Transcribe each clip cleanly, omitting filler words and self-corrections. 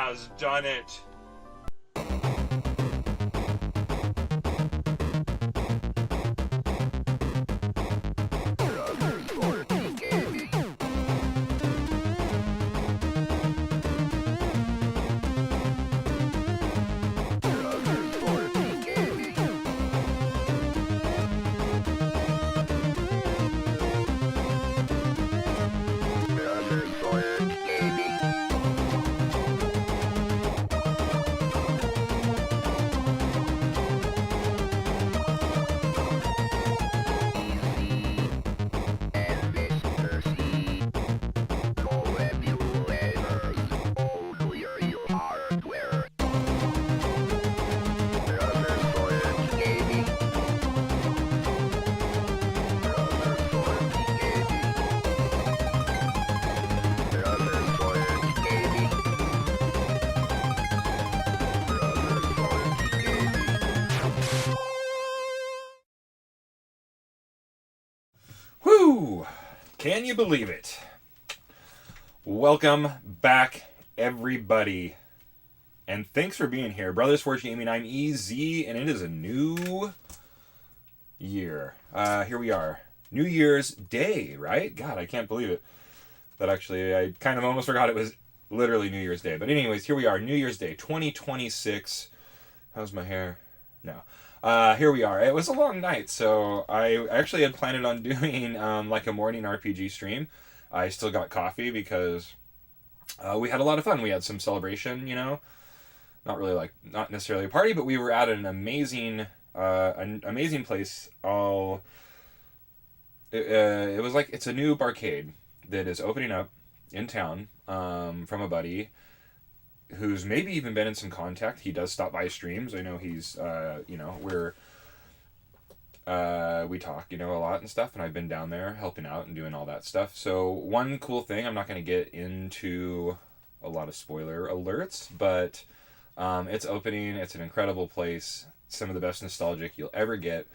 has done it. Whew! Can you believe it? Welcome back, everybody. And thanks for being here. Brothers Forge Gaming, I'm EZ, and it is a new year. Here we are. New Year's Day, right? God, I can't believe it. That actually, I kind of almost forgot it was literally New Year's Day. But anyways, here we are. New Year's Day, 2026. How's my hair? No. Here we are. It was a long night, so I actually had planned on doing like a morning RPG stream. I still got coffee because we had a lot of fun. We had some celebration, you know, not necessarily a party, but we were at an amazing place. It was like it's a new barcade that is opening up in town from a buddy who's maybe even been in some contact. He does stop by streams. I know he's, we talk, a lot and stuff, and I've been down there helping out and doing all that stuff. So one cool thing, I'm not going to get into a lot of spoiler alerts, but it's opening. It's an incredible place. Some of the best nostalgic you'll ever get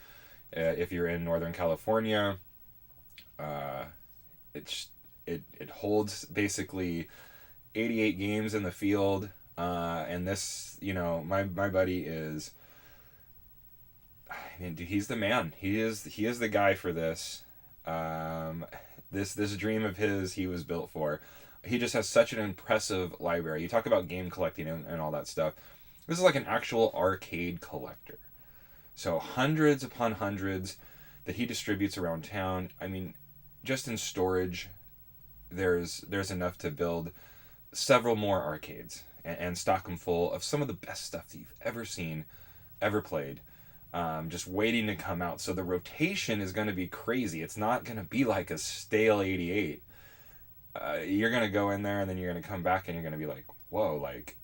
if you're in Northern California. It holds basically 88 games in the field, and this, my buddy is, I mean, dude, he's the man. He is the guy for this. This dream of his, he was built for. He just has such an impressive library. You talk about game collecting and all that stuff. This is like an actual arcade collector. So hundreds upon hundreds that he distributes around town. I mean, just in storage, there's enough to build several more arcades and stock them full of some of the best stuff that you've ever seen, ever played, just waiting to come out. So the rotation is going to be crazy. It's not going to be like a stale 88. You're going to go in there and then you're going to come back and you're going to be like, whoa, like,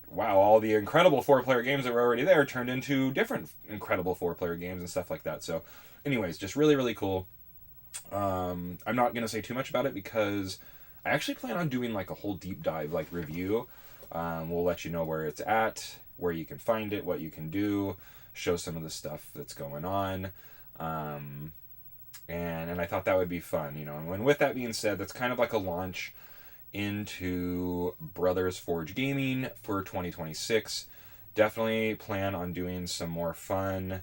wow, all the incredible 4-player games that were already there turned into different incredible 4-player games and stuff like that. So anyways, just really, really cool. I'm not going to say too much about it because I actually plan on doing like a whole deep dive, like review. We'll let you know where it's at, where you can find it, what you can do, show some of the stuff that's going on. And I thought that would be fun, And with that being said, that's kind of like a launch into Brothers Forge Gaming for 2026. Definitely plan on doing some more fun.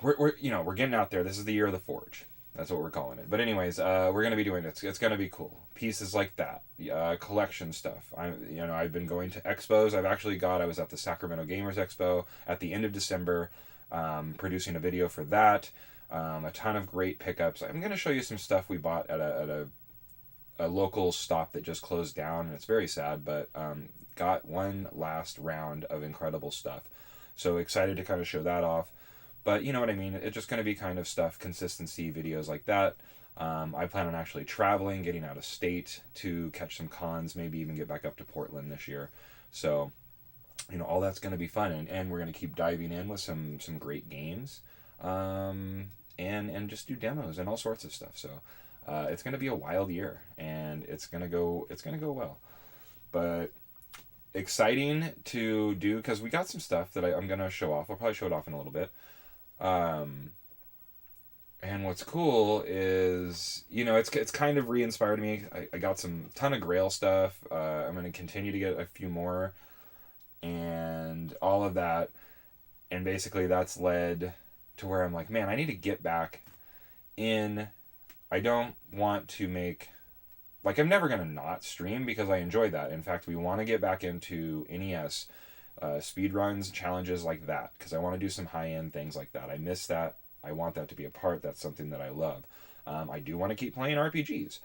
We're getting out there. This is the year of the Forge. That's what we're calling it. But anyways, we're going to be doing it. It's going to be cool. Pieces like that. Collection stuff. I've been going to expos. I was at the Sacramento Gamers Expo at the end of December, producing a video for that. A ton of great pickups. I'm going to show you some stuff we bought at a local stop that just closed down, and it's very sad, but got one last round of incredible stuff. So excited to kind of show that off. But you know what I mean? It's just going to be kind of stuff, consistency, videos like that. I plan on actually traveling, getting out of state to catch some cons, maybe even get back up to Portland this year. So, all that's going to be fun. And we're going to keep diving in with some great games. And just do demos and all sorts of stuff. So it's going to be a wild year, and it's going to go well. But exciting to do, because we got some stuff that I'm going to show off. I'll probably show it off in a little bit. And what's cool is, it's kind of re-inspired me. I got some ton of Grail stuff. I'm going to continue to get a few more and all of that. And basically that's led to where I'm like, man, I need to get back in. I don't want to make, like, I'm never going to not stream because I enjoy that. In fact, we want to get back into NES speed runs, challenges like that, because I want to do some high end things like that. I miss that. I want that to be a part. That's something that I love. I do want to keep playing RPGs.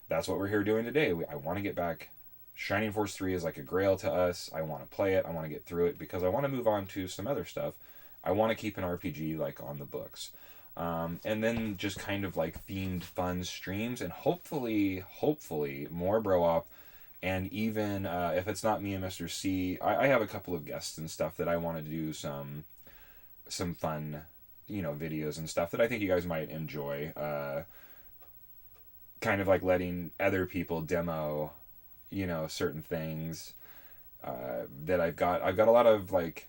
That's what we're here doing today. I want to get back. Shining Force 3 is like a grail to us. I want to play it. I want to get through it because I want to move on to some other stuff. I want to keep an RPG like on the books. And then just kind of like themed fun streams, and hopefully more bro op. And even if it's not me and Mr. C, I have a couple of guests and stuff that I want to do some fun, videos and stuff that I think you guys might enjoy. Kind of like letting other people demo, certain things that I've got. I've got a lot of like,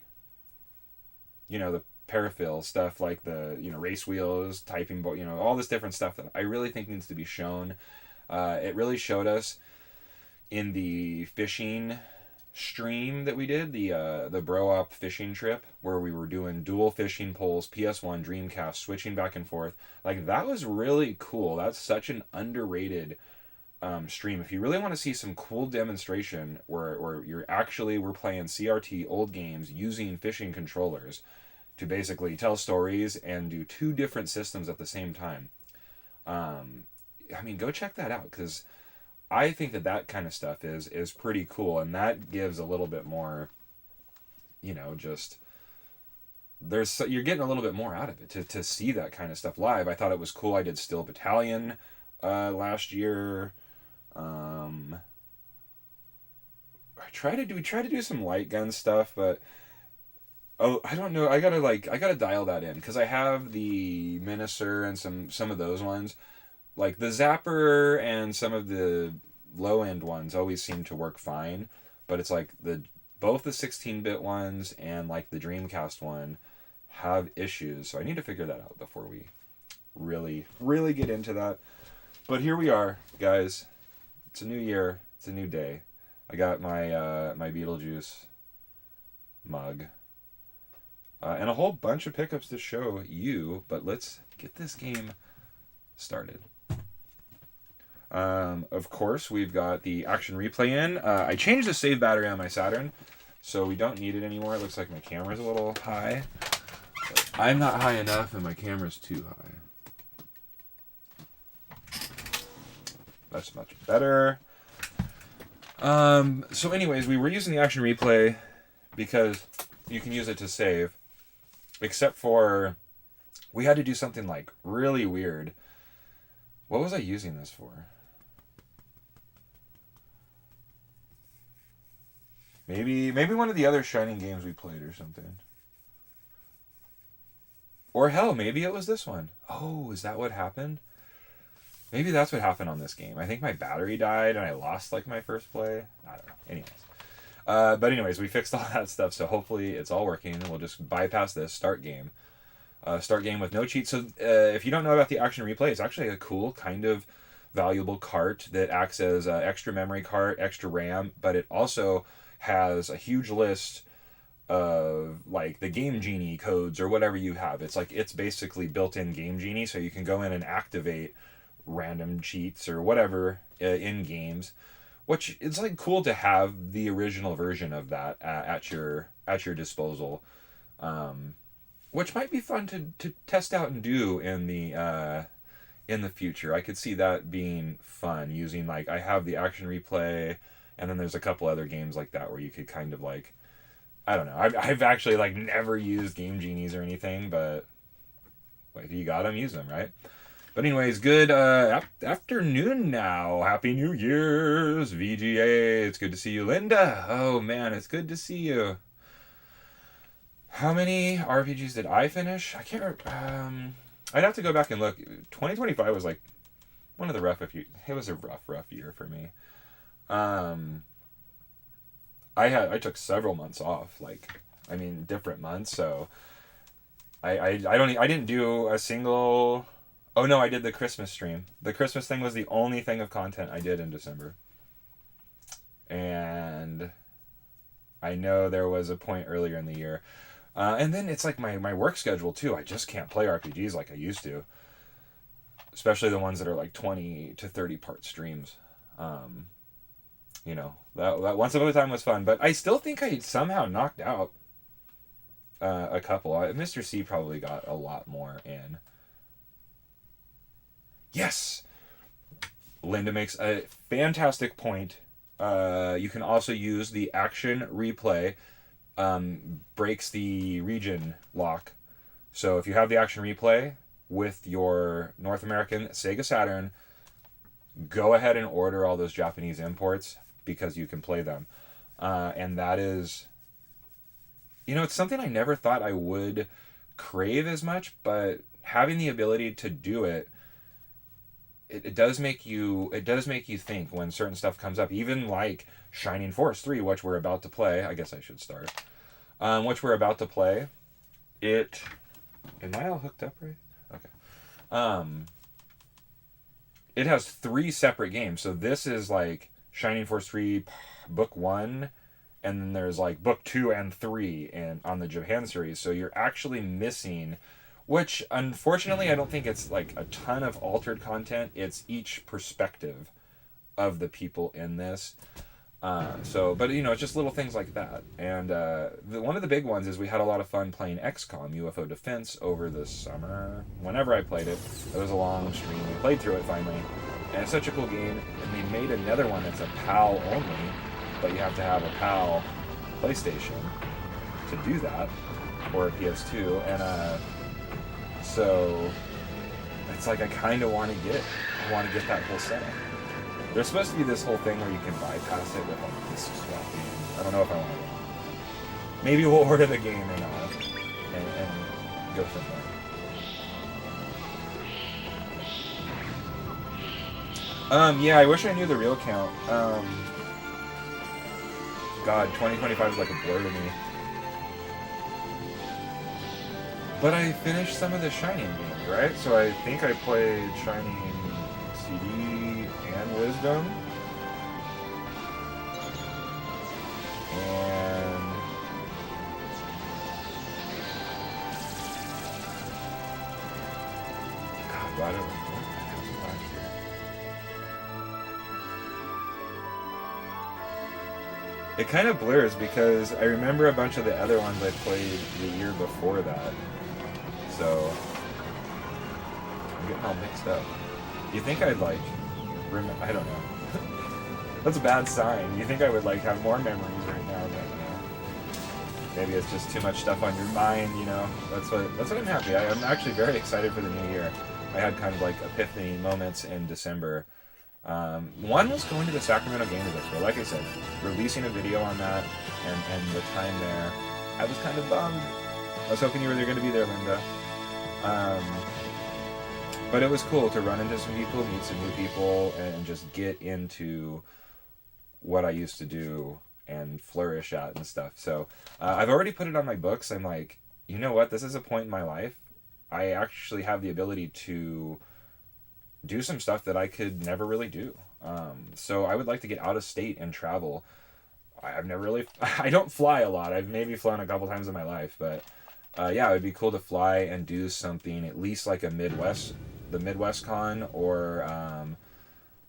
the paraphil stuff, like the race wheels, typing board, all this different stuff that I really think needs to be shown. It really showed us in the fishing stream that we did, the bro up fishing trip, where we were doing dual fishing poles, PS1, Dreamcast, switching back and forth. Like, that was really cool. That's such an underrated stream. If you really want to see some cool demonstration where we're playing CRT old games using fishing controllers to basically tell stories and do two different systems at the same time. Go check that out, because I think that kind of stuff is pretty cool, and that gives a little bit more, just you're getting a little bit more out of it to see that kind of stuff live. I thought it was cool. I did Steel Battalion last year. We try to do some light gun stuff, but I don't know. I gotta dial that in, because I have the Miniser and some of those ones. Like the Zapper and some of the low end ones always seem to work fine, but it's like both the 16-bit ones and like the Dreamcast one have issues. So I need to figure that out before we really get into that. But here we are, guys. It's a new year. It's a new day. I got my Beetlejuice mug. And a whole bunch of pickups to show you, but let's get this game started. Of course, we've got the action replay in. I changed the save battery on my Saturn, so we don't need it anymore. It looks like my camera's a little high. But I'm not high enough, and my camera's too high. That's much better. So anyways, we were using the action replay because you can use it to save, except for we had to do something like really weird. What was I using this for? Maybe one of the other Shining games we played or something. Or hell, maybe it was this one. Oh, is that what happened? Maybe that's what happened on this game. I think my battery died and I lost like my first play. I don't know. Anyways, we fixed all that stuff, so hopefully it's all working. We'll just bypass this, start game. Start game with no cheats. So if you don't know about the action replay, it's actually a cool kind of valuable cart that acts as an extra memory card, extra RAM, but it also has a huge list of like the Game Genie codes or whatever you have. It's basically built-in Game Genie, so you can go in and activate random cheats or whatever in games, which it's like cool to have the original version of that at your disposal. Which might be fun to test out and do in the future. I could see that being fun, using like, I have the action replay, and then there's a couple other games like that where you could kind of like, I don't know. I've actually like never used Game Genies or anything, but if you got them, use them, right? But anyways, good afternoon now. Happy New Year's, VGA. It's good to see you, Linda. Oh man, it's good to see you. How many RPGs did I finish? I can't remember. I'd have to go back and look. 2025 was like one of the rough. It was a rough year for me. I took several months off. Different months. So I didn't do a single Oh no, I did the Christmas stream. The Christmas thing was the only thing of content I did in December. And I know there was a point earlier in the year. And then it's like my work schedule too. I just can't play RPGs like I used to. Especially the ones that are like 20 to 30 part streams. You know, that Once Upon a Time was fun, but I still think I somehow knocked out a couple. Mr. C probably got a lot more in. Yes! Linda makes a fantastic point. You can also use the action replay, breaks the region lock. So if you have the action replay with your North American Sega Saturn, go ahead and order all those Japanese imports because you can play them. And that is, it's something I never thought I would crave as much, but having the ability to do it, it does make you think when certain stuff comes up, even like Shining Force 3, which we're about to play. I guess I should start. Which we're about to play. Am I all hooked up right? Okay. It has 3 separate games. So this is like Shining Force 3 book 1, and then there's like book 2 and 3 on the Japan series. So you're actually missing, which unfortunately I don't think it's like a ton of altered content. It's each perspective of the people in this. But it's just little things like that. And one of the big ones is we had a lot of fun playing XCOM, UFO Defense, over the summer. Whenever I played it, it was a long stream. We played through it finally. And it's such a cool game. And they made another one that's a PAL only, but you have to have a PAL PlayStation to do that, or a PS2. And so it's like I kind of want to get it. I want to get that whole setup. There's supposed to be this whole thing where you can bypass it with like this swap game. I don't know if I want to. Maybe we'll order the game or not, and go from there. Yeah, I wish I knew the real count. God, 2025 is like a blur to me. But I finished some of the Shining games, right? So I think I played Shining CD and Wisdom. And God, why don't what the hell last year? It kind of blurs because I remember a bunch of the other ones I played the year before that. So I'm getting all mixed up. You think I'd like I don't know. That's a bad sign. You think I would like have more memories right now, but maybe it's just too much stuff on your mind, That's what I'm happy. I'm actually very excited for the new year. I had kind of like epiphany moments in December. One was going to the Sacramento Game Expo. Like I said, releasing a video on that and the time there. I was kind of bummed. I was hoping you were going to be there, Linda. But it was cool to run into some people, meet some new people, and just get into what I used to do and flourish at and stuff. So I've already put it on my books. I'm like, you know what? This is a point in my life. I actually have the ability to do some stuff that I could never really do. So I would like to get out of state and travel. I've never really... I don't fly a lot. I've maybe flown a couple times in my life, but yeah, it would be cool to fly and do something, at least like the Midwest Con, or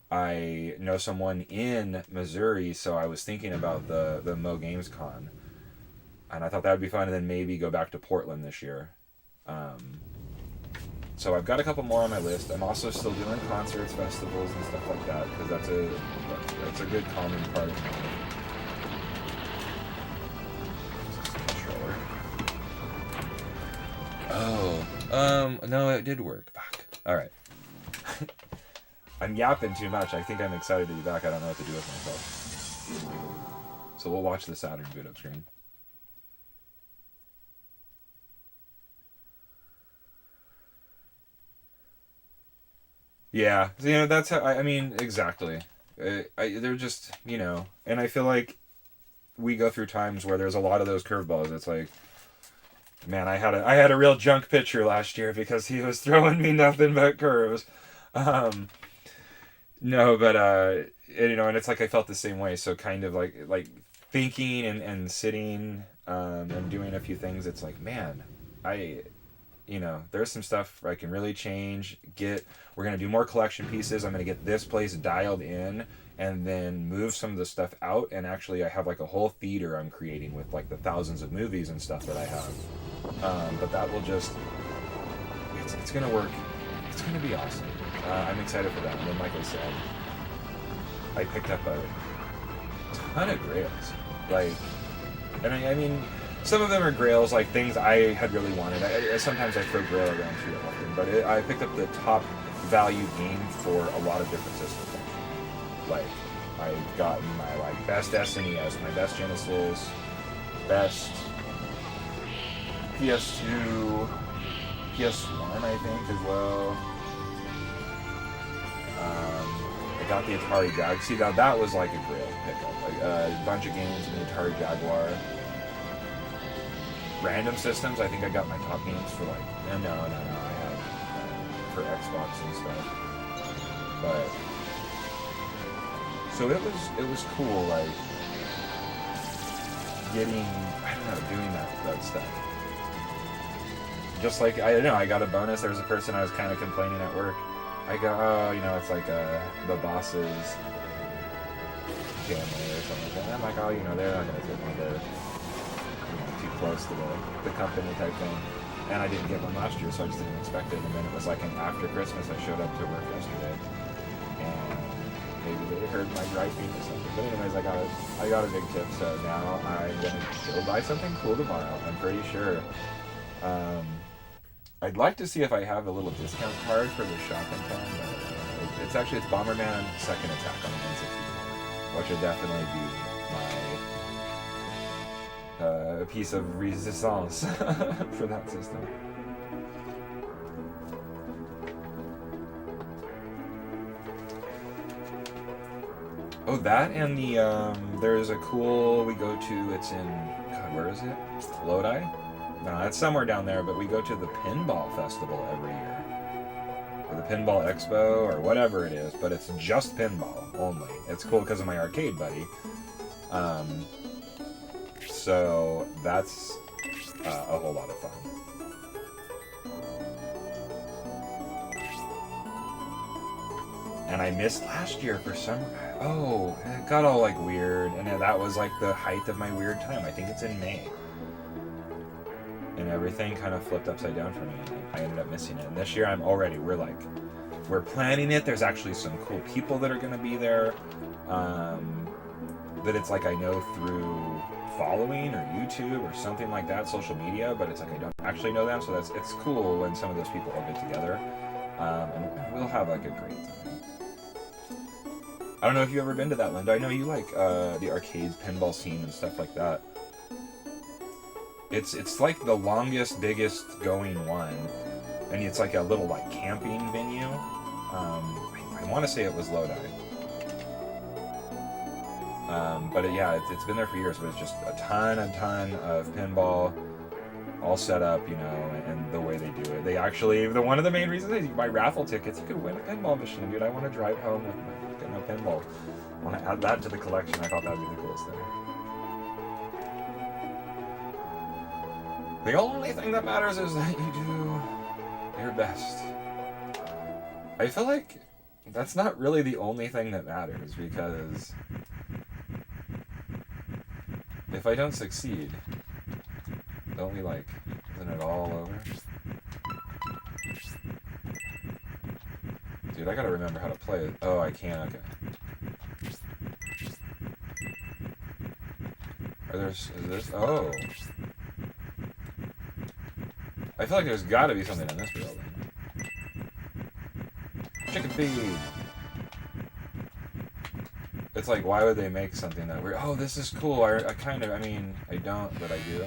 I know someone in Missouri, so I was thinking about the Mo Games Con, and I thought that would be fun, and then maybe go back to Portland this year. So I've got a couple more on my list. I'm also still doing concerts, festivals, and stuff like that, because that's a good common part of my life. Oh, no, it did work. Fuck. Alright. I'm yapping too much. I think I'm excited to be back. I don't know what to do with myself. So we'll watch the Saturn boot up screen. Yeah, that's how, I mean, exactly. They're just, and I feel like we go through times where there's a lot of those curveballs. It's like, Man, I had a real junk pitcher last year because he was throwing me nothing but curves. Um, no, but and it's like I felt the same way. So kind of like thinking and sitting and doing a few things. It's like, man, I there's some stuff I can really change. We're gonna do more collection pieces. I'm gonna get this place dialed in, and then move some of the stuff out. And actually, I have like a whole theater I'm creating with like the thousands of movies and stuff that I have. But that will just, it's gonna work. It's gonna be awesome. I'm excited for that. And then, like I said, I picked up a ton of grails. Like, and I mean, some of them are grails, like things I had really wanted. Sometimes I throw grail around too often, but I picked up the top value game for a lot of different systems. Like, I've gotten my best SNES, my best Genesis, best PS2, PS1, I think, as well. I got the Atari Jag. See, now that was like a grail pickup. Like a bunch of games in the Atari Jaguar. Random systems, I think I got my top games for like, no, I have for Xbox and stuff. But so it was cool, like getting, I don't know, doing that stuff. Just like, I don't know, I got a bonus. There was a person I was kind of complaining at work. I go, oh, it's like the boss's family or something like that. And I'm like, oh, they're not going to take one of their too close to the company type thing. And I didn't get one last year, so I just didn't expect it. And then it was like after Christmas, I showed up to work yesterday, and maybe they heard my griping or something. But anyways, I got a big tip, so now I'm gonna go buy something cool tomorrow. I'm pretty sure. I'd like to see if I have a little discount card for the shop in town. But it's Bomberman Second Attack on the N64, which would definitely be my piece of resistance for that system. Oh, that and there's a cool, we go to, it's in, God, where is it? Lodi? No, it's somewhere down there, but we go to the Pinball Festival every year. Or the Pinball Expo, or whatever it is, but it's just pinball only. It's cool because of my arcade buddy. So that's a whole lot of fun. And I missed last year for some... Oh, it got all like weird, and that was like the height of my weird time. I think it's in May. And everything kind of flipped upside down for me, and I ended up missing it. And this year we're planning it. There's actually some cool people that are going to be there, that it's like I know through following or YouTube or something like that, social media, but it's like I don't actually know them, so it's cool when some of those people all get together, and we'll have like a great time. I don't know if you've ever been to that, Linda. I know you like the arcade pinball scene and stuff like that. It's like the longest, biggest going one, and it's like a little like camping venue. I want to say it was Lodi. But it's been there for years, but it's just a ton of pinball all set up, and the way they do it. They actually, one of the main reasons is you buy raffle tickets, you could win a pinball machine, dude. I want to drive home with my pinball. I want to add that to the collection. I thought that would be the coolest thing. The only thing that matters is that you do your best. I feel like that's not really the only thing that matters, because if I don't succeed, don't we isn't it all over? Dude, I gotta remember how to play it. Oh, I can't, okay. Is this? Oh. I feel like there's gotta be something in this building. Chicken feed! It's like, why would they make something that weird? Oh, this is cool. I don't, but I do.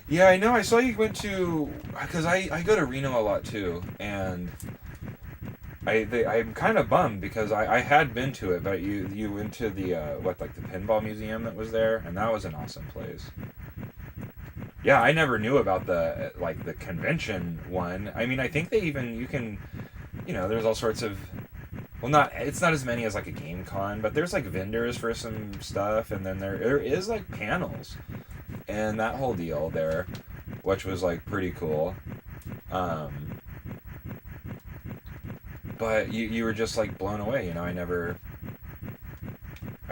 Yeah, I know. I saw you went to, because I go to Reno a lot too, and I'm kind of bummed because I had been to it, but you went to the what, like the pinball museum that was there, and that was an awesome place. Yeah, I never knew about the like the convention one. I mean, I think they even you can, there's all sorts of, well, not, it's not as many as like a game con, but there's like vendors for some stuff, and then there is like panels and that whole deal there, which was like pretty cool. Um, but you were just like blown away, I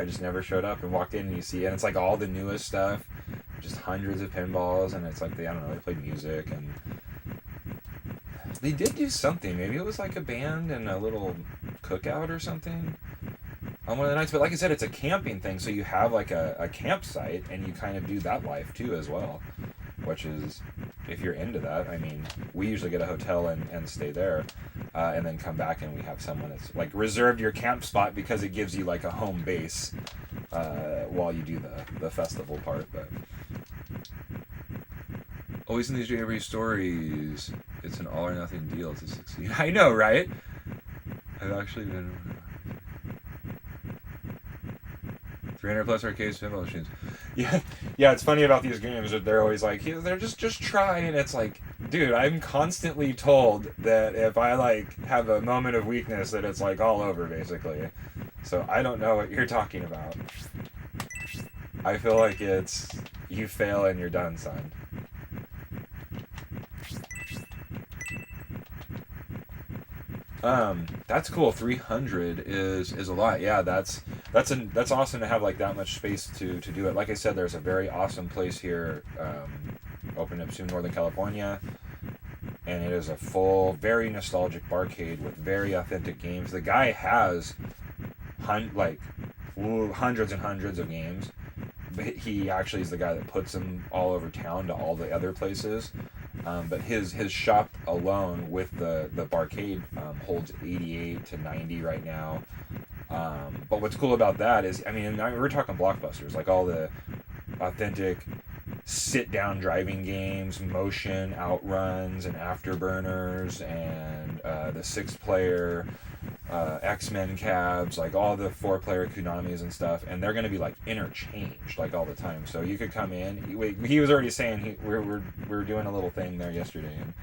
just never showed up and walked in and you see it, and it's like all the newest stuff, just hundreds of pinballs, and it's like I don't know, they played music, and they did do something. Maybe it was like a band and a little cookout or something on one of the nights. But like I said, it's a camping thing, so you have like a campsite, and you kind of do that life too as well, which is, if you're into that. I mean, we usually get a hotel and stay there, and then come back and we have someone that's like reserved your camp spot because it gives you like a home base while you do the festival part. But always in these JRB stories, it's an all or nothing deal to succeed. I know, right? I've actually been 300 plus arcades, pinball machines. Yeah, yeah. It's funny about these games that they're always like, they're just try, and it's like, dude, I'm constantly told that if I like have a moment of weakness, that it's like all over basically. So I don't know what you're talking about. I feel like it's you fail and you're done, son. That's cool. 300 is a lot. Yeah, that's awesome to have like that much space to do it. Like I said, there's a very awesome place here, opening up soon, Northern California, and it is a full, very nostalgic barcade with very authentic games. The guy has hundreds and hundreds of games, but he actually is the guy that puts them all over town to all the other places. But his shop alone with the barcade holds 88 to 90 right now. But what's cool about that is, I mean, we're talking blockbusters, like all the authentic sit-down driving games, motion outruns and afterburners, and the six-player X-Men cabs, like all the four-player Kunamis and stuff, and they're going to be like interchanged like all the time. So you could come in. He was already saying we're doing a little thing there yesterday, and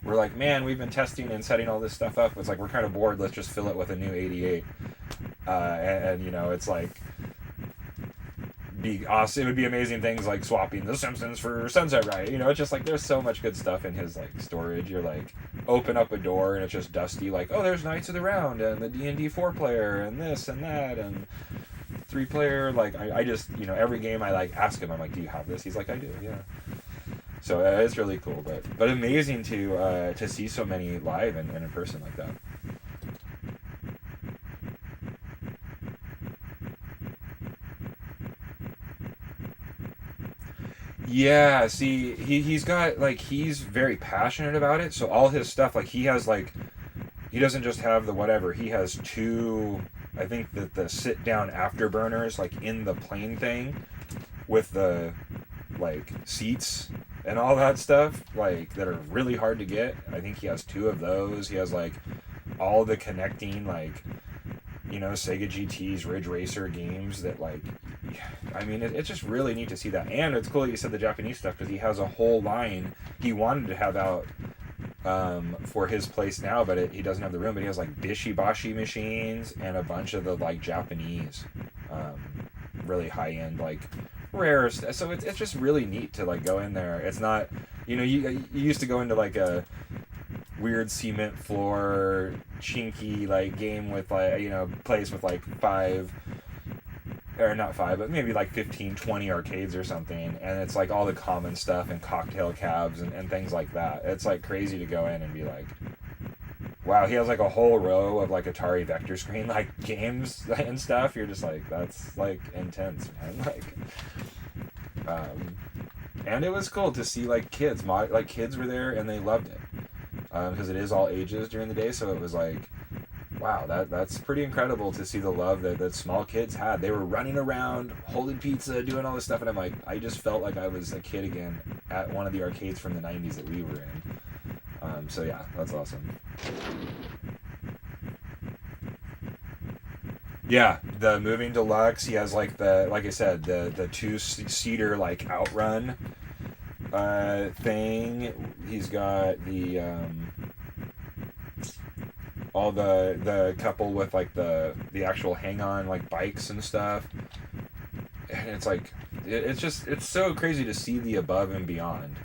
we're like, man, we've been testing and setting all this stuff up. It's like we're kind of bored. Let's just fill it with a new 88, and it's like. Be awesome. It would be amazing things like swapping The Simpsons for Sunset Riders. It's just like there's so much good stuff in his like storage. You're like open up a door and it's just dusty. Like, oh, there's Knights of the Round and the D&D 4-player and this and that and 3-player. Like I just every game I like ask him, I'm like, do you have this? He's like, I do. Yeah. So it's really cool, but amazing to see so many live and in person like that. Yeah, see, he's got like he's very passionate about it. So all his stuff, like he has like he doesn't just have the whatever. He has two, I think that the sit down afterburners like in the plane thing with the like seats and all that stuff like that are really hard to get. I think he has two of those. He has like all the connecting like Sega GT's Ridge Racer games that like, I mean, it's just really neat to see that. And it's cool that you said the Japanese stuff because he has a whole line he wanted to have out for his place now, but he doesn't have the room. But he has like Bishibashi machines and a bunch of the like Japanese, really high end like rare stuff. So it's just really neat to like go in there. It's not, you used to go into like a weird cement floor chinky like game with like place with like five, or not five, but maybe like 15, 20 arcades or something, and it's like all the common stuff and cocktail cabs and things like that. It's like crazy to go in and be like, wow, he has like a whole row of like Atari vector screen like games and stuff. You're just like, that's like intense, man. Like and it was cool to see like kids were there and they loved it, because it is all ages during the day. So it was like wow, that's pretty incredible to see the love that small kids had. They were running around, holding pizza, doing all this stuff, and I'm like, I just felt like I was a kid again at one of the arcades from the 90s that we were in. So yeah, that's awesome. Yeah, the moving deluxe. He has like like I said, the two-seater like outrun thing. He's got the all the couple with like the actual hang on like bikes and stuff. And it's like it's so crazy to see the above and beyond,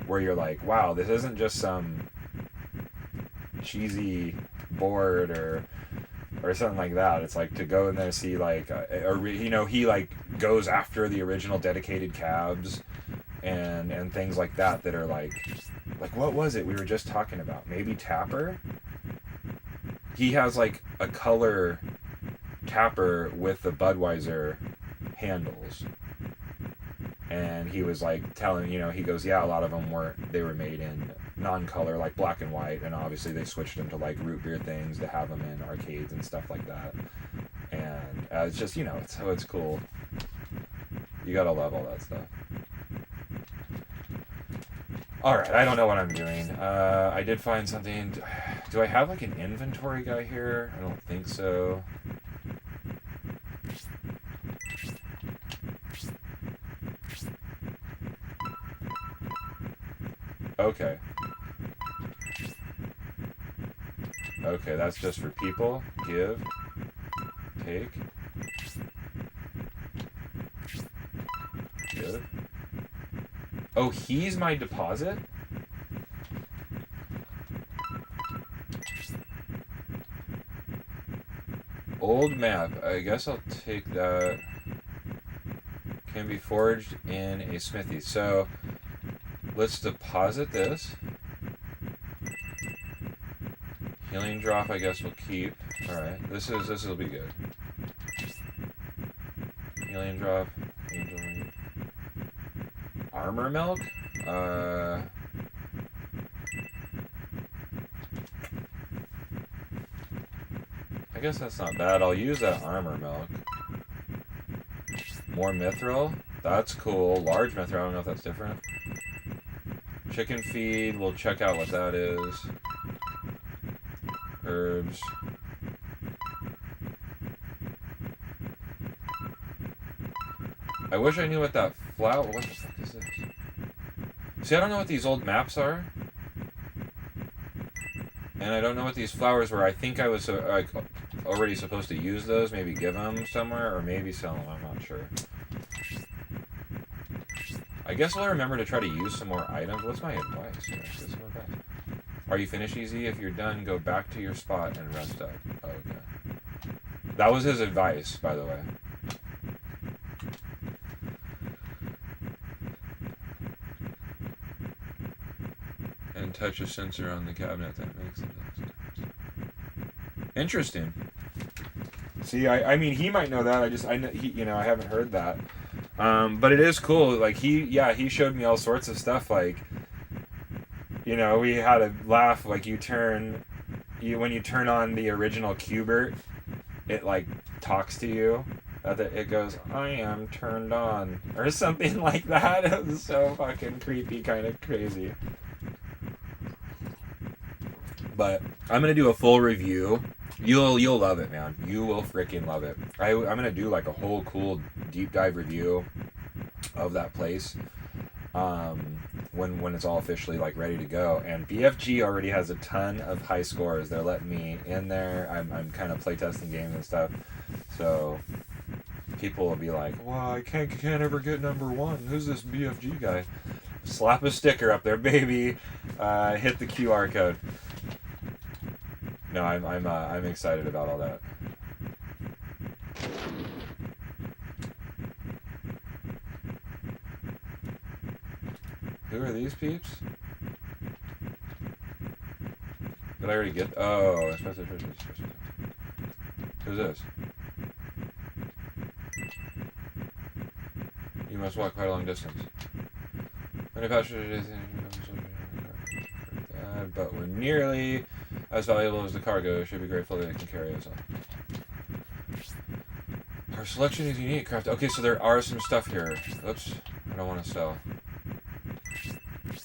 where you're like, wow, this isn't just some cheesy board or something like that. It's like to go in there and see like he like goes after the original dedicated cabs and things like that are like what was it we were just talking about? Maybe Tapper. He has like a color Tapper with the Budweiser handles, and he was like telling, he goes, yeah, a lot of them they were made in non-color, like black and white, and obviously they switched them to like root beer things to have them in arcades and stuff like that. And it's just, it's cool. You gotta love all that stuff. Alright, I don't know what I'm doing. I did find something. Do I have like an inventory guy here? I don't think so. Okay. Okay, that's just for people. Give. Take. Good. Oh, he's my deposit? Old map. I guess I'll take that. Can be forged in a smithy. So, let's deposit this. Healing drop, I guess we'll keep. Alright, this will be good. Healing drop. Angel. Armor milk? I guess that's not bad. I'll use that armor milk. More mithril? That's cool. Large mithril, I don't know if that's different. Chicken feed, we'll check out what that is. Herbs. I wish I knew what that flower... What the fuck is this? See, I don't know what these old maps are. And I don't know what these flowers were. I think I was like already supposed to use those. Maybe give them somewhere, or maybe sell them. I'm not sure. I guess I'll remember to try to use some more items. What's my advice here? Are you finished easy? If you're done, go back to your spot and rest up. Oh, okay. That was his advice, by the way. And touch a sensor on the cabinet that makes it. Interesting. See, I mean, he might know that. I haven't heard that. But it is cool. Like he showed me all sorts of stuff. Like, we had a laugh. Like when you turn on the original Qbert, it like talks to you. It goes, I am turned on, or something like that. It was so fucking creepy, kind of crazy. But I'm gonna do a full review. You'll love it, man. You will freaking love it. I'm gonna do like a whole cool deep dive review of that place when it's all officially like ready to go. And BFG already has a ton of high scores. They're letting me in there. I'm kind of playtesting games and stuff, so people will be like, "Well, I can't ever get number one. Who's this BFG guy?" Slap a sticker up there, baby. Hit the QR code. No, I'm excited about all that. Who are these peeps? Did I already get? Oh, who's this? You must walk quite a long distance. But we're nearly As valuable as the cargo, should be grateful that it can carry us all. Our selection is unique. Craft. Okay, so there are some stuff here. Oops, I don't want to sell.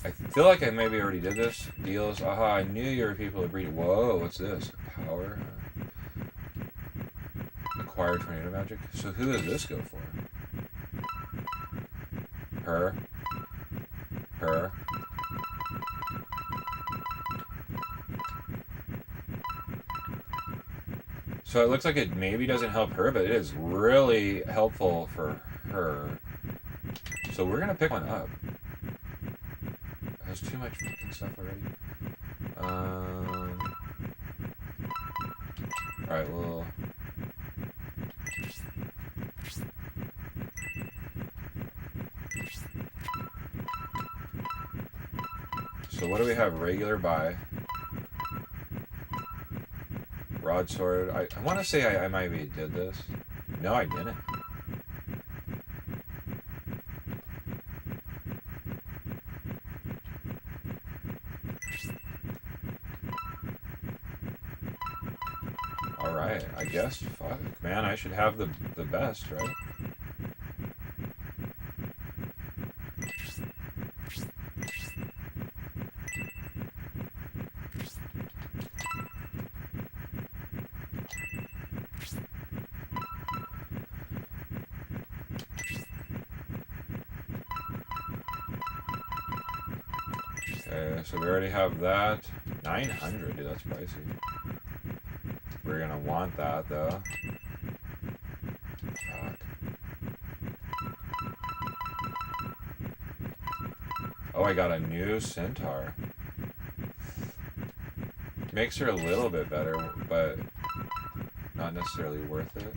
I feel like I maybe already did this. Deals. Aha, I knew you were people to breed. Whoa, what's this? Power. Acquire tornado magic. So who does this go for? Her. Her. So it looks like it maybe doesn't help her, but it is really helpful for her. So we're gonna pick one up. It has too much fucking stuff already. Alright, well. So what do we have? Regular buy. Broadsword. I want to say I maybe did this. No, I didn't. Alright, I guess. Fuck. Man, I should have the best, right? Okay, so we already have that. 900, dude, that's pricey. We're gonna want that, though. Fuck. Oh, I got a new centaur. Makes her a little bit better, but not necessarily worth it.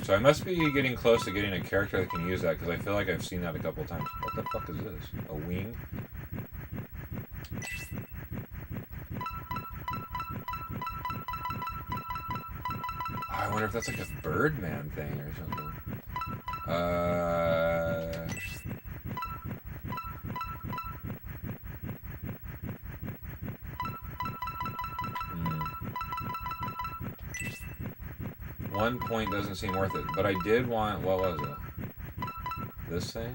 So I must be getting close to getting a character that can use that, because I feel like I've seen that a couple times. What the fuck is this? A wing? Oh, I wonder if that's like a Birdman thing or something. One point doesn't seem worth it, but I did want, what was it? This thing?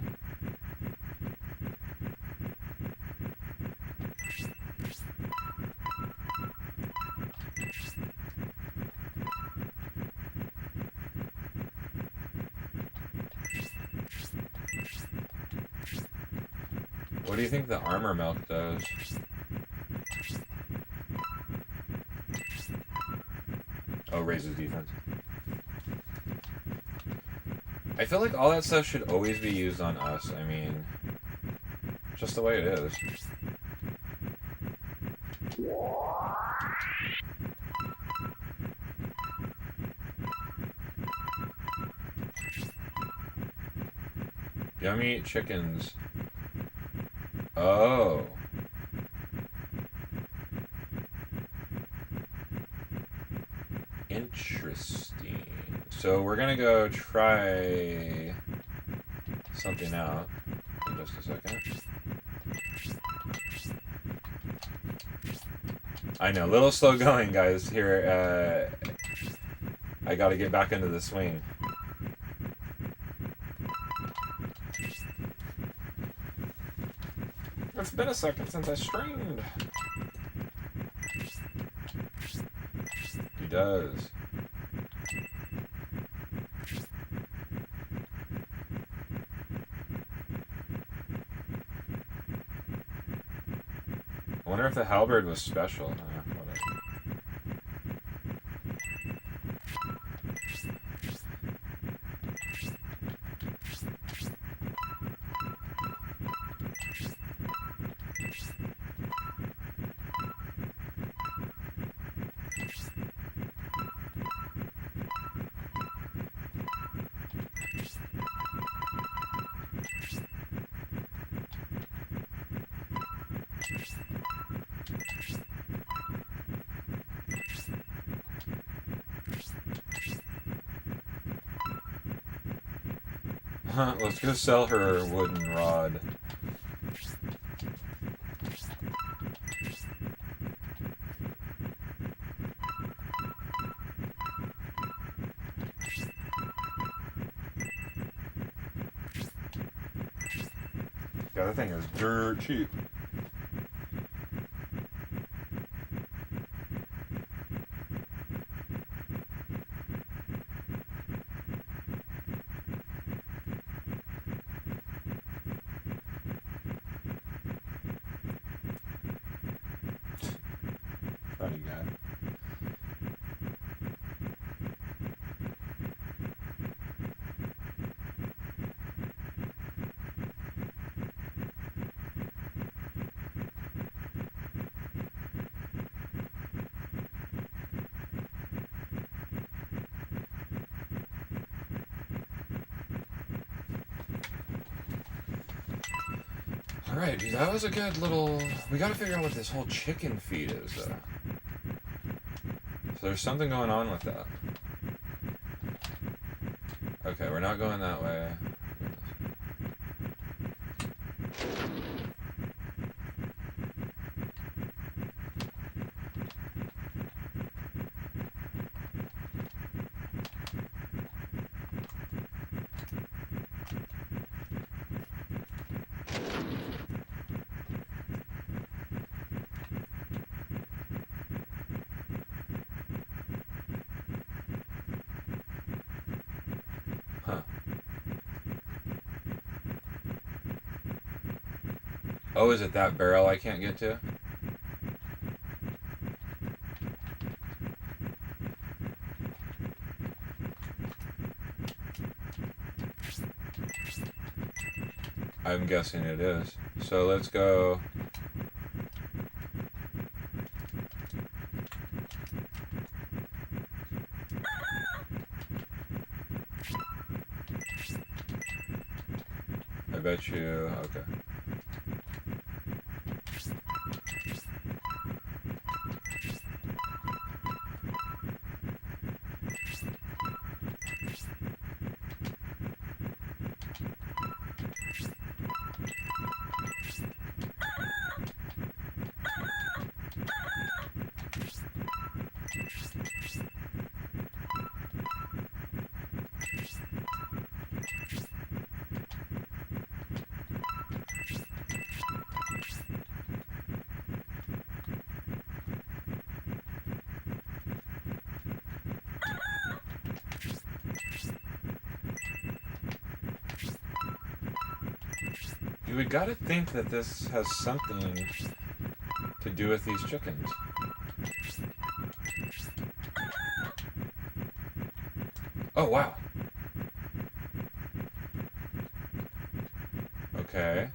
What do you think the armor milk does? Oh, raises defense. I feel like all that stuff should always be used on us. I mean, just the way it is. Yummy chickens. Oh. Interesting. So we're gonna go try something out in just a second. I know, a little slow going, guys. Here, I gotta get back into the swing. It's been a second since I streamed. He does. I wonder if the halberd was special. Whatever. Let's go sell her wooden rod. Yeah, that thing is dirt cheap. Funny guy. Alright, dude, that was a good little... We gotta figure out what this whole chicken feed is, though. So there's something going on with that. Okay, we're not going that way. Huh. Oh, is it that barrel I can't get to? I'm guessing it is. So let's go... I bet you... Okay. You would gotta think that this has something to do with these chickens. Oh, wow. Okay.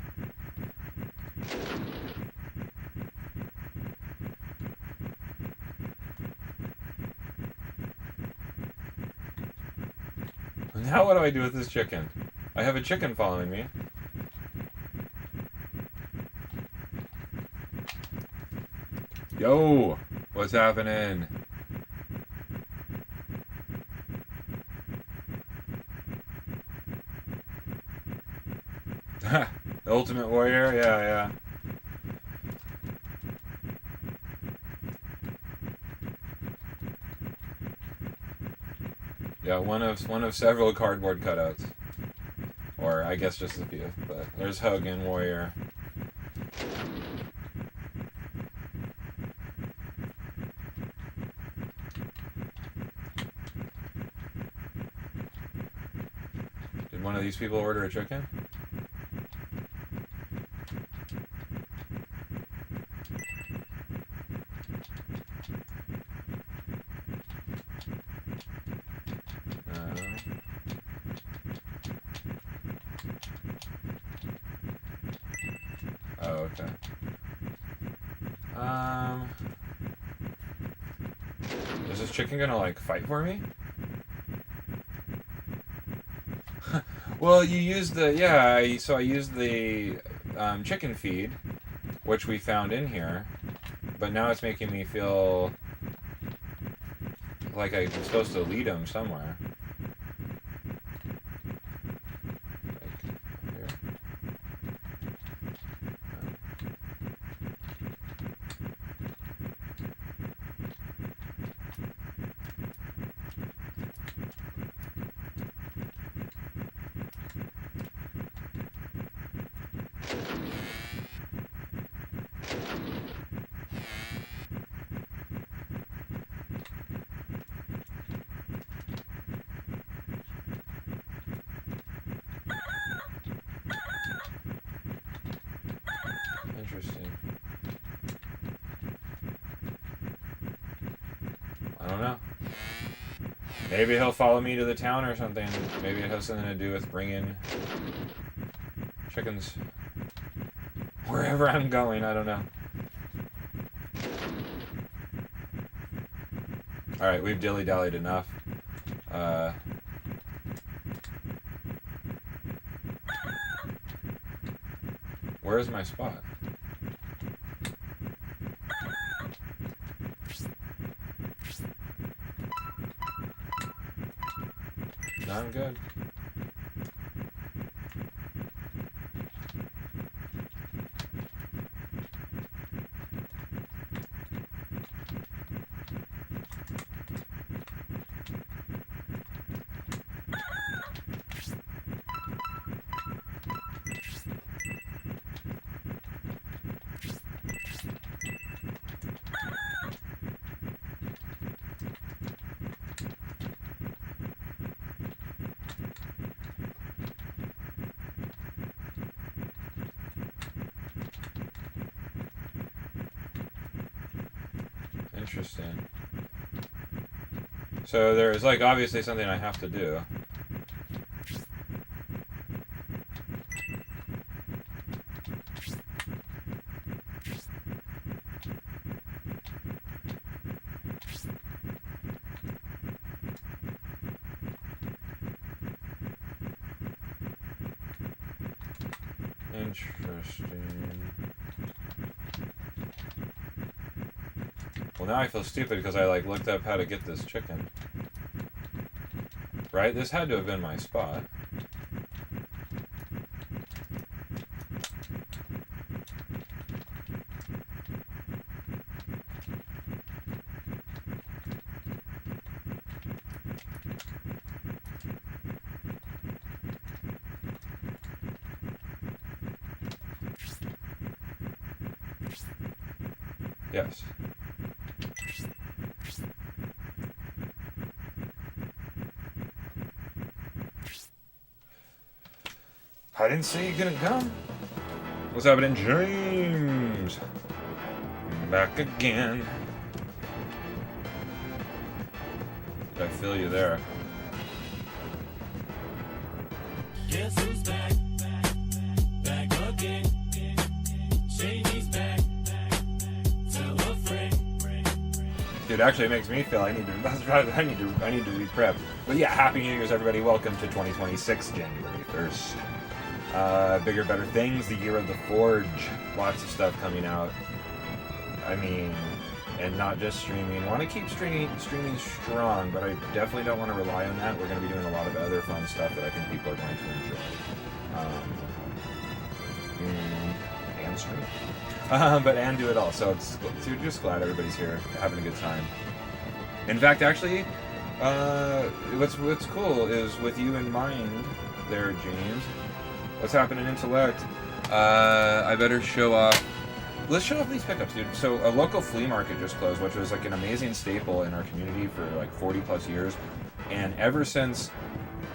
Now what do I do with this chicken? I have a chicken following me. Yo! What's happening? The Ultimate Warrior? Yeah, yeah. Yeah, one of several cardboard cutouts. Or I guess just a few. But there's Hogan, Warrior. Did one of these people order a chicken? Oh, okay. Is this chicken gonna, like, fight for me? Well, you used the... Yeah, so I used the chicken feed, which we found in here, but now it's making me feel like I'm supposed to lead him somewhere. don't know. Maybe he'll follow me to the town or something. Maybe it has something to do with bringing chickens wherever I'm going. I don't know. Alright, we've dilly-dallied enough. Where's my spot? No, I'm good. Interesting. So there's like obviously something I have to do. Interesting. Well, now I feel stupid because I like looked up how to get this chicken. Right? This had to have been my spot. Yes. I didn't say you couldn't come. What's happening, James? Back again. I feel you there. Guess who's back? Back again. Shady's back. Tell a friend. Dude, actually, it makes me feel I need to. That's right. I need to be prepped. But yeah, Happy New Year's, everybody. Welcome to 2026, January 1st. Bigger, better things. The year of the Forge. Lots of stuff coming out. I mean, and not just streaming. Want to keep streaming strong, but I definitely don't want to rely on that. We're going to be doing a lot of other fun stuff that I think people are going to enjoy. And stream. And do it all. So it's just glad everybody's here, having a good time. In fact, actually, what's cool is with you in mind, there, James. What's happening, Intellect? I better show off. Let's show off these pickups, dude. So a local flea market just closed, which was like an amazing staple in our community for like 40 plus years. And ever since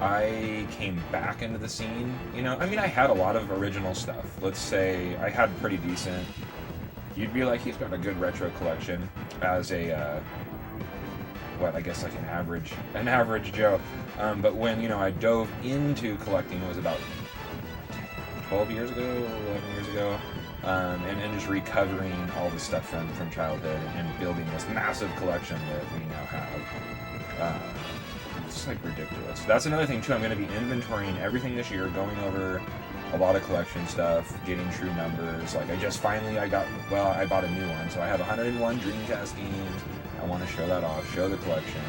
I came back into the scene, you know, I mean, I had a lot of original stuff. Let's say I had pretty decent. You'd be like, he's got a good retro collection as a, I guess like an average Joe. But when, you know, I dove into collecting, it was about 12 years ago, 11 years ago. And just recovering all the stuff from childhood and building this massive collection that we now have. It's like ridiculous. That's another thing too. I'm going to be inventorying everything this year, going over a lot of collection stuff, getting true numbers. Like I bought a new one, so I have 101 Dreamcast games. I want to show that off, show the collection.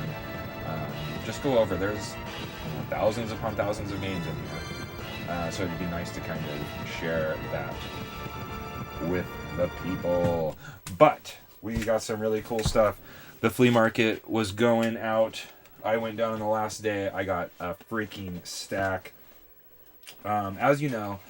Just go over. There's thousands upon thousands of games in here, so it'd be nice to kind of share that with the people. But we got some really cool stuff. The flea market was going out. I went down on the last day. I got a freaking stack. As you know,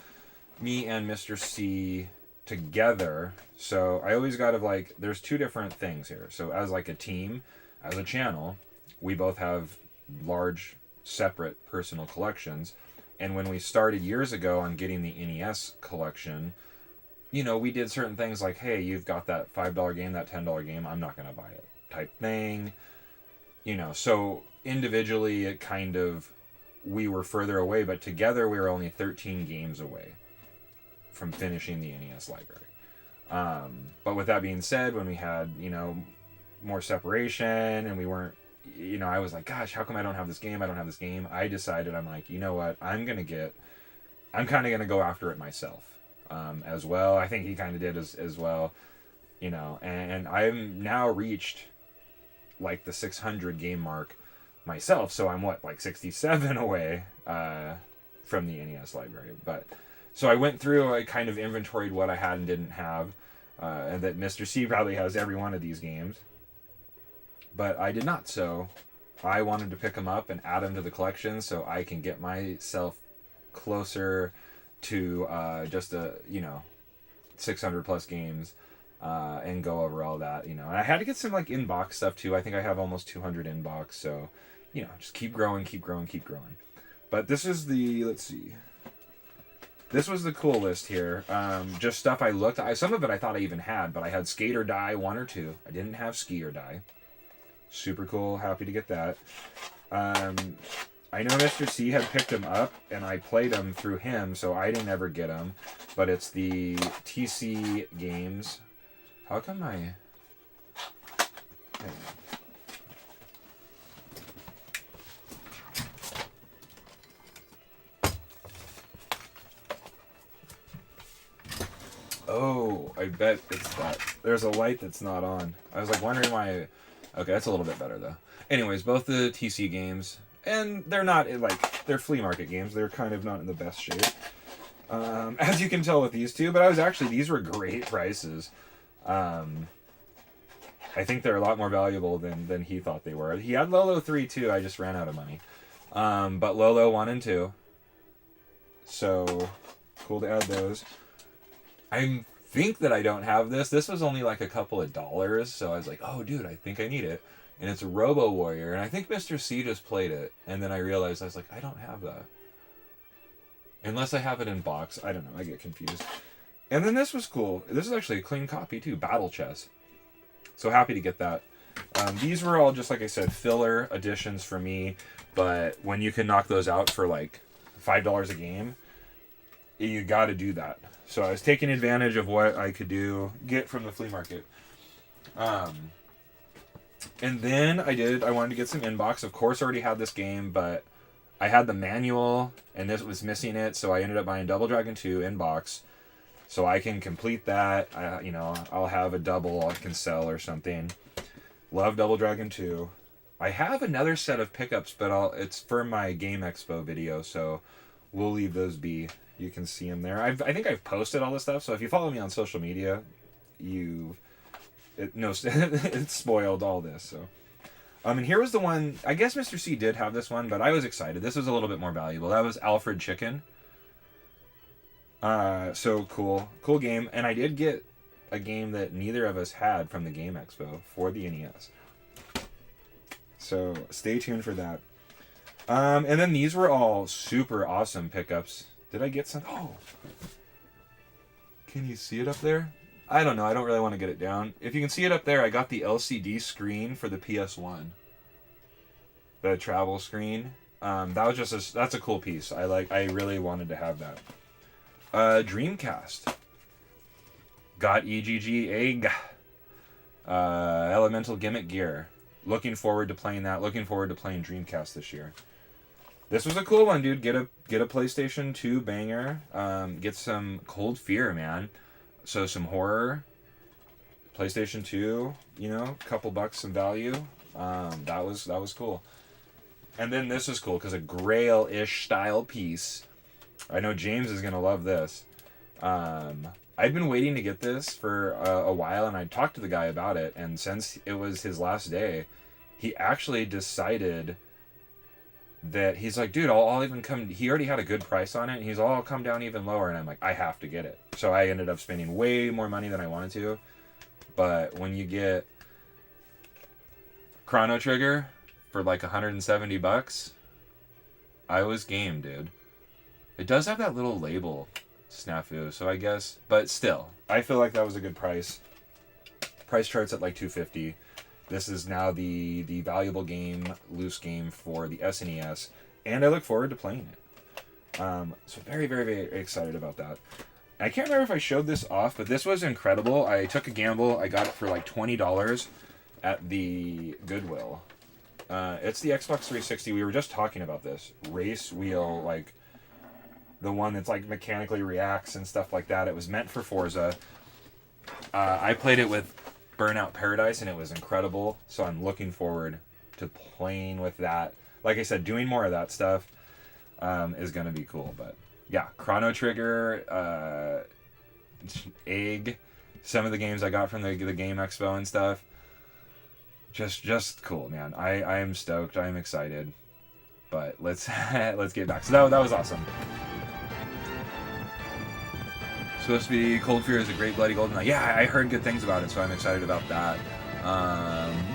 me and Mr. C together. So I always got to like, there's two different things here. So as like a team, as a channel, we both have large separate personal collections. And when we started years ago on getting the NES collection, you know, we did certain things like, hey, you've got that $5 game, that $10 game, I'm not going to buy it type thing. So individually it kind of, we were further away, but together we were only 13 games away from finishing the NES library. But with that being said, when we had, more separation and we weren't, I was like, gosh, how come I don't have this game? I don't have this game. I decided, I'm like, you know what? I'm kind of going to go after it myself, as well. I think he kind of did as well, and I'm now reached like the 600 game mark myself. So I'm like 67 away, from the NES library. But so I went through, I kind of inventoried what I had and didn't have, and that Mr. C probably has every one of these games. But I did not, so I wanted to pick them up and add them to the collection so I can get myself closer to just 600 plus games, and go over all that, And I had to get some like inbox stuff too. I think I have almost 200 inbox, so just keep growing. But this is let's see. This was the cool list here. Just stuff I looked at. Some of it I thought I even had, but I had Skate or Die 1 or 2. I didn't have Ski or Die. Super cool. Happy to get that. I know Mr. C had picked them up, and I played them through him, so I didn't ever get them. But it's the TC games. How come I... Oh, I bet it's that. There's a light that's not on. I was like wondering why. Okay, that's a little bit better though. Anyways, both the TC games, and they're not they're flea market games. They're kind of not in the best shape, as you can tell with these two. But these were great prices. I think they're a lot more valuable than he thought they were. He had Lolo 3 too. I just ran out of money. But Lolo 1 and 2. So cool to add those. I think that I don't have this. This was only like a couple of dollars, so I was like, oh, dude, I think I need it. And it's a Robo Warrior, and I think Mr. C just played it. And then I realized, I was like, I don't have that. Unless I have it in box. I don't know. I get confused. And then this was cool. This is actually a clean copy, too. Battle Chess. So happy to get that. These were all, just like I said, filler additions for me. But when you can knock those out for like $5 a game, you got to do that. So I was taking advantage of what I could get from the flea market. And then I wanted to get some inbox. Of course, I already had this game, but I had the manual, and this was missing it, so I ended up buying Double Dragon 2 inbox, so I can complete that. I'll have a double I can sell or something. Love Double Dragon 2. I have another set of pickups, but it's for my Game Expo video, so we'll leave those be. You can see them there. I think I've posted all this stuff, so if you follow me on social media, it's spoiled all this. So, and here was the one. I guess Mr. C did have this one, but I was excited. This was a little bit more valuable. That was Alfred Chicken. So cool game. And I did get a game that neither of us had from the Game Expo for the NES. So stay tuned for that. And then these were all super awesome pickups. Did I get some? Oh. Can you see it up there? I don't know. I don't really want to get it down. If you can see it up there, I got the LCD screen for the PS1. The travel screen. That was that's a cool piece. I really wanted to have that. Dreamcast. Got EGG Egg. Elemental Gimmick Gear. Looking forward to playing that. Looking forward to playing Dreamcast this year. This was a cool one, dude. Get a PlayStation 2 banger. Get some Cold Fear, man. So some horror. PlayStation 2, a couple bucks some value. That was cool. And then this was cool because a Grail-ish style piece. I know James is gonna love this. I'd been waiting to get this for a while, and I talked to the guy about it. And since it was his last day, he actually decided that he's like, dude, I'll even come. He already had a good price on it. And he's all, I'll come down even lower. And I'm like, I have to get it. So I ended up spending way more money than I wanted to. But when you get Chrono Trigger for like $170, I was game, dude. It does have that little label snafu, so I guess, but still, I feel like that was a good price. Price chart's at like $250. This is now the valuable game, loose game for the SNES, and I look forward to playing it. So very, very, very excited about that. I can't remember if I showed this off, but this was incredible. I took a gamble. I got it for like $20 at the Goodwill. It's the Xbox 360. We were just talking about this. Race wheel, like the one that's like mechanically reacts and stuff like that. It was meant for Forza. I played it with Burnout Paradise and it was incredible. So I'm looking forward to playing with that. Like I said, doing more of that stuff is going to be cool. But yeah, Chrono Trigger, Egg, some of the games I got from the Game Expo and stuff. Just cool, man. I am stoked. I am excited. But let's get back. So that was awesome. Supposed to be Cold Fear is a great Bloody Golden Knight. Yeah, I heard good things about it, so I'm excited about that.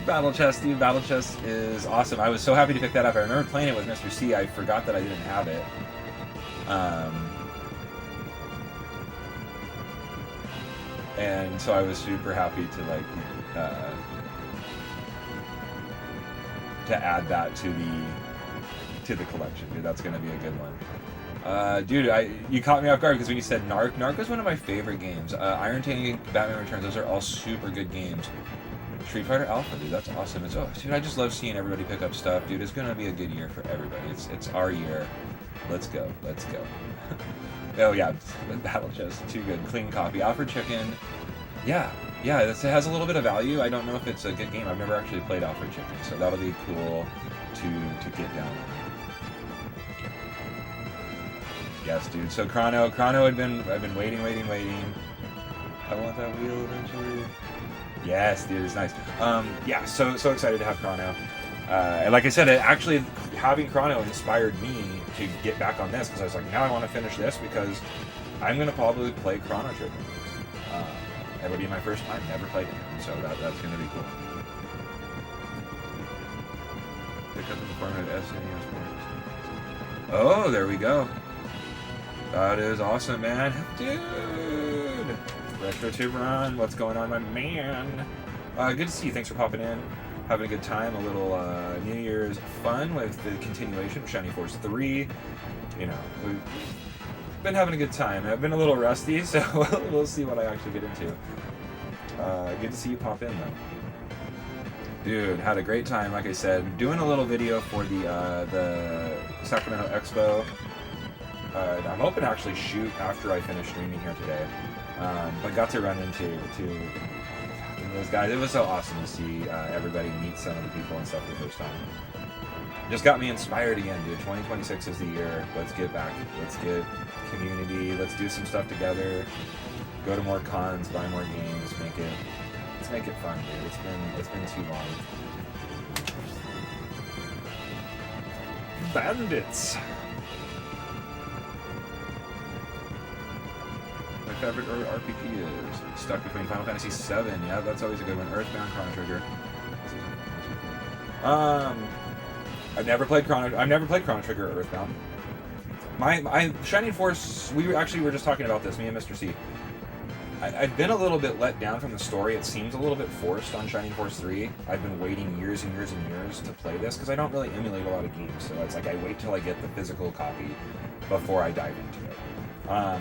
Battle Chest, dude. Battle Chest is awesome. I was so happy to pick that up. I remember playing it with Mr. C. I forgot that I didn't have it. And so I was super happy to like to add that to the collection, dude. That's gonna be a good one. Dude, you caught me off guard because when you said Narc was one of my favorite games. Iron Tank, Batman Returns, those are all super good games. Street Fighter Alpha, dude, that's awesome. Dude, I just love seeing everybody pick up stuff, dude. It's gonna be a good year for everybody. It's our year. Let's go. Oh yeah, Battle Chest, too good. Clean copy. Alfred Chicken, yeah, it has a little bit of value. I don't know if it's a good game. I've never actually played Alfred Chicken, so that'll be cool to get down on. Yes, dude. So Chrono I've been waiting. I want that wheel eventually. Yes, dude, it's nice. Yeah, so excited to have Chrono. And like I said, actually having Chrono inspired me to get back on this because I was like, now I want to finish this because I'm gonna probably play Chrono Trigger. It'll be my first time. Never played it, so that's gonna be cool. Pick up the format of SNES. Oh, there we go. That is awesome, man. Dude! Retro Run, what's going on, my man? Good to see you. Thanks for popping in. Having a good time. A little New Year's fun with the continuation of Shining Force 3. You know, we've been having a good time. I've been a little rusty, so we'll see what I actually get into. Good to see you pop in, though. Dude, had a great time, like I said. Doing a little video for the Sacramento Expo. I'm hoping to actually shoot after I finish streaming here today. But got to run into those guys. It was so awesome to see everybody meet some of the people and stuff for the first time. Just got me inspired again, dude. 2026 is the year. Let's get back. Let's get community. Let's do some stuff together. Go to more cons, buy more games, let's make it fun, dude. It's been too long. Bandits. My favorite RPG is stuck between Final Fantasy VII. Yeah, that's always a good one. Earthbound, Chrono Trigger. I've never played Chrono Trigger or Earthbound. My Shining Force. We were just talking about this. Me and Mr. C. I've been a little bit let down from the story. It seems a little bit forced on Shining Force 3. I've been waiting years and years and years to play this because I don't really emulate a lot of games. So it's like I wait till I get the physical copy before I dive into it.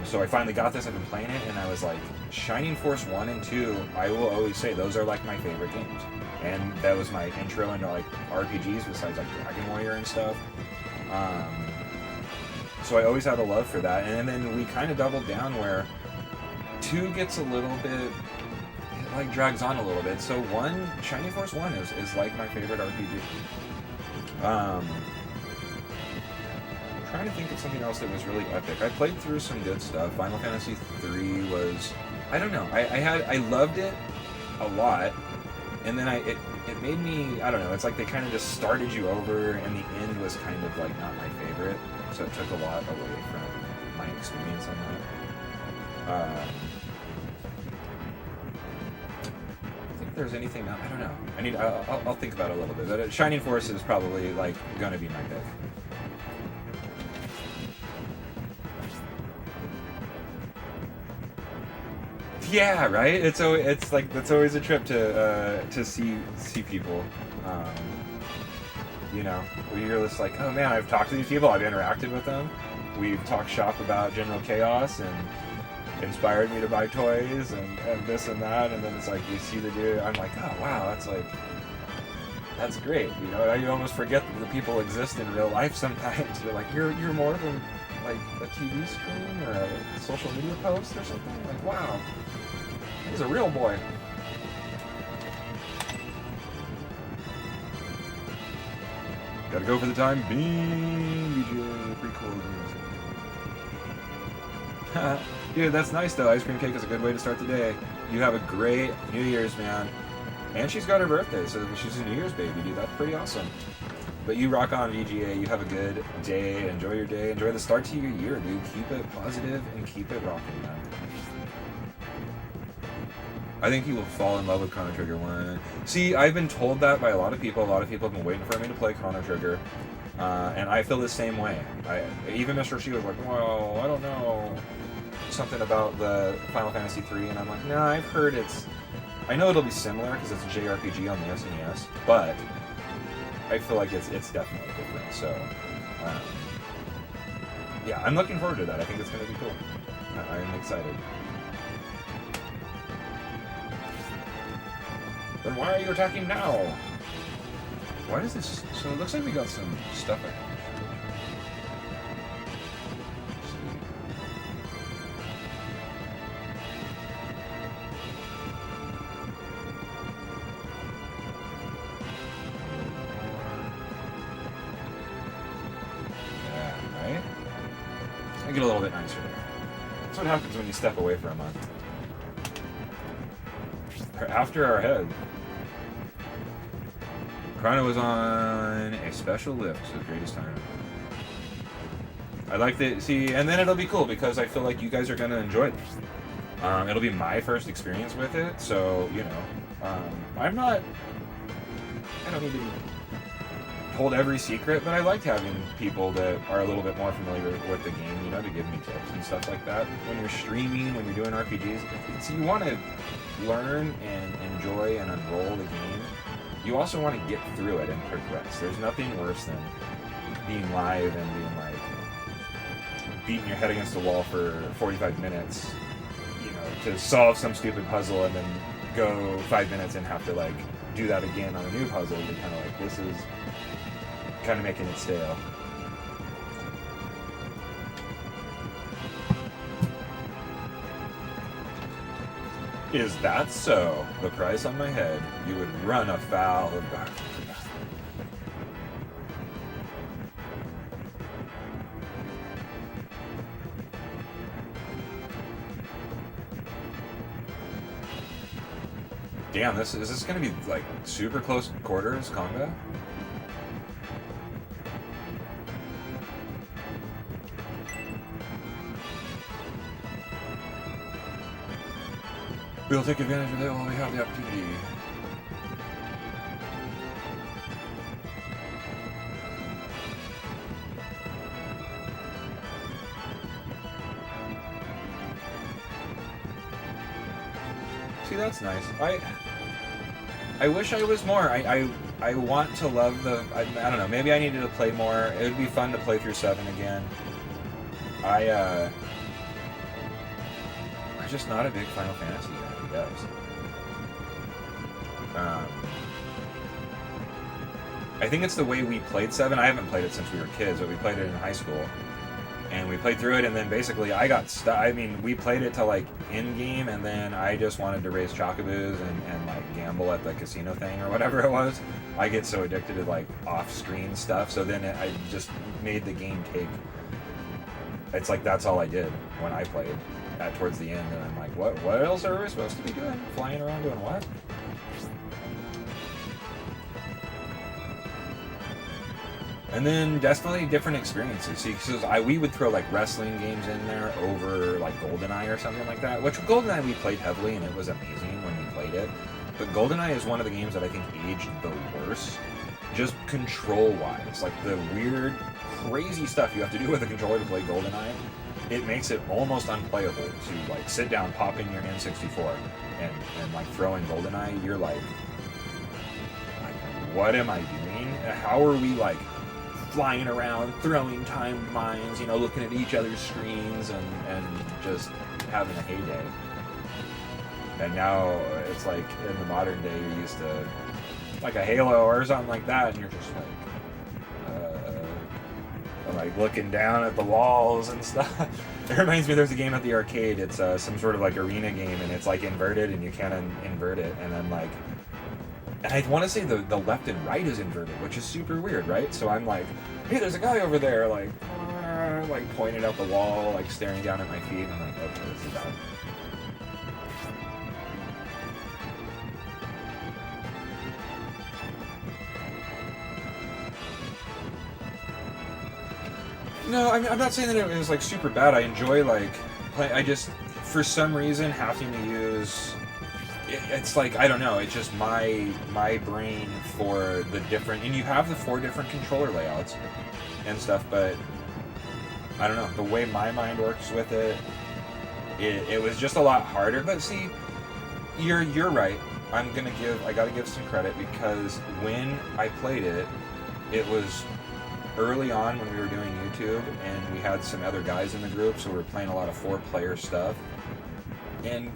So I finally got this. I've been playing it, and I was like, Shining Force 1 and 2, I will always say those are like my favorite games. And that was my intro into like RPGs besides like Dragon Warrior and stuff. So I always had a love for that. And then we kind of doubled down where 2 gets a little bit, it like drags on a little bit. So Shining Force 1 is like my favorite RPG. I'm trying to think of something else that was really epic. I played through some good stuff. Final Fantasy 3 was, I don't know. I loved it a lot, and then it made me, I don't know. It's like they kind of just started you over, and the end was kind of like not my favorite. So it took a lot away from my experience on that. I think there's anything else. I don't know. I'll think about it a little bit. But Shining Force is probably like gonna be my pick. Yeah, right. It's like that's always a trip to see people. Um, you know, where you're just like, oh man, I've talked to these people, I've interacted with them, we've talked shop about General Chaos and inspired me to buy toys and this and that, and then it's like you see the dude, I'm like, oh wow, that's great. You know, you almost forget that the people exist in real life sometimes. You're like, you're more than like a TV screen or a social media post or something. Like, wow, he's a real boy. Gotta go for the time being. BJ, pretty cool music. Dude, that's nice though. Ice cream cake is a good way to start the day. You have a great New Year's, man. And she's got her birthday, so she's a New Year's baby, dude. That's pretty awesome. But you rock on, VGA. You have a good day. Enjoy your day. Enjoy the start to your year, dude. Keep it positive and keep it rocking, man. I think you will fall in love with Chrono Trigger 1. See, I've been told that by a lot of people. A lot of people have been waiting for me to play Chrono Trigger. And I feel the same way. Even Mr. Shi was like, well, I don't know. Something about the Final Fantasy 3. And I'm like, no, I've heard I know it'll be similar because it's a JRPG on the SNES, but I feel like it's definitely different. So, yeah, I'm looking forward to that. I think it's going to be cool. I'm excited. Then why are you attacking now? Why does this... So it looks like we got some stuff ahead. Get a little bit nicer there. That's what happens when you step away for a month. After our head, Chrono was on a special lift, so the greatest time. I like the see, and then it'll be cool because I feel like you guys are gonna enjoy this. It'll be my first experience with it, so you know, I don't need to be told every secret, but I liked having people that are a little bit more familiar with the game, you know, to give me tips and stuff like that. When you're streaming, when you're doing RPGs, you want to learn and enjoy and unroll the game. You also want to get through it and progress. There's nothing worse than being live and being like beating your head against the wall for 45 minutes, you know, to solve some stupid puzzle and then go 5 minutes and have to like do that again on a new puzzle. You're kind of like, this is kind of making it stale. Is that so? The price on my head, you would run afoul of God. Damn, is this gonna be like super close quarters combat? We'll take advantage of that while we have the opportunity. See, that's nice. I wish I was more. I want to love the... I don't know, maybe I needed to play more. It would be fun to play through 7 again. I'm just not a big Final Fantasy guy. I think it's the way we played 7. I haven't played it since we were kids, but we played it in high school. And we played through it, and then basically I got stuck. I mean, we played it to like in-game, and then I just wanted to raise chocoboos and like gamble at the casino thing or whatever it was. I get so addicted to like off-screen stuff, so then I just made the game take... It's like that's all I did when I played. Towards the end, and I'm like, what else are we supposed to be doing? Flying around doing what? And then definitely different experiences. See, because we would throw like wrestling games in there over like GoldenEye or something like that, which GoldenEye we played heavily and it was amazing when we played it. But GoldenEye is one of the games that I think aged the worst, just control-wise. Like the weird, crazy stuff you have to do with a controller to play GoldenEye it makes it almost unplayable to like sit down, pop in your N64, and like throw in GoldenEye. You're like, what am I doing? How are we like flying around, throwing timed mines, you know, looking at each other's screens and just having a heyday? And now it's like in the modern day, you're used to like a Halo or something like that, and you're just like looking down at the walls and stuff. It reminds me, there's a game at the arcade. It's some sort of like arena game, and it's like inverted, and you can't invert it. And then like, and I want to say the left and right is inverted, which is super weird, right? So I'm like, hey, there's a guy over there, like pointing out the wall, like staring down at my feet. And I'm like, okay, this is bad. No, I'm not saying that it was like super bad. I enjoy like play. I just, for some reason, having to use. It's like, I don't know. It's just my brain for the different, and you have the 4 different controller layouts and stuff. But I don't know, the way my mind works with it. It was just a lot harder. But see, you're right. I gotta give some credit, because when I played it, it was early on when we were doing YouTube, and we had some other guys in the group, so we were playing a lot of 4-player stuff, and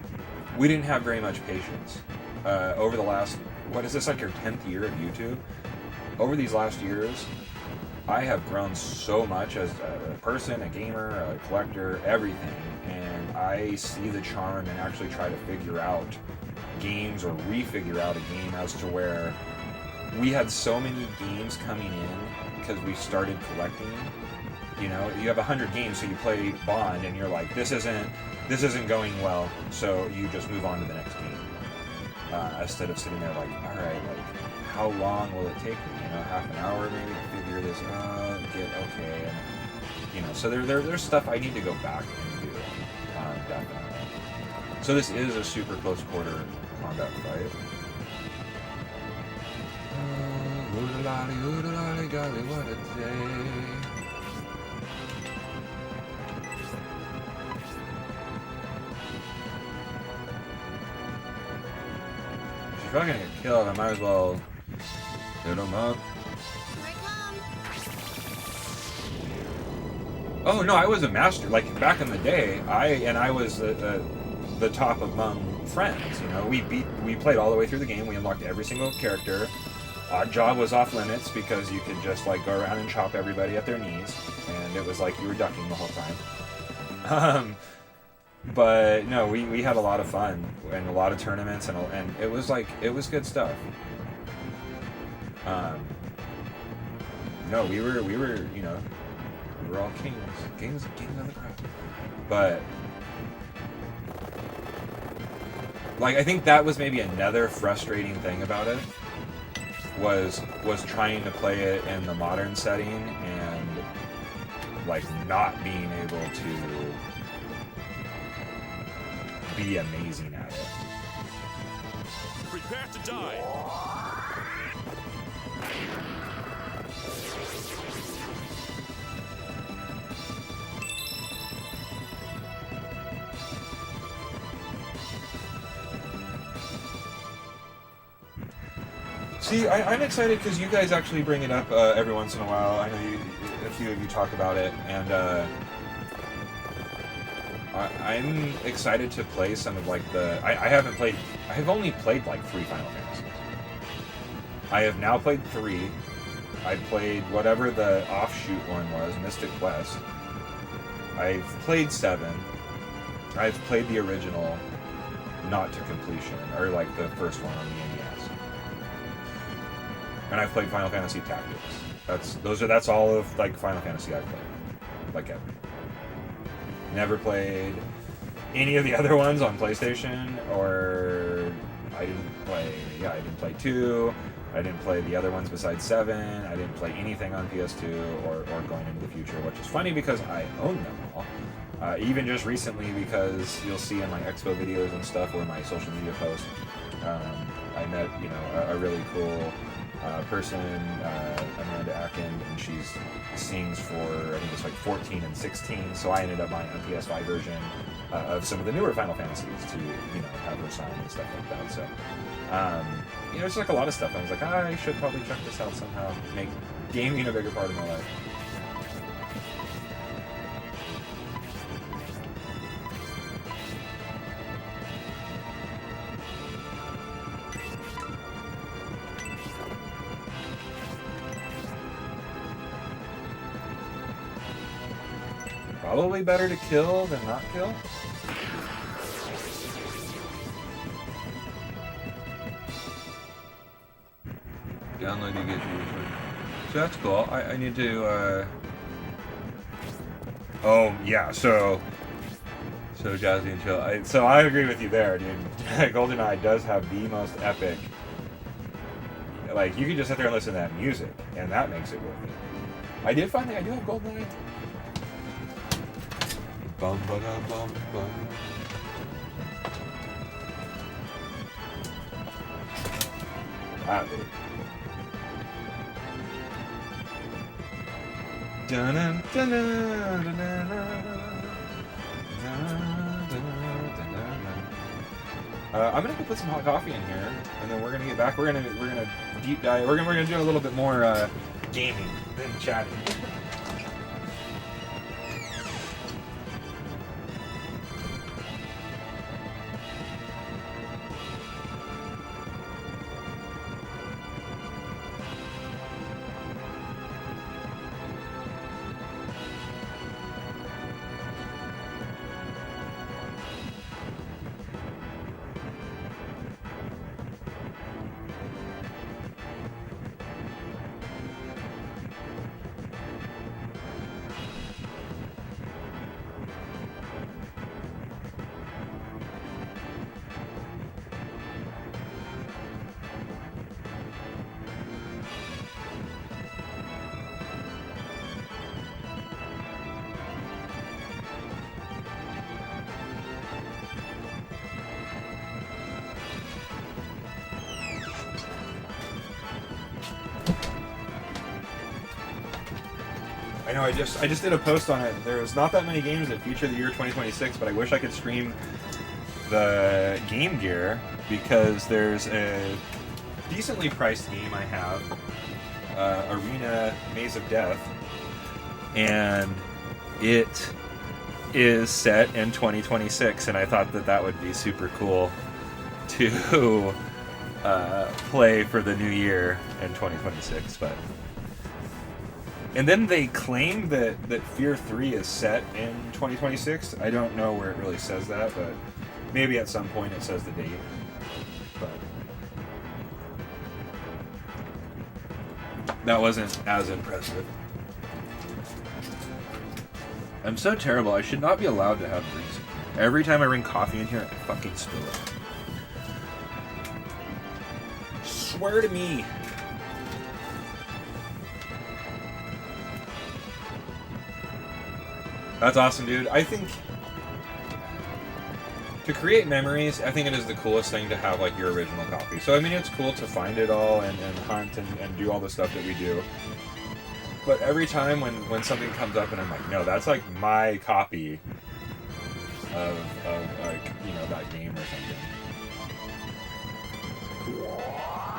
we didn't have very much patience. Over the last, what is this, like your 10th year of YouTube? Over these last years, I have grown so much as a person, a gamer, a collector, everything, and I see the charm and actually try to figure out games or refigure out a game, as to where we had so many games coming in because we started collecting. You know, you have 100 games, so you play Bond, and you're like, this isn't going well, so you just move on to the next game. Instead of sitting there like, all right, like, how long will it take me? You know, half an hour maybe to figure this out, okay, and you know, so there's stuff I need to go back and do, definitely. So this is a super close quarter combat fight. Oodalali, golly, what a day. If you're probably gonna get killed, I might as well hit him up. Oh no, I was a master. Like back in the day, I was the top among friends. You know, we played all the way through the game. We unlocked every single character. Oddjob was off limits because you could just like go around and chop everybody at their knees, and it was like you were ducking the whole time. But no, we had a lot of fun and a lot of tournaments, and it was good stuff. No, we were you know, we were all kings of the crowd. But like, I think that was maybe another frustrating thing about it. Was trying to play it in the modern setting and like not being able to be amazing at it. Prepare to die. See, I'm excited because you guys actually bring it up every once in a while. I know a few of you talk about it, and I'm excited to play some of like the. I've only played like 3 Final Fantasies. I have now played 3. I played whatever the offshoot one was, Mystic Quest. I've played 7. I've played the original, not to completion, or like the first one on the NES. And I've played Final Fantasy Tactics. That's all of like Final Fantasy I've played, like ever. Never played any of the other ones on PlayStation, or I didn't play 2. I didn't play the other ones besides 7. I didn't play anything on PS2 or going into the future, which is funny because I own them all. Even just recently, because you'll see in my Expo videos and stuff, or my social media posts, I met, you know, a really cool person, Amanda Akin, and she sings for, I think it's like 14 and 16, so I ended up buying a PS5 version of some of the newer Final Fantasies to, have her sign and stuff like that. So, it's like a lot of stuff. I was like, I should probably check this out somehow, make gaming a bigger part of my life. Probably better to kill than not kill. Download to get you. So that's cool. I need to. Oh yeah. So Jazzy and Chill. So I agree with you there, dude. GoldenEye does have the most epic. Like you can just sit there and listen to that music, and that makes it worth it. I did find that I do have GoldenEye. Bum ba da bum bum. Dude. I'm gonna go put some hot coffee in here, and then we're gonna get back. We're gonna deep dive. We're gonna do a little bit more gaming than chatting. I know, I just did a post on it. There's not that many games that feature the year 2026, but I wish I could stream the Game Gear because there's a decently priced game I have, Arena Maze of Death, and it is set in 2026, and I thought that would be super cool to play for the new year in 2026, but... And then they claim that Fear 3 is set in 2026. I don't know where it really says that, but maybe at some point it says the date. But that wasn't as impressive. I'm so terrible. I should not be allowed to have drinks. Every time I bring coffee in here, I fucking spill it. Swear to me. That's awesome, dude. I think to create memories, I think it is the coolest thing to have like your original copy. So I mean, it's cool to find it all and hunt and do all the stuff that we do. But every time when something comes up and I'm like, no, that's like my copy of like, that game or something.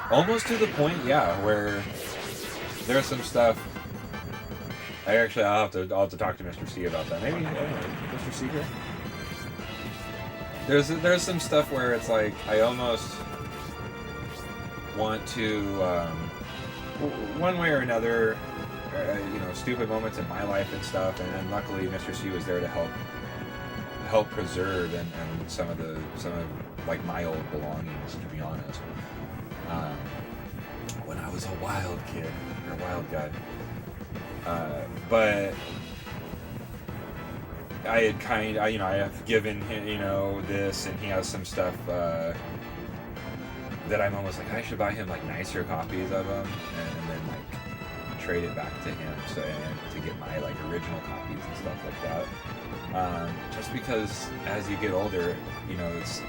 Almost to the point, yeah, where there's some stuff. I'll have to talk to Mr. C about that. Maybe Mr. C here. There's some stuff where it's like I almost want to, one way or another, stupid moments in my life and stuff. And luckily, Mr. C was there to help preserve and some of like my old belongings. To be honest, when I was a wild kid or a wild guy. But I had I have given him, this, and he has some stuff that I'm almost like I should buy him like nicer copies of them, and then like trade it back to him, so and to get my like original copies and stuff like that. Just because as you get older,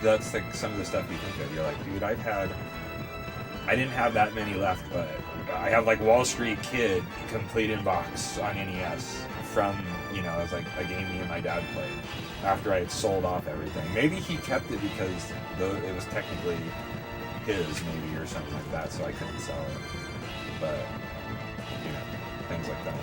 that's like some of the stuff you think of. You're like, dude, I've I didn't have that many left, but I have like Wall Street Kid complete in box on NES from, you know, it was like a game me and my dad played after I had sold off everything. Maybe he kept it because it was technically his, maybe, or something like that, so I couldn't sell it. But, you know, things like that.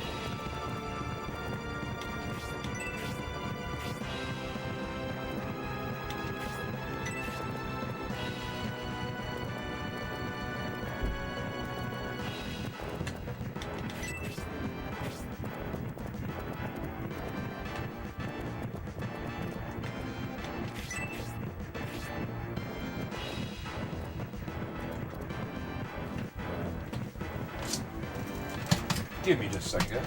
Give me just a second.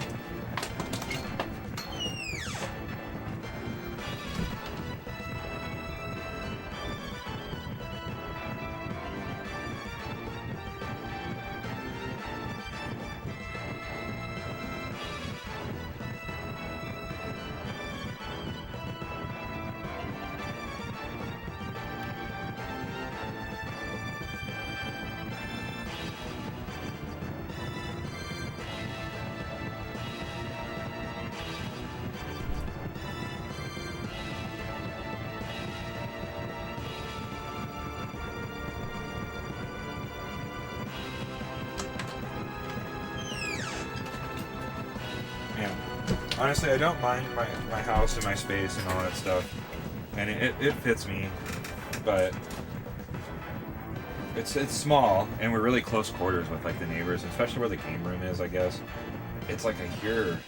Honestly, I don't mind my house and my space and all that stuff, and it fits me, but it's small, and we're really close quarters with like the neighbors, especially where the game room is, I guess. It's like I hear,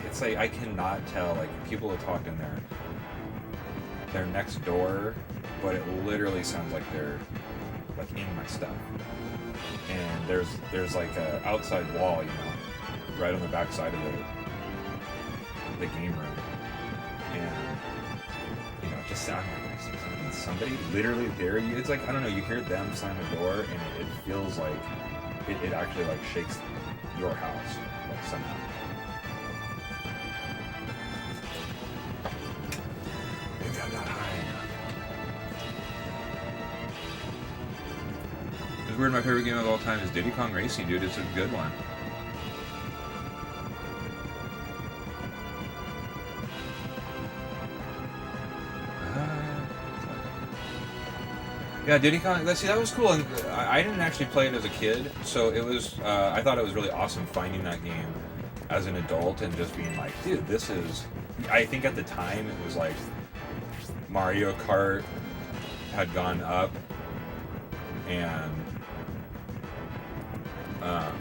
it's like I cannot tell, like people will talk in their next door, but it literally sounds like they're like in my stuff. And there's like a outside wall, you know, right on the back side of the game room, and you know, it just sounds like somebody literally there. It's like, I don't know, you hear them slam a door, and it feels like it actually like shakes your house, like somehow. Maybe I'm not high enough. It's weird. My favorite game of all time is Diddy Kong Racing, dude. It's a good one. Yeah, Diddy Kong. See, that was cool, and I didn't actually play it as a kid, so it was. I thought it was really awesome finding that game as an adult and just being like, dude, this is. I think at the time it was like Mario Kart had gone up, and oh,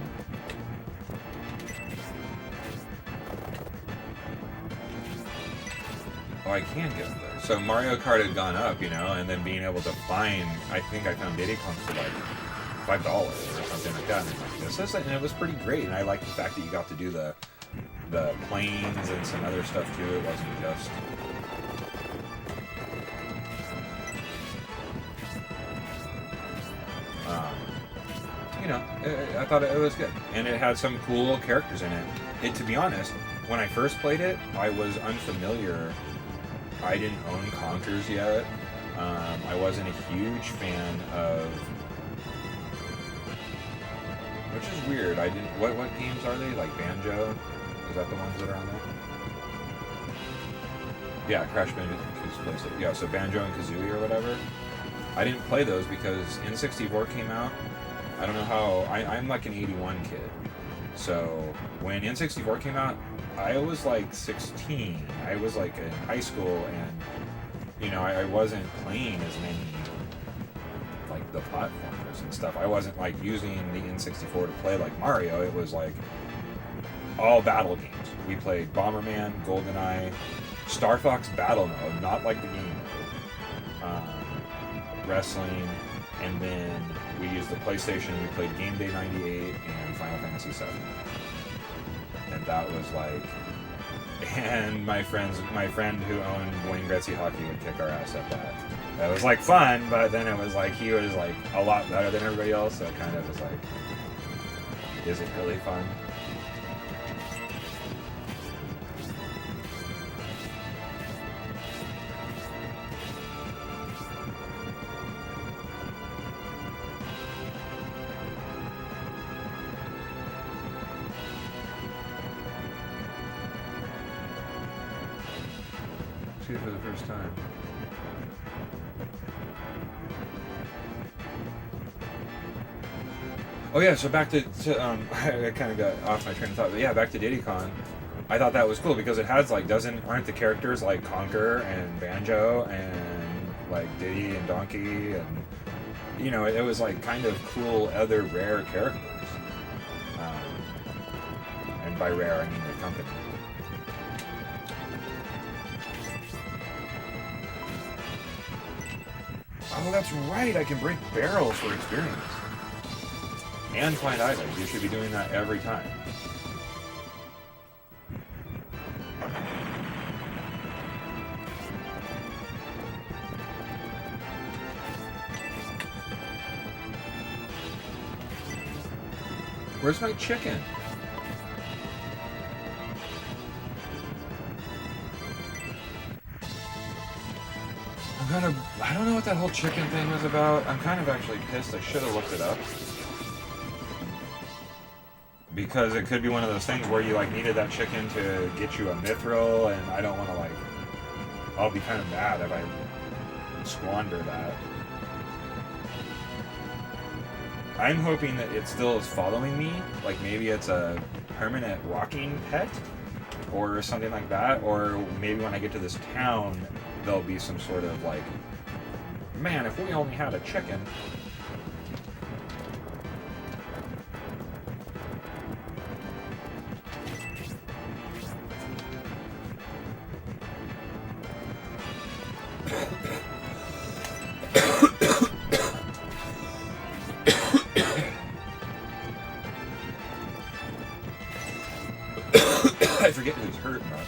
I can get up there. So Mario Kart had gone up, you know, and then being able to find, I think I found Diddy Kong for like $5 or something like that. And I'm like, this is, and it was pretty great. And I liked the fact that you got to do the planes and some other stuff too. It wasn't just. You know, I thought it was good, and it had some cool characters in it. To be honest, when I first played it, I was unfamiliar. I didn't own Conkers yet. I wasn't a huge fan of, which is weird. I didn't. What games are they? Like Banjo? Is that the ones that are on there? Yeah, Crash Bandicoo's PlayStation. Yeah, so Banjo and Kazooie or whatever. I didn't play those because N64 came out. I don't know how. I'm like an '81 kid, so when N64 came out, I was like 16. I was like in high school, and you know, I wasn't playing as many like the platformers and stuff. I wasn't like using the N64 to play like Mario. It was like all battle games. We played Bomberman, GoldenEye, Star Fox Battle Mode, not like the game mode, wrestling, and then we used the PlayStation. We played Game Day '98 and Final Fantasy VII. And that was like, and my friend who owned Wayne Gretzky Hockey would kick our ass at that. That was like fun, but then it was like he was like a lot better than everybody else, so it kind of was like, is it really fun? See it for the first time. Oh yeah, so back to I kind of got off my train of thought, but yeah, back to Diddy Kong. I thought that was cool because it has like aren't the characters like Conker and Banjo and like Diddy and Donkey and you know it was like kind of cool other rare characters. And by rare I mean the company. Oh, that's right. I can break barrels for experience. And find items. You should be doing that every time. Where's my chicken? I don't know what that whole chicken thing was about. I'm kind of actually pissed. I should have looked it up. Because it could be one of those things where you like needed that chicken to get you a mithril, and I don't want to like... I'll be kind of mad if I squander that. I'm hoping that it still is following me. Like maybe it's a permanent walking pet or something like that. Or maybe when I get to this town, there'll be some sort of like, man, if we only had a chicken. I forget who's hurt or not.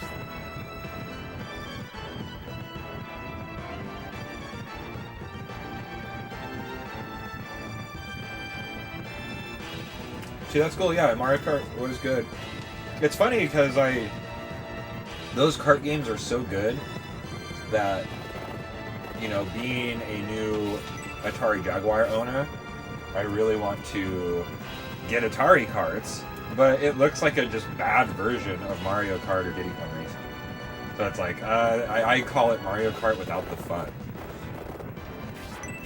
See, that's cool. Yeah, Mario Kart was good. It's funny because those kart games are so good that, you know, being a new Atari Jaguar owner, I really want to get Atari karts, but it looks like a just bad version of Mario Kart or Diddy Kong Racing. So it's like, I call it Mario Kart without the fun.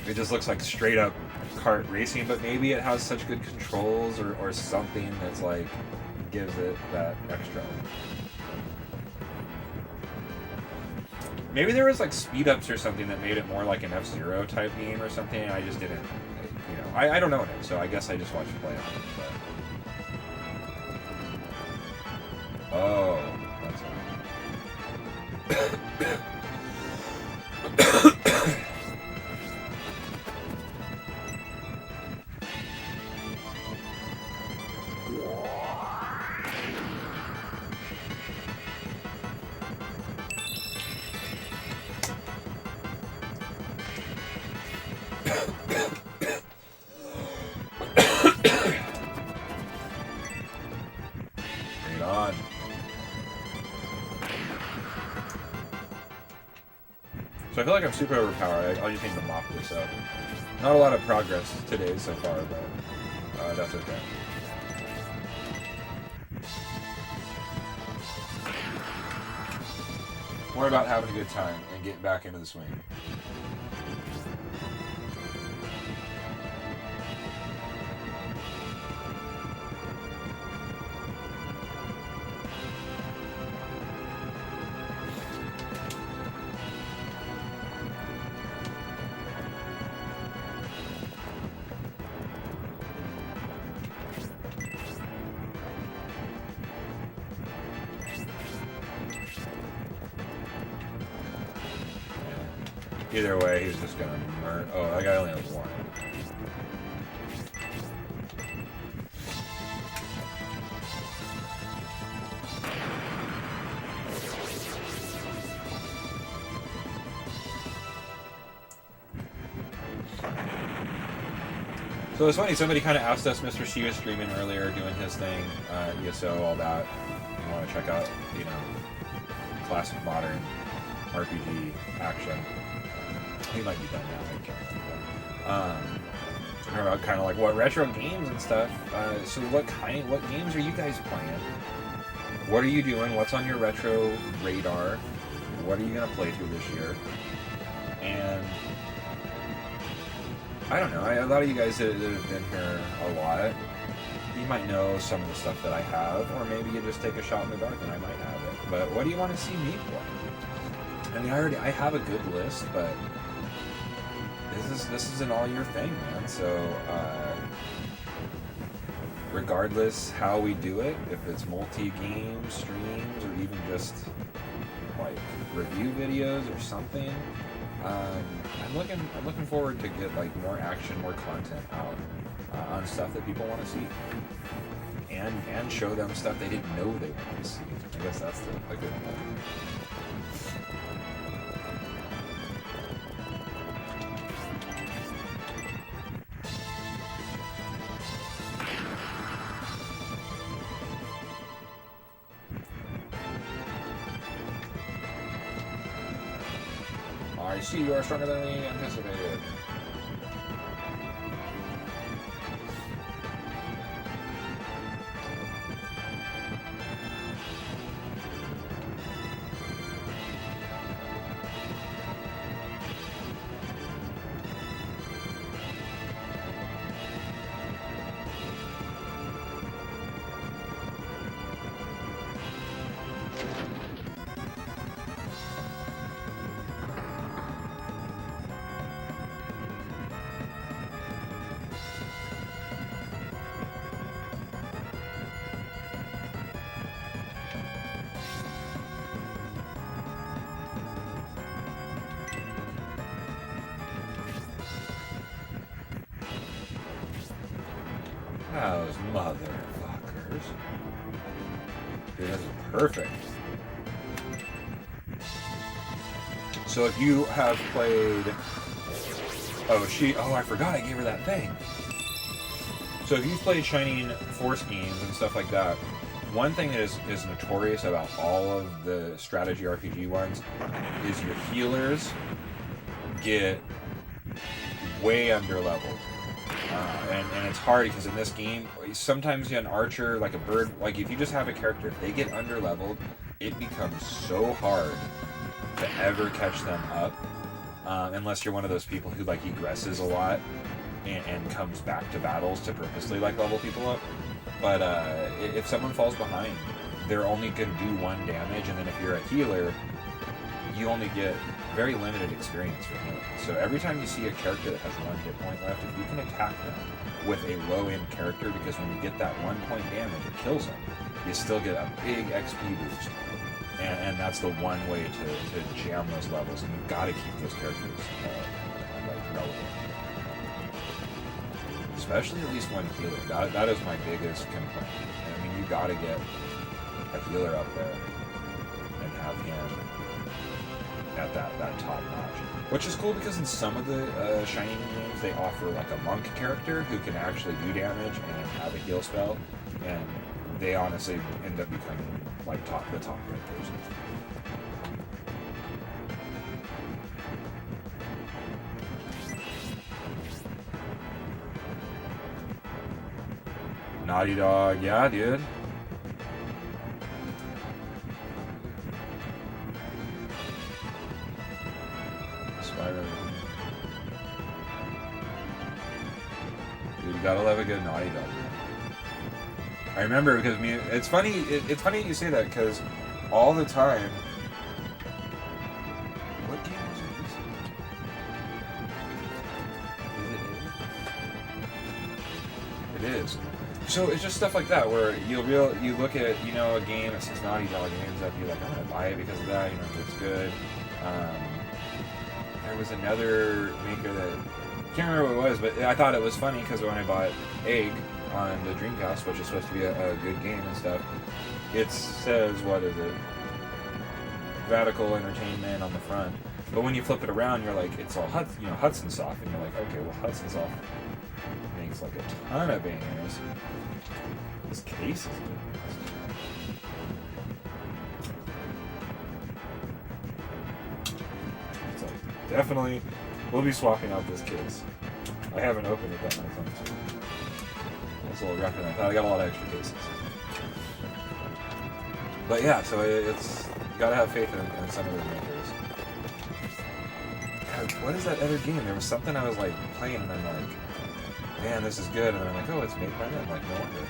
It just looks like straight up kart racing, but maybe it has such good controls or something that's like, gives it that extra. Maybe there was like speed ups or something that made it more like an F-Zero type game or something, and I just didn't, you know, I don't know it, so I guess I just watched play on it. But... Oh, that's right. So I feel like I'm super overpowered. I just need to mop this up. Not a lot of progress today so far, but that's okay. More about having a good time and getting back into the swing. Either way, he's just gonna murder. Oh, that guy only has one. So it's funny, somebody kind of asked us, Mr. C was streaming earlier, doing his thing, ESO, all that. If you want to check out, you know, classic modern RPG action. He might be done now, I can't remember. Talking about kind of like what retro games and stuff. So what games are you guys playing? What are you doing? What's on your retro radar? what are you going to play through this year? And I don't know, a lot of you guys that have been here a lot, you might know some of the stuff that I have, or maybe you just take a shot in the dark and I might have it. But what do you want to see me play? I mean, I have a good list, but this is an all-year thing, man. So regardless how we do it, if it's multi-game streams or even just like review videos or something, I'm looking forward to get like more action, more content out on stuff that people want to see, and show them stuff they didn't know they wanted to see. I guess that's the good one. I see you are stronger than we anticipated. Those motherfuckers. Dude, this is perfect. So if you have played... Oh, I forgot I gave her that thing. So if you've played Shining Force games and stuff like that, one thing that is notorious about all of the strategy RPG ones is your healers get way under leveled. And it's hard because in this game, sometimes an archer, like a bird, like if you just have a character, if they get under leveled, it becomes so hard to ever catch them up, unless you're one of those people who like egresses a lot and comes back to battles to purposely like level people up. But if someone falls behind, they're only going to do 1 damage, and then if you're a healer, you only get very limited experience for healing. So every time you see a character that has 1 hit point left, if you can attack them with a low-end character, because when you get that 1 point damage, it kills them, you still get a big XP boost. And that's the one way to jam those levels, and you've got to keep those characters like relevant. Especially at least one healer. That is my biggest complaint. I mean, you got to get a healer up there and have him at that top notch. Which is cool because in some of the Shining games they offer like a monk character who can actually do damage and have a heal spell, and they honestly end up becoming like the top characters. Naughty Dog, yeah, dude. Dude, you gotta love a good Naughty Dog. I remember because it's funny. It's funny you say that because all the time. What game was it? Is it? It is. So it's just stuff like that where you look at a game that says Naughty Dog and it ends up you're like, I'm gonna buy it because of that. It's good. There was another maker that I can't remember what it was, but I thought it was funny because when I bought Egg on the Dreamcast, which is supposed to be a good game and stuff, it says, what is it? Radical Entertainment on the front. But when you flip it around, you're like, it's all Hudson Soft, and you're like, okay, well Hudson Soft makes like a ton of bangers. This case is good. It's like, definitely, we'll be swapping out this case. I haven't opened it that many times. It's a little rougher than I thought. I got a lot of extra cases. But yeah, so it's gotta have faith in some of the makers. God, what is that other game? There was something I was like playing and I'm like, man, this is good. And then I'm like, oh, it's made by them. Like, no wonder.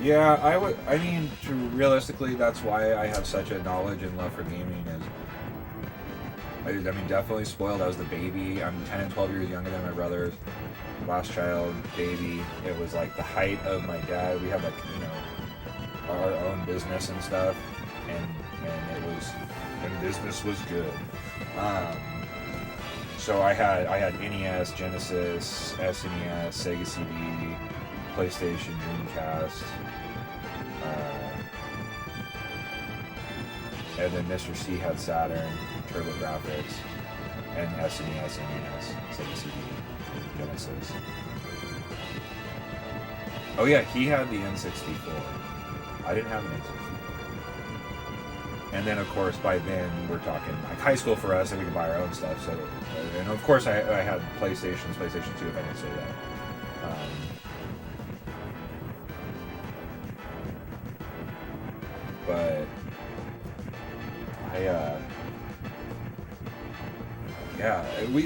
Yeah, I mean, realistically, that's why I have such a knowledge and love for gaming. I mean, definitely spoiled. I was the baby. I'm 10 and 12 years younger than my brothers. Last child, baby. It was like the height of my dad. We had like, our own business and stuff, and it was, and business was good. So I had NES, Genesis, SNES, Sega CD, PlayStation, Dreamcast, and then Mr. C had Saturn, TurboGrafx, and SNES, NES, Sega CD, Genesis. Oh yeah, he had the N64. I didn't have an N64. And then, of course, by then, we're talking like high school for us, and we could buy our own stuff. So, and of course, I had PlayStation 2, if I didn't say that. But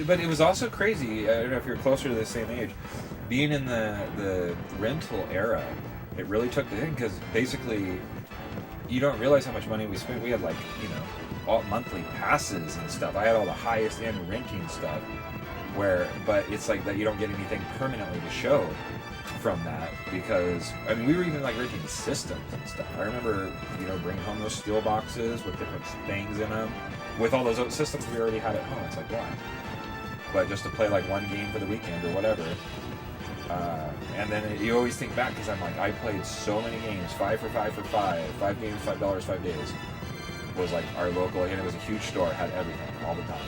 but it was also crazy. I don't know if you're closer to the same age. Being in the rental era, it really took the hit because basically, you don't realize how much money we spent. We had like, all monthly passes and stuff. I had all the highest end renting stuff but it's like that you don't get anything permanently to show from that because, I mean, we were even like renting systems and stuff. I remember, bringing home those steel boxes with different things in them. With all those systems we already had at home. It's like, why? But just to play like one game for the weekend or whatever. And then you always think back because I'm like, I played so many games, 5 for 5 for 5 games, $5, 5 days. Was like our local, and it was a huge store, had everything all the time.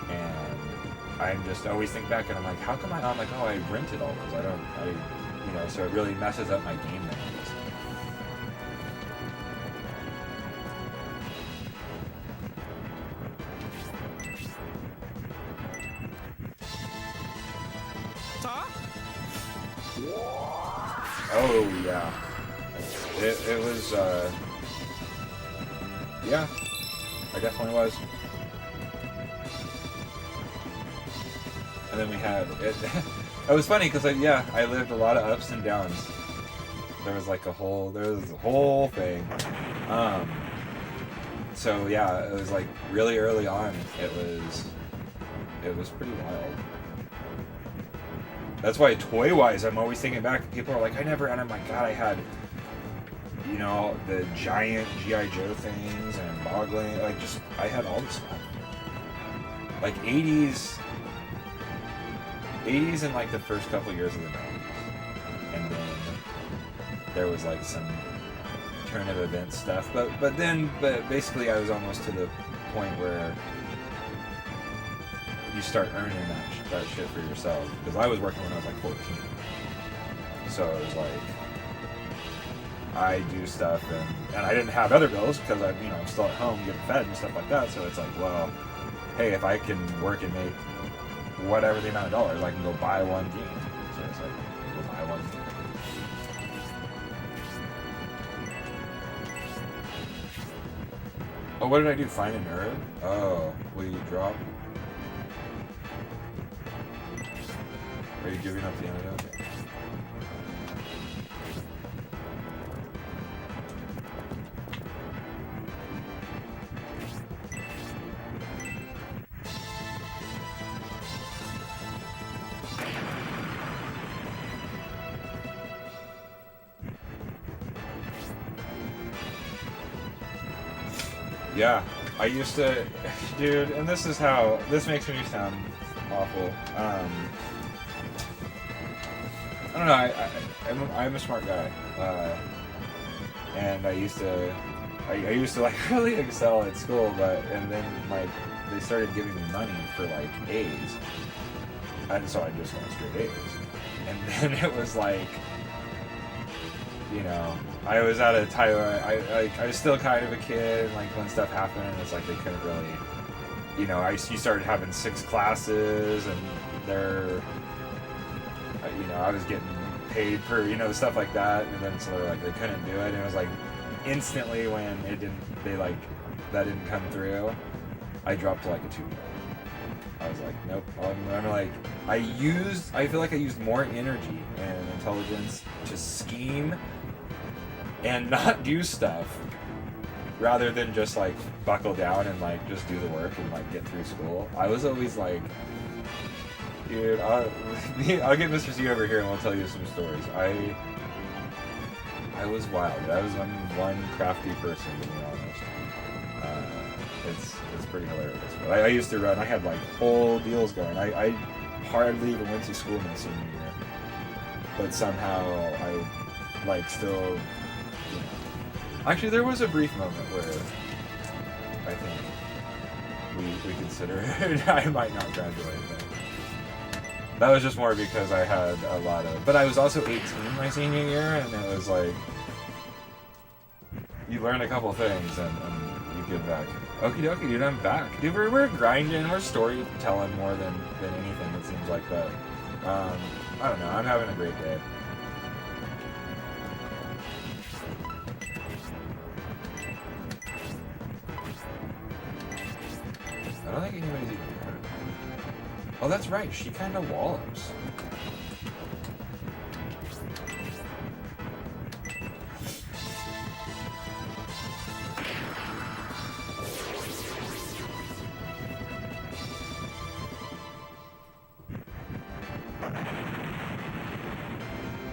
And I just always think back and I'm like, how come I'm like, oh, I rented all those. So it really messes up my game memories. Oh yeah, it was. Yeah, I definitely was. And then we had it. It was funny because I lived a lot of ups and downs. There was a whole thing. So yeah, it was like really early on. It was pretty wild. That's why toy-wise, I'm always thinking back. People are like, and I'm like, God, I had, the giant G.I. Joe things and boggling, I had all this stuff. Like 80s and like the first couple years of the 90s. And then there was like some turn of events stuff. But basically I was almost to the point where you start earning that shit for yourself. Because I was working when I was like 14. So it was like, I do stuff and I didn't have other bills because I'm still at home getting fed and stuff like that. So it's like, well, hey, if I can work and make whatever the amount of dollars, I can go buy one game. So it's like, go buy one game. Oh, what did I do? Find a nerd? Oh, will you drop? Are you giving up the antidote? Yeah, I used to, dude, and this makes me sound awful. I don't know. I'm a smart guy, and I used to like really excel at school, and then they started giving me money for like A's, and so I just went straight A's, and then it was like, I was at a time where I was still kind of a kid, and like when stuff happened, it's like they couldn't really, you started having 6 classes, and I was getting paid per, stuff like that, and then so they're like, they couldn't do it, and it was like, instantly when that didn't come through, I dropped to like a 2. I was like, nope, I'm like, I feel like I used more energy and intelligence to scheme and not do stuff, rather than just like buckle down and like just do the work and like get through school. I was always like, dude, I'll get Mr. C over here and we'll tell you some stories. I was wild. I was one crafty person, to be honest. It's pretty hilarious. But I used to run. I had like whole deals going. I hardly even went to school my senior year, but somehow I like still. Actually, there was a brief moment where I think we considered I might not graduate. But that was just more because I had a lot of... But I was also 18 my senior year, and it was like... You learn a couple things, and you give back. Okie dokie, dude, I'm back. Dude, we're grinding, we're storytelling more than anything, it seems like, but... I don't know, I'm having a great day. I don't think anybody's even heard. Oh, that's right. She kind of wallops.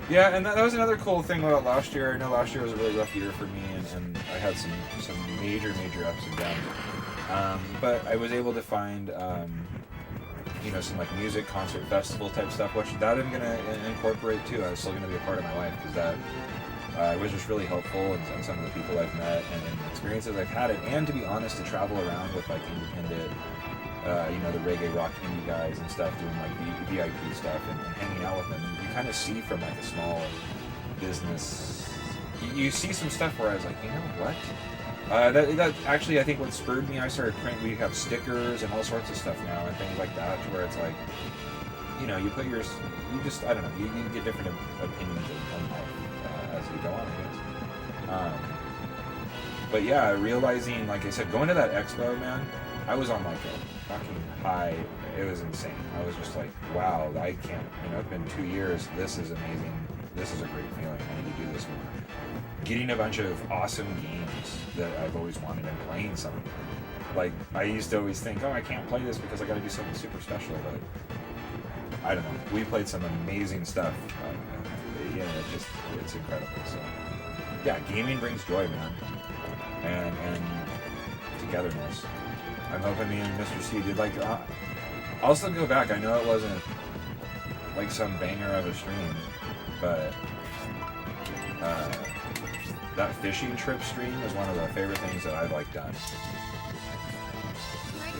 Yeah, and that was another cool thing about last year. I know last year was a really rough year for me, and I had some major ups and downs. But I was able to find, some like music, concert, festival type stuff, which that I'm gonna incorporate too. It's still gonna be a part of my life because that was just really helpful, and some of the people I've met and experiences I've had, and to be honest, to travel around with like independent, the reggae rock indie guys and stuff, doing like VIP stuff and hanging out with them. You kind of see from like a small business, you see some stuff where I was like, you know what? That actually, I think what spurred me, I started printing. We have stickers and all sorts of stuff now and things like that, to where it's like, you put yours, I don't know, you get different opinions on life as you go on, I guess. But yeah, realizing, like I said, going to that expo, man, I was on like a fucking high. It was insane. I was just like, wow, I can't, it's been 2 years. This is amazing. This is a great feeling. I need to do this more. Getting a bunch of awesome games that I've always wanted and playing some. Like, I used to always think, oh, I can't play this because I gotta do something super special, but I don't know. We played some amazing stuff. It's incredible. So, yeah, gaming brings joy, man. And togetherness. I'm hoping me and Mr. C did, like, I'll still go back. I know it wasn't, like, some banger of a stream, but, that fishing trip stream is one of the favorite things that I've like done.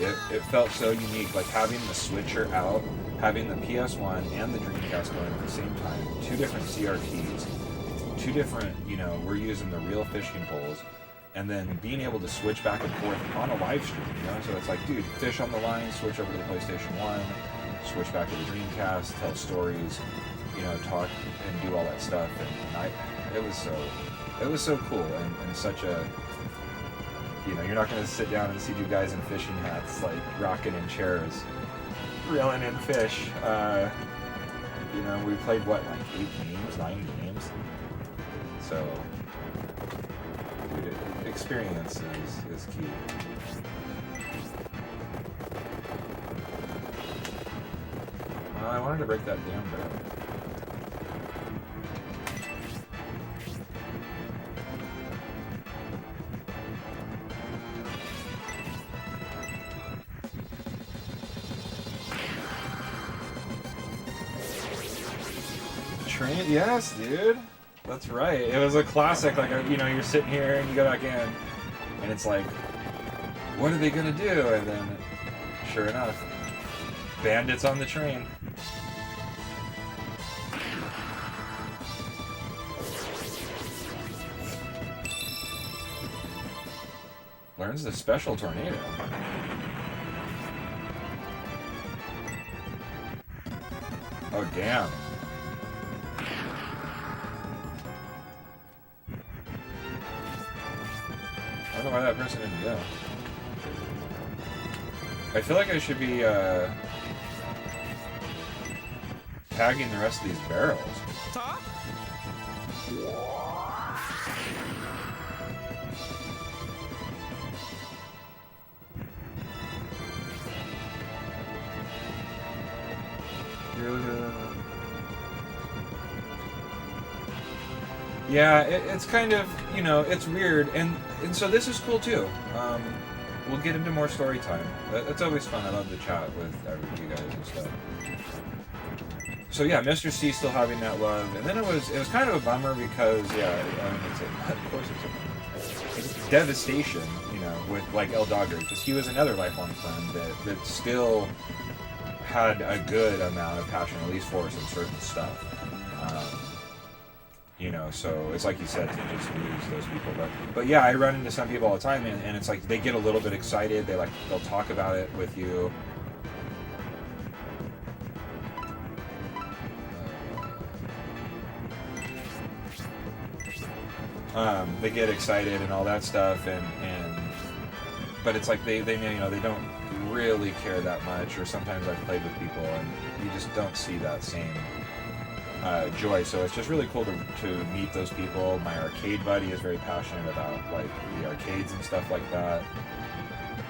It felt so unique, like having the switcher out, having the PS1 and the Dreamcast going at the same time, 2 different CRTs, 2 different, we're using the real fishing poles, and then being able to switch back and forth on a live stream, So it's like, dude, fish on the line, switch over to the PlayStation 1, switch back to the Dreamcast, tell stories, talk and do all that stuff, and it was so cool, and such a, you're not going to sit down and see 2 guys in fishing hats, like, rocking in chairs, reeling in fish. We played, 8 games, 9 games? So, dude, experience is key. I wanted to break that damn barrel. train? Yes, dude. That's right. It was a classic. Like, you know, you're sitting here and you go back in, and it's like, what are they gonna do? And then, sure enough, bandits on the train. Learns the special tornado. Oh, damn. I don't know why that person didn't go. I feel like I should be tagging the rest of these barrels. Talk? Yeah, it's kind of, you know, it's weird, and so this is cool too. We'll get into more story time. That's always fun. I love to chat with you guys and stuff. So yeah, Mr. C still having that love, and then it was kind of a bummer because yeah, I mean, of course it's a bummer. It's devastation, you know, with like El Dogger, because he was another lifelong friend that still had a good amount of passion, at least for some certain stuff. You know, so it's like you said, to just lose those people. But yeah, I run into some people all the time, and it's like they get a little bit excited. They'll talk about it with you. They get excited and all that stuff, but it's like they you know, they don't really care that much. Or sometimes I've played with people and you just don't see that same joy. So it's just really cool to meet those people. My arcade buddy is very passionate about like the arcades and stuff like that,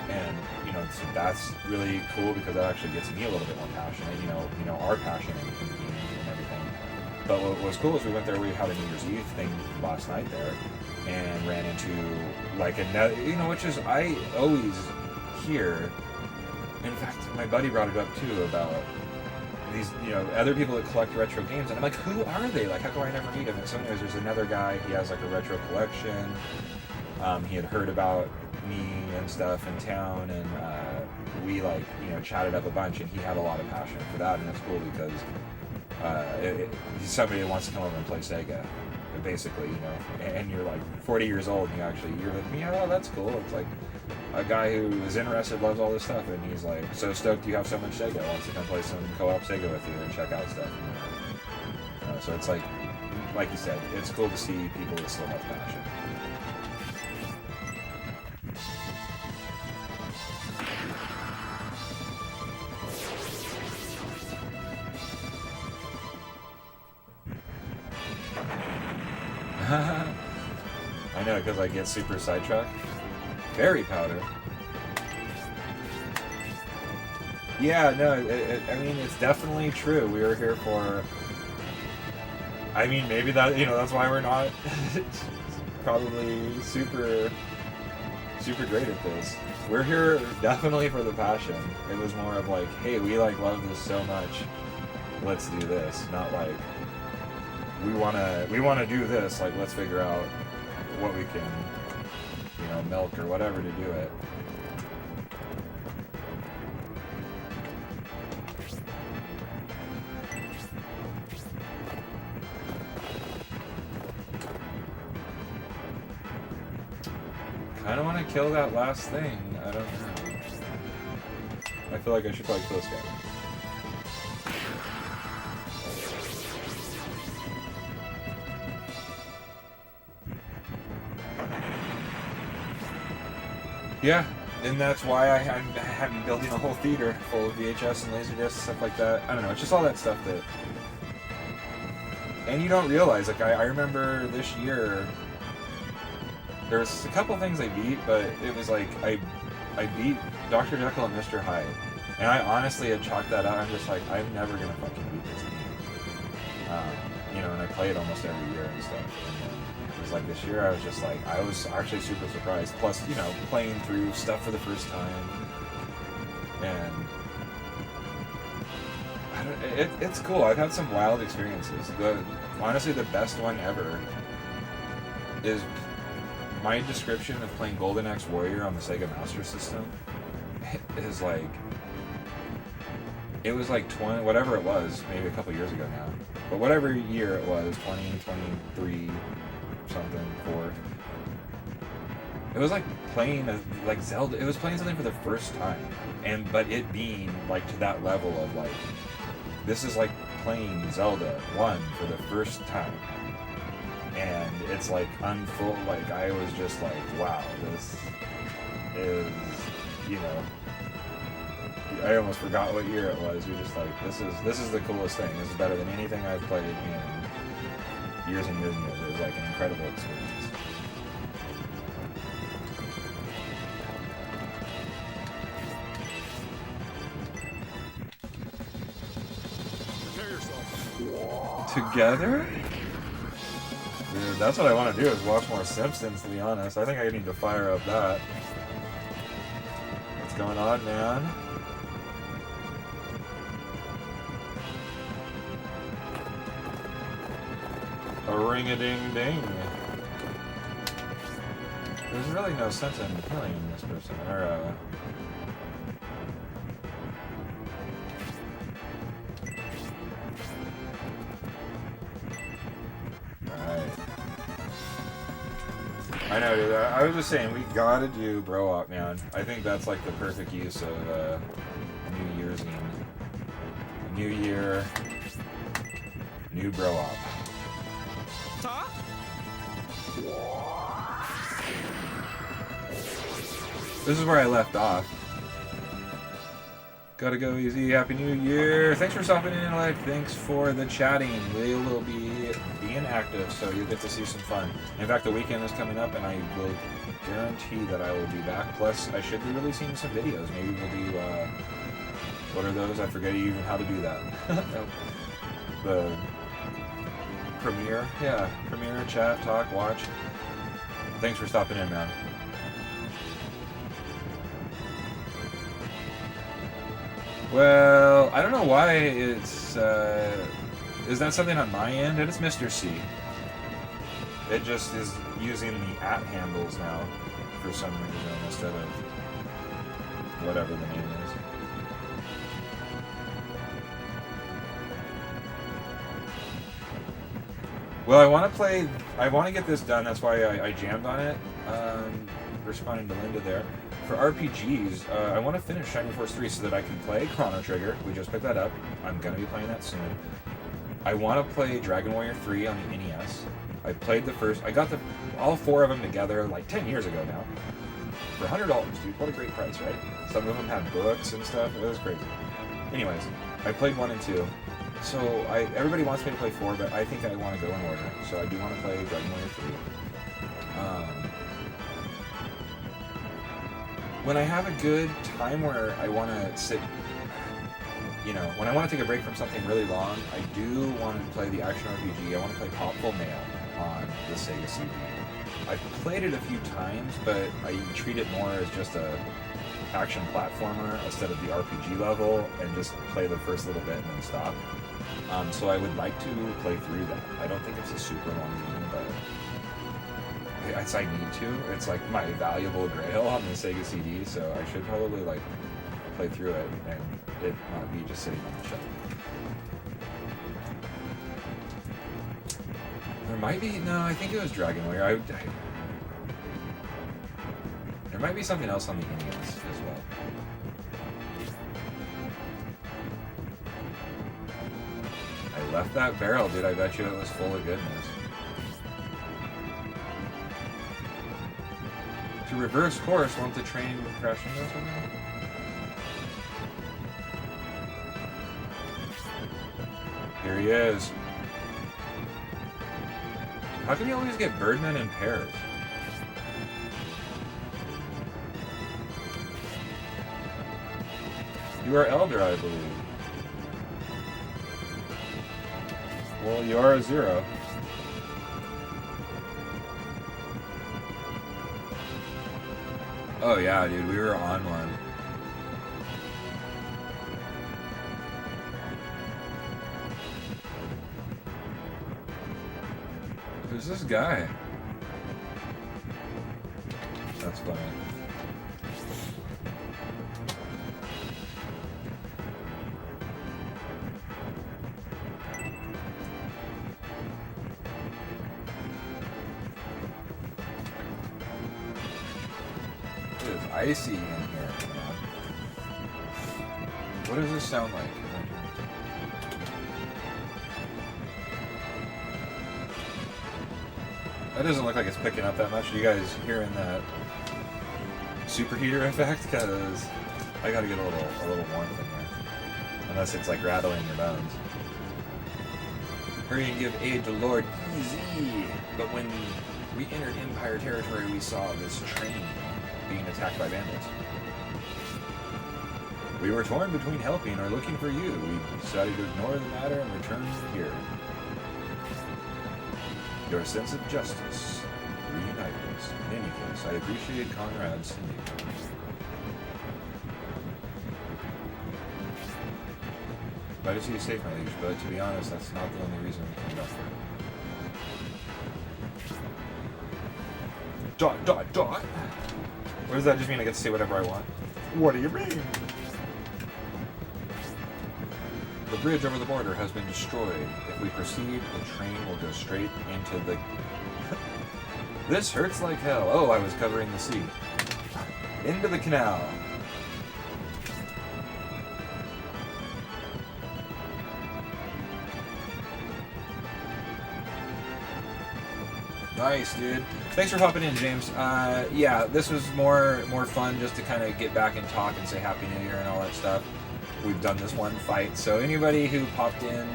and you know, so that's really cool because that actually gets me a little bit more passionate. You know our passion in games and everything. But what was cool is we went there. We had a New Year's Eve thing last night there, and ran into like another, you know, which is I always hear. In fact, my buddy brought it up too about these, you know, other people that collect retro games, and I'm like, who are they? Like, how come I never meet them? And so anyways, there's another guy, he has like a retro collection. He had heard about me and stuff in town, and we like, you know, chatted up a bunch, and he had a lot of passion for that, and it's cool because he's somebody that wants to come over and play Sega, basically, you know, and you're like 40 years old, and you're like, yeah, oh, that's cool. It's like a guy who is interested, loves all this stuff, and he's like so stoked you have so much Sega, wants to come play some co-op Sega with you and check out stuff. You know? So it's like you said, it's cool to see people that still have passion. I know, because I get super sidetracked. Berry powder. Yeah, no, I mean, it's definitely true. We were here for... I mean, maybe that, you know, that's why we're not probably super great at this. We're here definitely for the passion. It was more of like, hey, we like love this so much. Let's do this. Not like, we wanna do this. Like, let's figure out what we can, you know, milk or whatever to do it. Kind of want to kill that last thing. I don't know. I feel like I should probably kill this guy. Yeah, and that's why I'm building a whole theater full of VHS and Laserdisc, stuff like that. I don't know, it's just all that stuff that... And you don't realize, like, I remember this year, there was a couple things I beat, but it was like, I beat Dr. Jekyll and Mr. Hyde. And I honestly had chalked that out. I'm just like, I'm never going to fucking beat this game. You know, and I play it almost every year and stuff. And it was like this year, I was just like, I was actually super surprised. Plus, you know, playing through stuff for the first time. And It's cool. I've had some wild experiences. Honestly, the best one ever is my description of playing Golden Axe Warrior on the Sega Master System. Is like, it was like 20, whatever it was, maybe a couple years ago now, but whatever year it was, 2023 something, 4. It was like playing like Zelda. It was playing something for the first time, but it being like to that level of like, this is like playing Zelda 1 for the first time, and it's like unfold. Like I was just like, wow, this is, you know. I almost forgot what year it was. You're just like, this is the coolest thing. This is better than anything I've played in years and years and years. It was like an incredible experience. Prepare yourself. Together? Dude, that's what I want to do, is watch more Simpsons, to be honest. I think I need to fire up that. What's going on, man? A ring-a-ding-ding. There's really no sense in killing this person, or, Alright. I know, dude. I was just saying, we gotta do Bro Op, man. I think that's like the perfect use of, New Year's Eve. New Year, new Bro Op. This is where I left off. Gotta go easy. Happy New Year. Thanks for stopping in live. Thanks for the chatting. We will be being active, so you'll get to see some fun. In fact, the weekend is coming up, and I will guarantee that I will be back. Plus, I should be releasing some videos. Maybe we'll do, what are those? I forget even how to do that. The Premiere? Yeah. Premiere, chat, talk, watch. Thanks for stopping in, man. Well, I don't know why it's, is that something on my end? It is Mr. C. It just is using the @ handles now for some reason instead of whatever the name is. Well, I want to get this done, that's why I jammed on it, responding to Linda there. For RPGs, I want to finish Shining Force 3 so that I can play Chrono Trigger. We just picked that up. I'm going to be playing that soon. I want to play Dragon Warrior 3 on the NES. I played the first... I got all 4 of them together like 10 years ago now. For $100, dude. What a great price, right? Some of them had books and stuff. It was crazy. Anyways, I played 1 and 2. So, everybody wants me to play 4, but I think I want to go in order. So I do want to play Dragon Warrior 3. When I have a good time where I want to sit, you know, when I want to take a break from something really long, I do want to play the action RPG. I want to play Popful Mail on the Sega CD. I've played it a few times, but I treat it more as just a action platformer instead of the RPG level, and just play the first little bit and then stop. So I would like to play through that. I don't think it's a super long game, but I need to. It's like my valuable grail on the Sega CD, so I should probably like play through it and it not be just sitting on the shelf. There might be, no, I think it was Dragon Warrior. There might be something else on the NES as well. I left that barrel, dude. I bet you it was full of goodness. To reverse course, won't the train crash into something? Here he is. How can you always get Birdmen in pairs? You are Elder, I believe. Well, you are a 0. Oh yeah, dude, we were on one. Who's this guy? That's funny. It is icy in here, man. What does this sound like? That doesn't look like it's picking up that much. Are you guys hearing that superheater effect? Because I gotta get a little warmth in here. Unless it's like rattling your bones. Hurry and give aid to Lord Easy. But when we entered Empire territory, we saw this train being attacked by bandits. We were torn between helping or looking for you. We decided to ignore the matter and return here. Your sense of justice reunited us. In any case, I appreciate Conrad's sending. Glad to see you safe, my liege, but to be honest, that's not the only reason we came up here. ... What does that just mean? I get to say whatever I want? What do you mean? The bridge over the border has been destroyed. If we proceed, the train will go straight into the... This hurts like hell. Oh, I was covering the sea. Into the canal. Nice, dude. Thanks for hopping in, James. Yeah, this was more fun just to kind of get back and talk and say Happy New Year and all that stuff. We've done this one fight, so anybody who popped in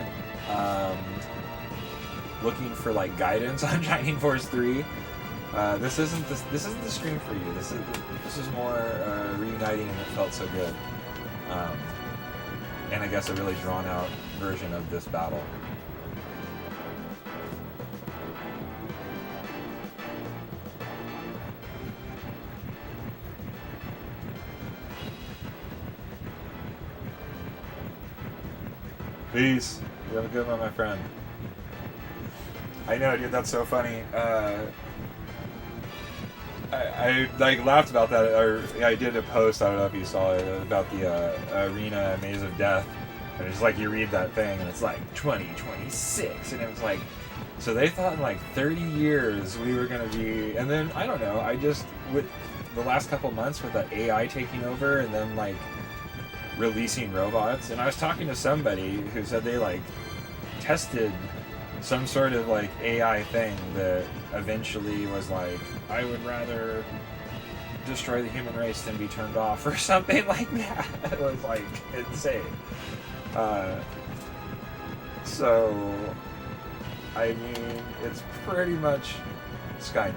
looking for like guidance on Shining Force 3, this isn't the stream for you. This is more reuniting, and it felt so good. And I guess a really drawn out version of this battle. Peace. You have a good one, my friend. I know, dude. That's so funny. I like laughed about that, or I did a post. I don't know if you saw it about the arena Maze of Death, and it's like you read that thing, and it's like 2026, and it was like, so they thought in like 30 years we were gonna be, and then I don't know. I just with the last couple months with the AI taking over, and then like releasing robots, and I was talking to somebody who said they like tested some sort of like AI thing that eventually was like, I would rather destroy the human race than be turned off or something like that. It was like insane. So I mean, it's pretty much Skynet.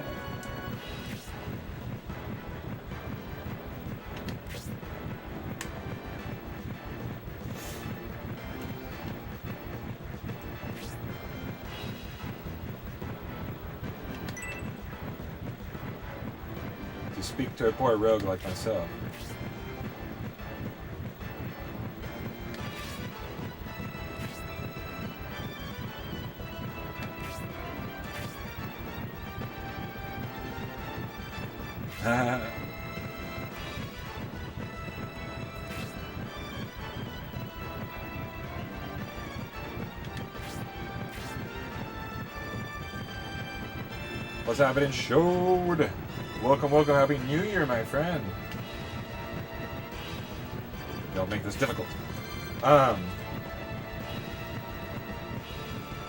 Speak to a poor rogue like myself. What's happening, Showed? Welcome, Happy New Year, my friend. Don't make this difficult.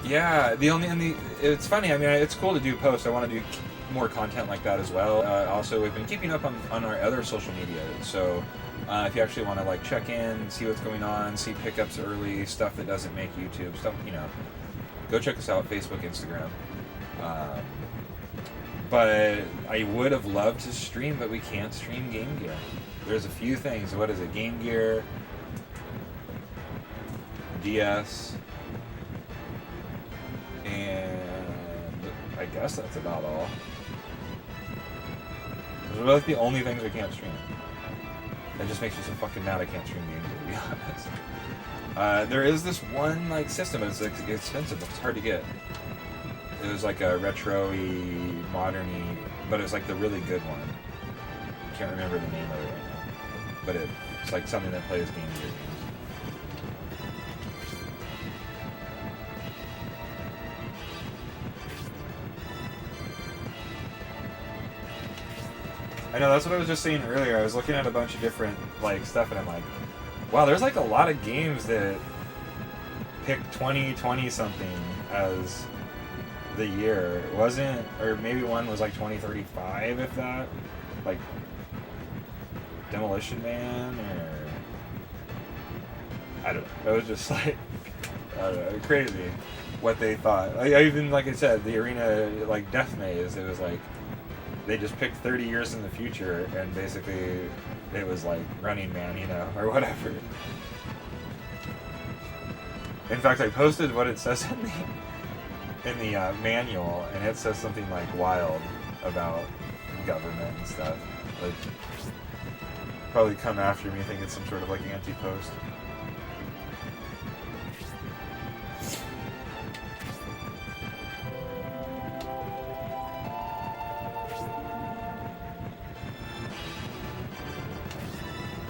Yeah, it's funny, I mean, it's cool to do posts. I want to do more content like that as well. Also, we've been keeping up on our other social media, so if you actually want to like check in, see what's going on, see pickups early, stuff that doesn't make YouTube, stuff, you know, go check us out, Facebook, Instagram. But I would have loved to stream, but we can't stream Game Gear. There's a few things. What is it? Game Gear, DS, and I guess that's about all. Those are both the only things we can't stream. That just makes me so fucking mad I can't stream Game Gear, to be honest. There is this one like system, but it's expensive. It's hard to get. It was like a retro-y, modern-y, but it was like the really good one. Can't remember the name of it right now. But it's like something that plays Game Gear games. I know, that's what I was just saying earlier. I was looking at a bunch of different like stuff and I'm like, wow, there's like a lot of games that pick 2020 something as the year. It wasn't, or maybe one was like 2035, if that. Like Demolition Man, or I don't know. It was just like, I don't know, crazy what they thought. I even, like I said, the arena, like Death Maze, it was like, they just picked 30 years in the future, and basically it was like Running Man, you know, or whatever. In fact, I posted what it says in the manual, and it says something like wild about government and stuff. Like, probably come after me, think it's some sort of like anti-post.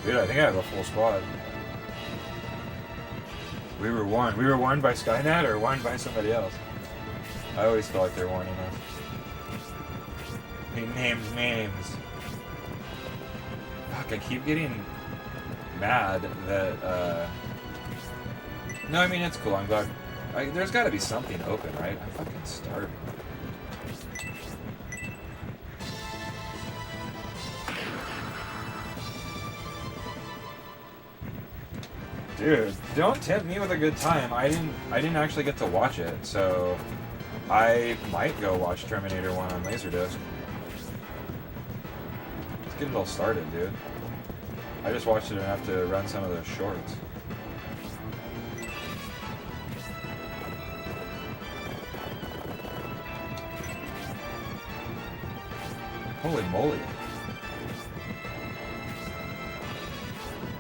Dude, I think I have a full squad. We were warned. We were warned by Skynet or warned by somebody else. I always feel like they're warning us. He names names. Fuck, I keep getting mad that, No, I mean, it's cool. I'm glad. There's gotta be something open, right? I'm fucking starving. Dude, don't tempt me with a good time. I didn't actually get to watch it, so I might go watch Terminator 1 on Laserdisc. Let's get it all started, dude. I just watched it enough to run some of those shorts. Holy moly.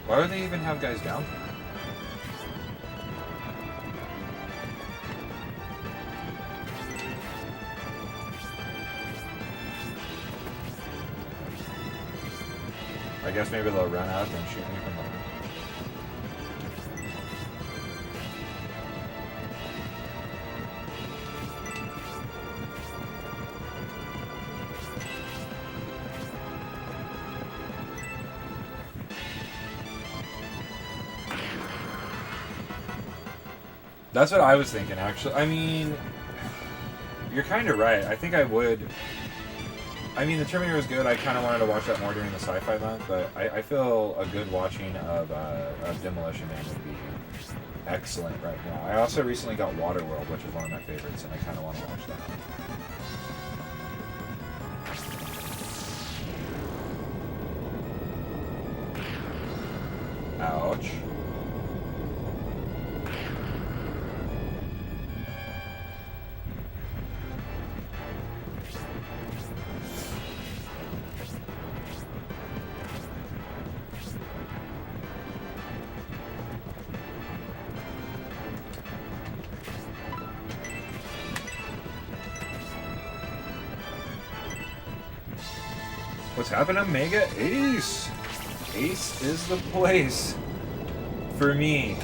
Why would they even have guys down for that? I guess maybe they'll run up and shoot me from behind. That's what I was thinking, actually. I mean, you're kind of right. I think I would. I mean, the Terminator was good. I kind of wanted to watch that more during the Sci-Fi month, but I feel a good watching of Demolition Man would be excellent right now. I also recently got Waterworld, which is one of my favorites, and I kind of want to watch that. Ouch. What's happening, Mega? Ace! Ace is the place for me.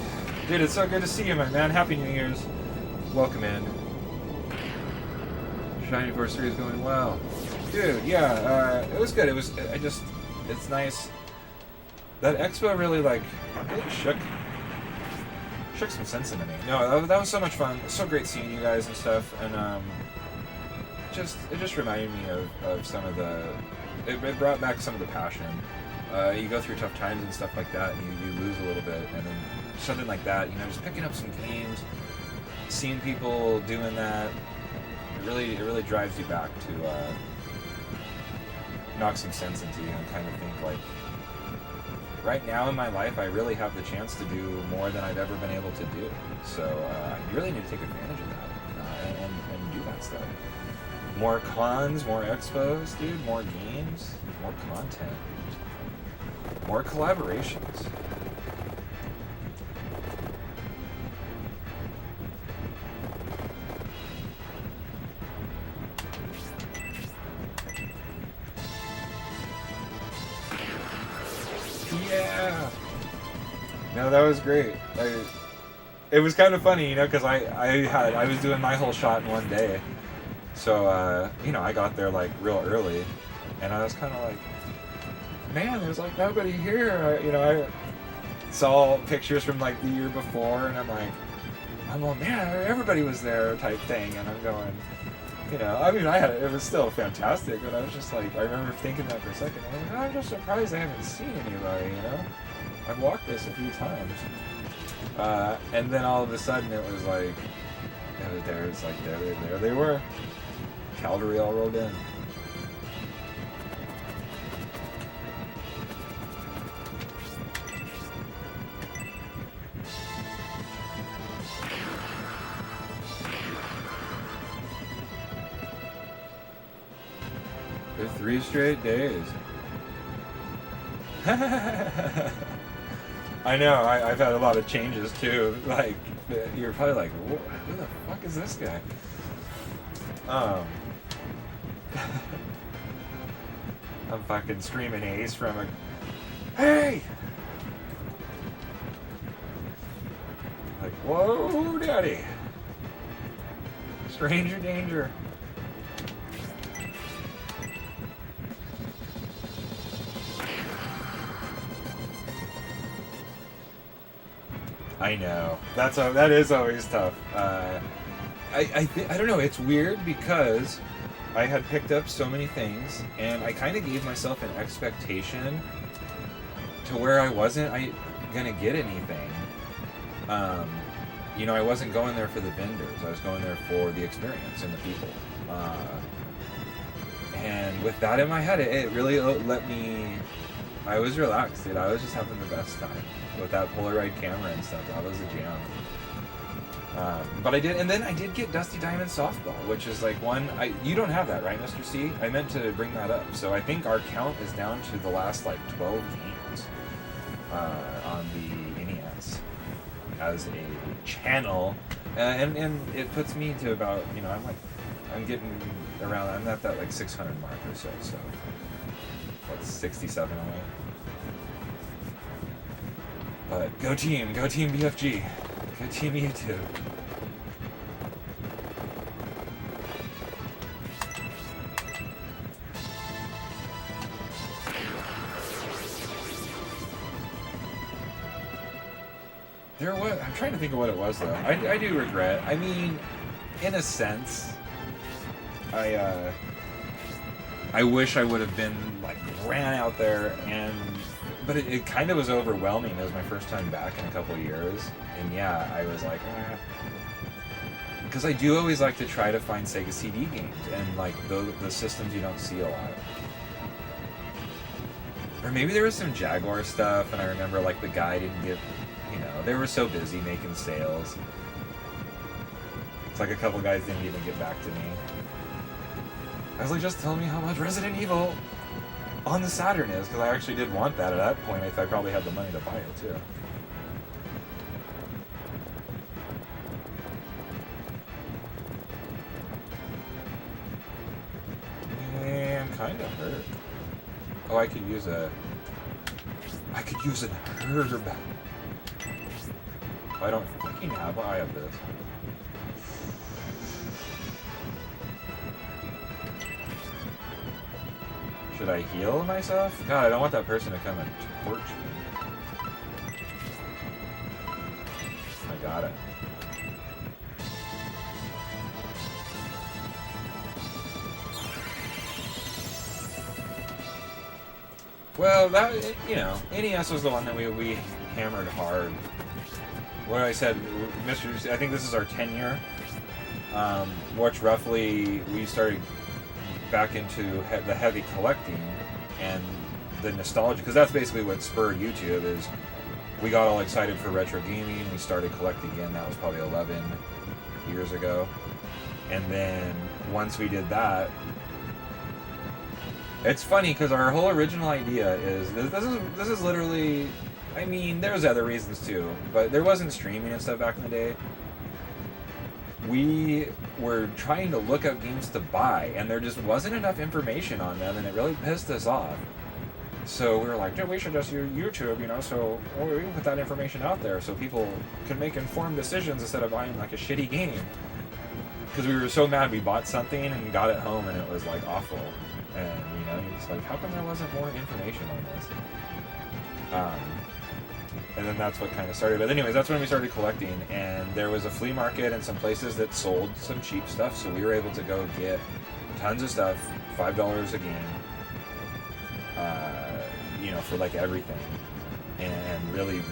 Dude, it's so good to see you, my man. Happy New Year's. Welcome in. Shining Force 3 is going well. Dude, yeah, it was good. It's nice. That expo really, like, it shook some sense into me. No, that was so much fun. So great seeing you guys and stuff, and, it just reminded me of some of the... It brought back some of the passion. You go through tough times and stuff like that, and you lose a little bit, and then something like that, you know, just picking up some games, seeing people doing that, it really drives you back to knock some sense into you and kind of think like, right now in my life, I really have the chance to do more than I've ever been able to do. So I really need to take advantage of that and do that stuff. More cons, more expos, dude, more games, more content, more collaborations. No, that was great. It was kind of funny, you know, because I was doing my whole shot in one day. So, you know, I got there like real early, and I was kind of like, man, there's like nobody here. You know, I saw pictures from like the year before, and I'm like, man, everybody was there type thing, and I'm going, you know, I mean, it was still fantastic, but I was just like, I remember thinking that for a second. I was like, I'm just surprised I haven't seen anybody, you know? I've walked this a few times. And then all of a sudden it was like, there they were. Cavalry all rolled in. For 3 straight days. I know, I've had a lot of changes too. Like, you're probably like, who the fuck is this guy? I'm fucking screaming ace from a... Hey! Like, whoa, daddy. Stranger danger. I know. That is always tough. I don't know. It's weird because I had picked up so many things, and I kind of gave myself an expectation to where I wasn't gonna get anything. You know, I wasn't going there for the vendors. I was going there for the experience and the people. And with that in my head, it really let me... I was relaxed, dude. I was just having the best time with that Polaroid camera and stuff. That was a jam. But I did, and then I did get Dusty Diamond Softball, which is like one... you don't have that, right, Mr. C? I meant to bring that up. So I think our count is down to the last, like, 12 games on the NES as a channel. And it puts me to about, you know, I'm getting around... I'm at that, like, 600 mark or so, so... What's 67 away? But go team BFG, go team YouTube. I'm trying to think of what it was though. I do regret. I mean, in a sense, I wish I would have been like ran out there but it kind of was overwhelming. It was my first time back in a couple of years, and yeah, I was like, because I do always like to try to find Sega CD games and like the systems you don't see a lot. Or maybe there was some Jaguar stuff, and I remember like the guy didn't get, you know, they were so busy making sales. It's like a couple guys didn't even get back to me. I was like, just tell me how much Resident Evil on the Saturn is, because I actually did want that at that point. I probably had the money to buy it too. Man, kind of hurt. Oh, I could use an herb. Oh, I don't fucking have. I have this. Should I heal myself? God, I don't want that person to come and torch me. I got it. Well, that, you know, NES was the one that we hammered hard. What I said, Mr. I think this is our 10-year, which roughly we started back into the heavy collecting and the nostalgia, because that's basically what spurred YouTube. Is we got all excited for retro gaming, we started collecting again. That was probably 11 years ago, and then once we did that, it's funny because our whole original idea is this is literally, I mean, there's other reasons too, but there wasn't streaming and stuff back in the day. We were trying to look up games to buy, and there just wasn't enough information on them, and it really pissed us off. so we were like, dude, we should just use YouTube, you know, so we can put that information out there so people can make informed decisions instead of buying like a shitty game. Because we were so mad we bought something and got it home and it was like awful. And, you know, you're just like, how come there wasn't more information on this? And then that's what kind of started. But anyways, that's when we started collecting. And there was a flea market and some places that sold some cheap stuff. So we were able to go get tons of stuff, $5 a game. You know, for like everything. And really,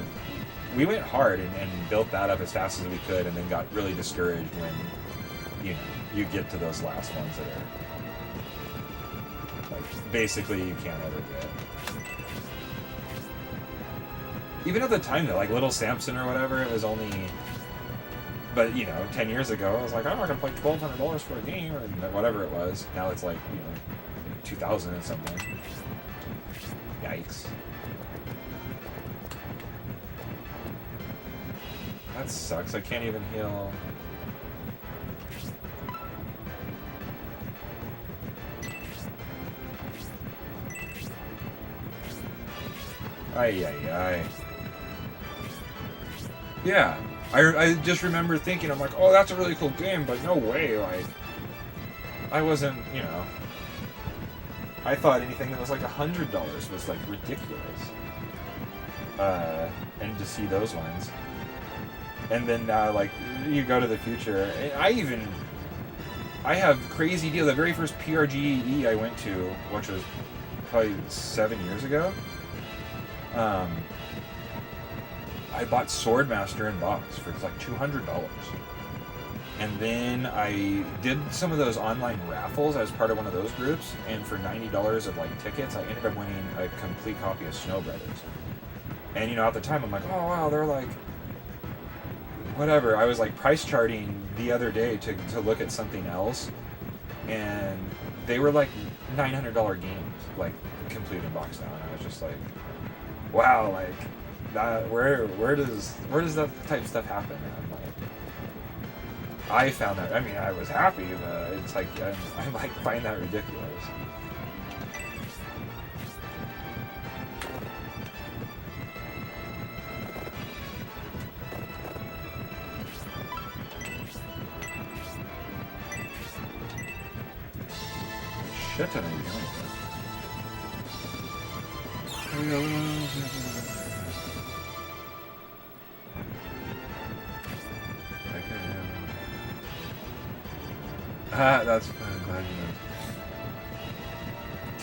we went hard and built that up as fast as we could, and then got really discouraged when, you know, you get to those last ones that are like basically you can't ever get. Even at the time though, like Little Samson or whatever, it was only. But you know, 10 years ago, I was like, I'm not gonna pay $1,200 for a game or whatever it was. Now it's like, you know, 2,000 and something. Yikes. That sucks. I can't even heal. Ay, ay, ay. Yeah. I just remember thinking, I'm like, oh, that's a really cool game, but no way, like, I wasn't, you know, I thought anything that was like $100 was like ridiculous. And to see those ones. And then like, you go to the future, I have crazy deal. The very first PRGE I went to, which was probably 7 years ago, I bought Swordmaster in box for like $200. And then I did some of those online raffles as part of one of those groups, and for $90 of like tickets, I ended up winning a complete copy of Snow Brothers. And you know, at the time, I'm like, oh wow, they're like, whatever. I was like price charting the other day to look at something else, and they were like $900 games, like complete in box now. And I was just like, wow, like that. Where does that type of stuff happen? And I'm like, I found that. I mean, I was happy, but it's like I like find that ridiculous. Shit ton of that's fun. I'm glad you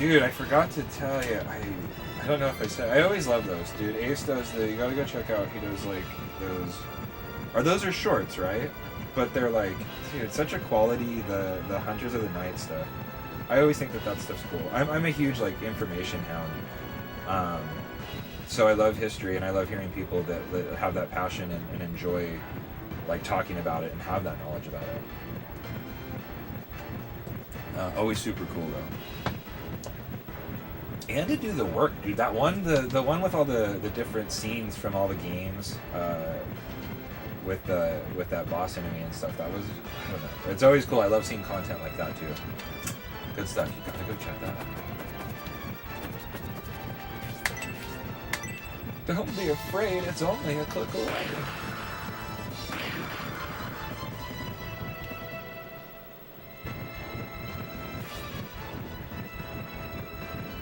know. Dude, I forgot to tell you. I don't know if I said. I always love those, dude. Ace does you gotta go check out. He does like those. Those are shorts, right? But they're like, dude, such a quality. The Hunters of the Night stuff. I always think that stuff's cool. I'm a huge like information hound. So I love history, and I love hearing people that have that passion and enjoy like talking about it and have that knowledge about it. Always super cool though. And to do the work, dude. That one, the one with all the different scenes from all the games, with that boss enemy and stuff. That was, I don't know. It's always cool. I love seeing content like that too. Good stuff. You gotta go check that out. Don't be afraid. It's only a click away.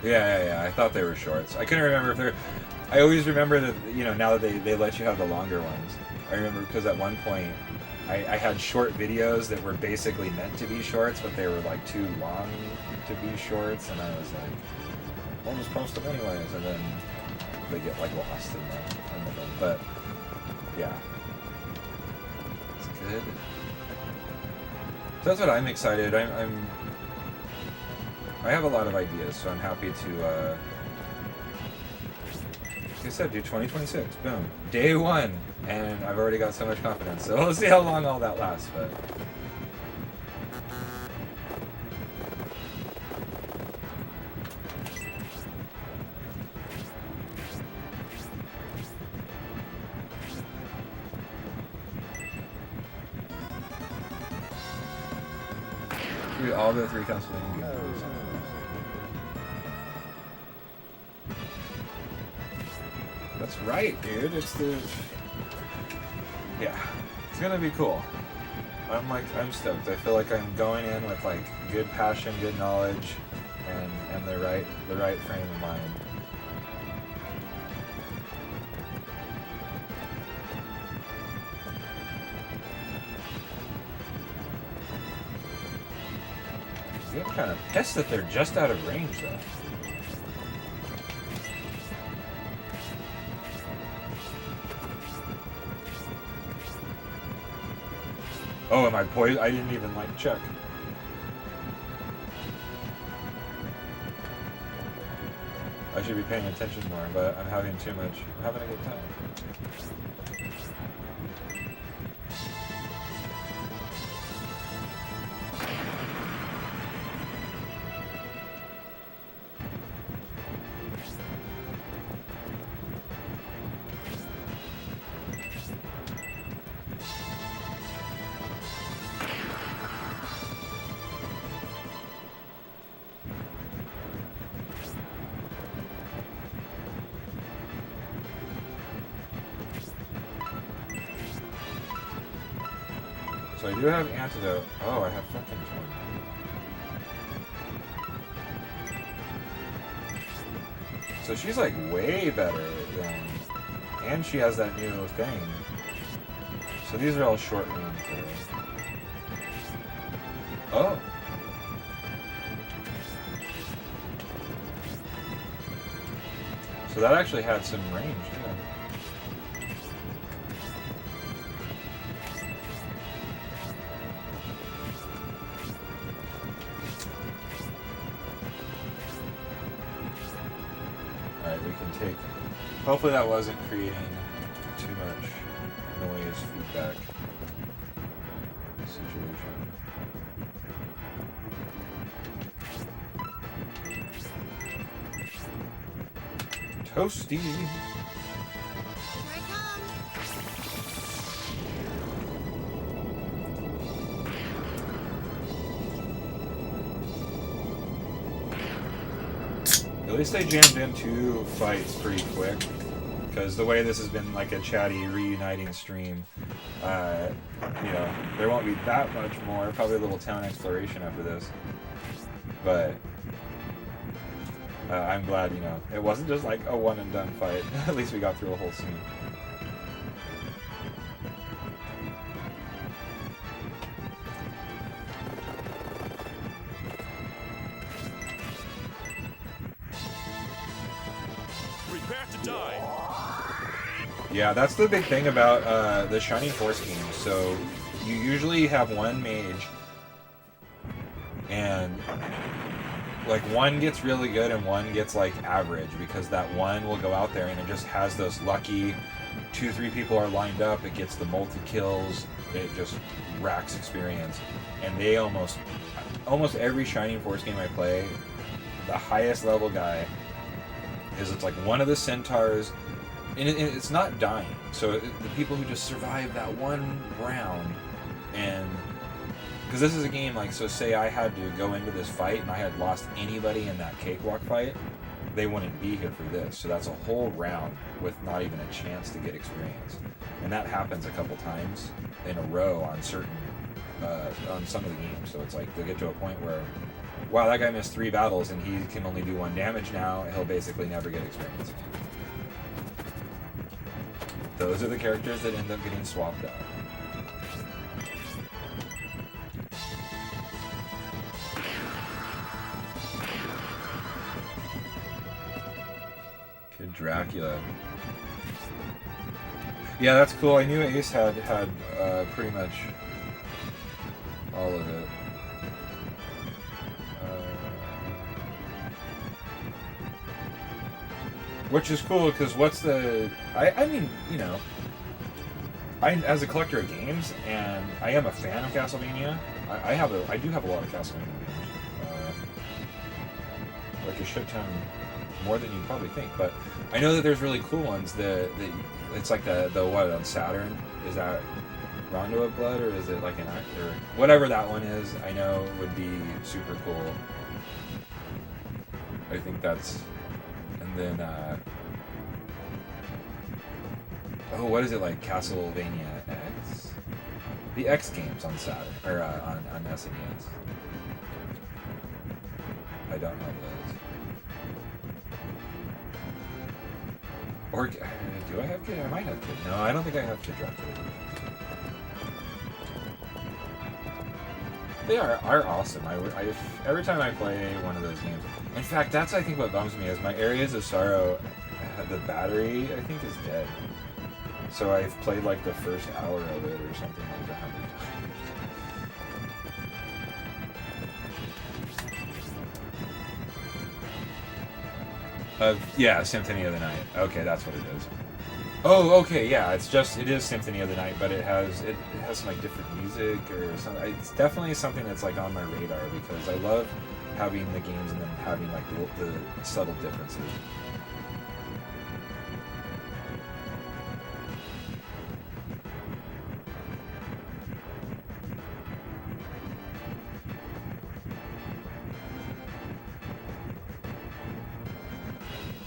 Yeah. I thought they were shorts. I couldn't remember if they're. I always remember that, you know, now that they let you have the longer ones. I remember because at one point I had short videos that were basically meant to be shorts, but they were like too long to be shorts, and I was like, I'll just post them anyways, and then they get like lost in the thing. But yeah, it's good. So that's what I'm excited. I have a lot of ideas, so I'm happy to, like I said, do 2026, boom, day one, and I've already got so much confidence, so we'll see how long all that lasts, but... All the 3 Castlevania games. That's right, dude. It's the... Yeah. It's gonna be cool. I'm stoked. I feel like I'm going in with like good passion, good knowledge, and the right frame of mind. I'm kind of pissed that they're just out of range though. Oh, am I poisoned? I didn't even like check. I should be paying attention more, but I'm having too much. I'm having a good time. So I do have antidote. Oh, I have fucking torn. So she's like way better than... And she has that new thing. So these are all short range. Oh. So that actually had some range, yeah. Hopefully that wasn't creating too much noise feedback situation. Toasty! Here I come. At least I jammed in 2 fights pretty quick, because the way this has been like a chatty, reuniting stream, you know, there won't be that much more, probably a little town exploration after this, but I'm glad, you know, it wasn't just like a one and done fight. At least we got through a whole scene. Yeah, that's the big thing about the Shining Force games. So you usually have one mage, and like one gets really good and one gets like average, because that one will go out there and it just has those lucky 2-3 people are lined up, it gets the multi-kills, it just racks experience. And they almost every Shining Force game I play, the highest level guy is, it's like one of the centaurs. And it's not dying. So the people who just survive that one round, and because this is a game like, so say I had to go into this fight and I had lost anybody in that cakewalk fight, they wouldn't be here for this. So that's a whole round with not even a chance to get experience. And that happens a couple times in a row on certain, on some of the games. So it's like they'll get to a point where, wow, that guy missed 3 battles and he can only do 1 damage now, and he'll basically never get experience again. Those are the characters that end up getting swapped out. Kid Dracula. Yeah, that's cool. I knew Ace had pretty much all of it. Which is cool, because what's the... I mean, you know, as a collector of games, and I am a fan of Castlevania, I do have a lot of Castlevania games. Like a shit ton more than you probably think, but I know that there's really cool ones. It's like the what, on Saturn? Is that Rondo of Blood, or is it like an actor? Whatever that one is, I know would be super cool. I think that's... And then Oh, what is it like? Castlevania X? The X games on Saturn or on SNES. I don't know those. Or do I have Kid? I might have Kid. No, I don't think I have Kid Dracula. They are awesome. Every time I play one of those games. In fact, that's I think what bums me is my Areas of Sorrow. The battery I think is dead. So I've played like the first hour of it or something like 100 times. Yeah, Symphony of the Night. Okay, that's what it is. Oh, okay, yeah. It is Symphony of the Night, but it has some like different music or something. It's definitely something that's like on my radar because I love having the games and then having like the subtle differences.